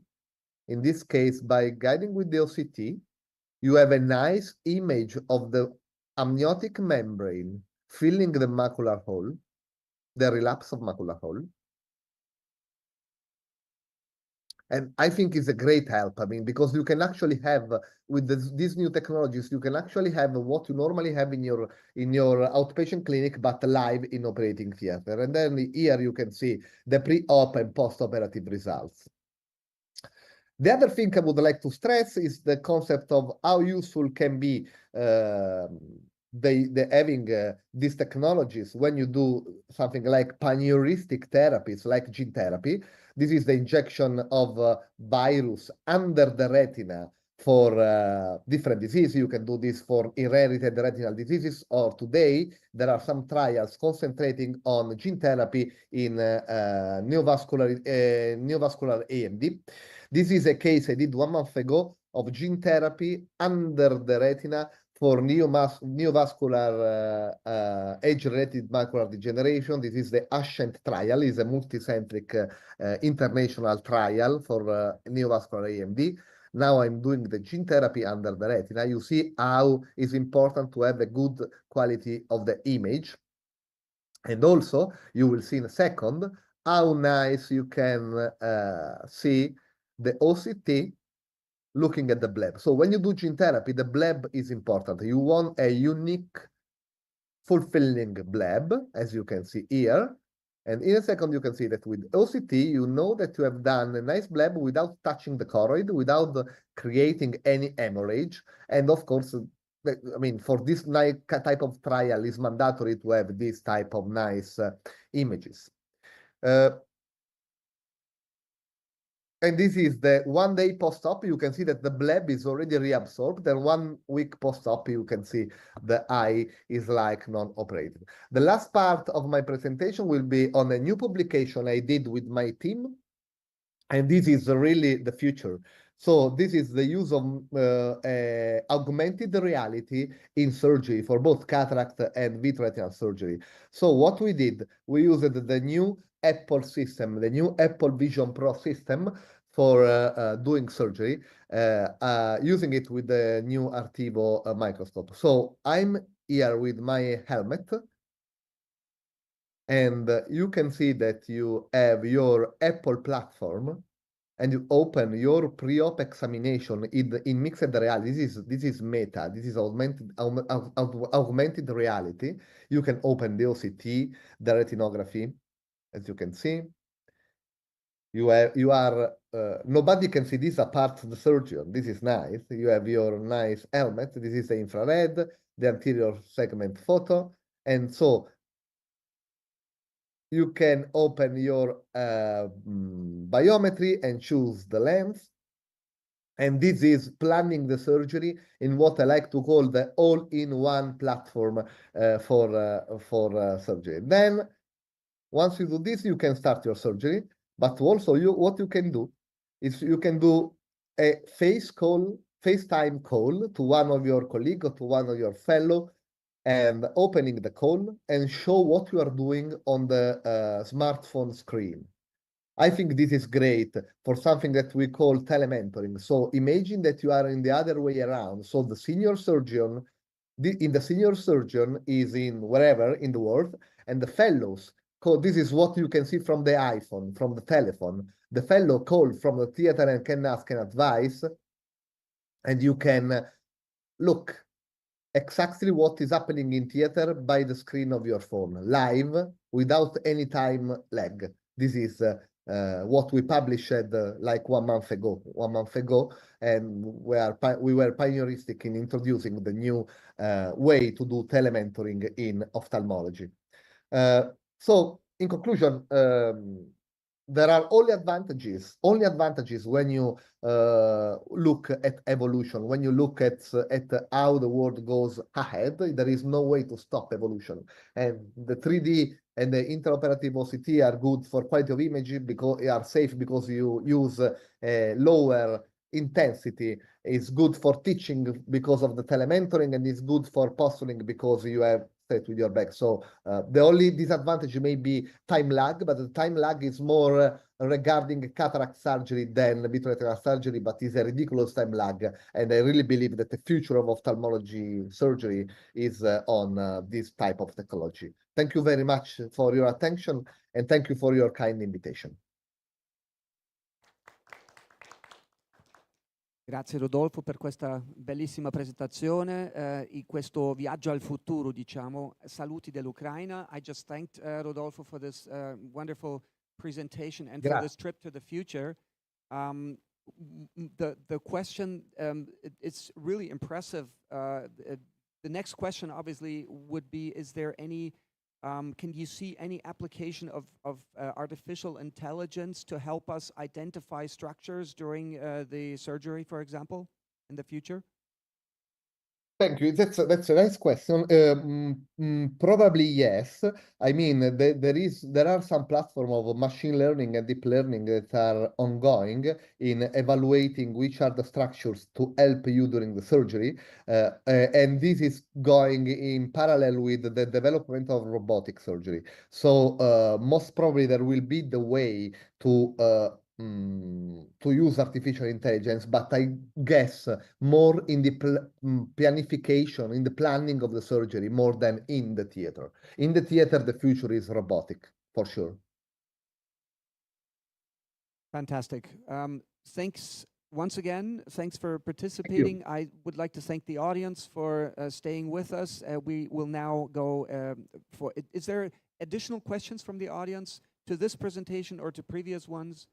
in this case, by guiding with the OCT, you have a nice image of the amniotic membrane filling the macular hole, the relapse of macular hole. And I think it's a great help. I mean, because you can actually have, with these new technologies, you can actually have what you normally have in your outpatient clinic, but live in operating theater. And then here you can see the pre-op and post-operative results. The other thing I would like to stress is the concept of how useful can be having these technologies when you do something like panheuristic therapies, like gene therapy. This is the injection of virus under the retina for different diseases. You can do this for inherited retinal diseases, or today there are some trials concentrating on gene therapy in neovascular AMD. This is a case I did 1 month ago of gene therapy under the retina for neovascular age-related macular degeneration. This is the ASCENT trial. It's a multicentric international trial for neovascular AMD. Now I'm doing the gene therapy under the retina. You see how it's important to have a good quality of the image. And also, you will see in a second how nice you can see the OCT looking at the bleb. So when you do gene therapy, the bleb is important. You want a unique, fulfilling bleb, as you can see here. And in a second, you can see that with OCT, you know that you have done a nice bleb without touching the choroid, without creating any hemorrhage. And of course, I mean, for this type of trial, it's mandatory to have this type of nice images. And this is the 1 day post-op. You can see that the bleb is already reabsorbed. Then 1 week post-op, you can see the eye is like non-operated. The last part of my presentation will be on a new publication I did with my team. And this is really the future. So this is the use of augmented reality in surgery for both cataract and vitreoretinal surgery. So what we did, we used the new Apple system, the new Apple Vision Pro system for doing surgery, using it with the new Artivo microscope. So I'm here with my helmet, and you can see that you have your Apple platform, and you open your pre-op examination in mixed reality. This is meta. This is augmented reality. You can open the OCT, the retinography, as you can see. Nobody can see this apart from the surgeon. This is nice. You have your nice helmet. This is the infrared, the anterior segment photo, and so you can open your biometry and choose the lens. And this is planning the surgery in what I like to call the all-in-one platform for surgery. Then, once you do this, you can start your surgery. But also, what you can do is you can do a FaceTime call to one of your colleagues or to one of your fellow, and opening the call and show what you are doing on the smartphone screen. I think this is great for something that we call telementoring. So imagine that you are in the other way around. So the senior surgeon, the senior surgeon is in wherever in the world, and the fellows call. This is what you can see from the iPhone, from the telephone. The fellow call from the theater and can ask an advice, and you can look exactly what is happening in theater by the screen of your phone, live, without any time lag. This is what we published like 1 month ago. 1 month ago, and we were pioneeristic in introducing the new way to do telementoring in ophthalmology. So, in conclusion, there are only advantages when you look at evolution, when you look at how the world goes ahead. There is no way to stop evolution. And the 3D and the interoperative OCT are good for quality of image because they are safe, because you use lower intensity. It's good for teaching because of the telementoring, and it's good for posturing because you have straight with your back. So the only disadvantage may be time lag, but the time lag is more regarding cataract surgery than vitreoretinal surgery, but it's a ridiculous time lag. And I really believe that the future of ophthalmology surgery is on this type of technology. Thank you very much for your attention, and thank you for your kind invitation. Grazie Rodolfo per questa bellissima presentazione, questo viaggio al futuro, diciamo. Saluti dell'Ucraina. I just thanked Rodolfo for this wonderful presentation and for this trip to the future. The question, it's really impressive. The next question obviously would be, is there any can you see any application of artificial intelligence to help us identify structures during the surgery, for example, in the future? Thank you. That's a nice question. Probably yes. I mean, there are some platform of machine learning and deep learning that are ongoing in evaluating which are the structures to help you during the surgery, and this is going in parallel with the development of robotic surgery. So most probably there will be the way to use artificial intelligence, but I guess more in the planification, in the planning of the surgery, more than in the theater. In the theater, the future is robotic, for sure. Fantastic. Thanks once again. Thanks for participating. I would like to thank the audience for staying with us. We will now go for... Is there additional questions from the audience to this presentation or to previous ones?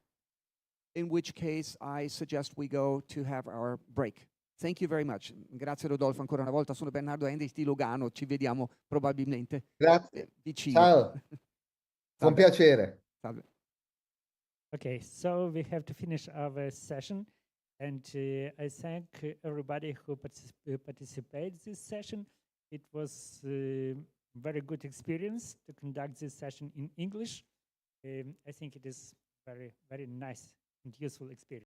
In which case, I suggest we go to have our break. Thank you very much. Grazie Rodolfo ancora una volta. Sono Bernardo Endich di Lugano. Ci vediamo probabilmente vicino. Ciao. Con piacere. Salve. Okay, so we have to finish our session, and I thank everybody who participated this session. It was a very good experience to conduct this session in English. I think it is very, very nice and useful experience.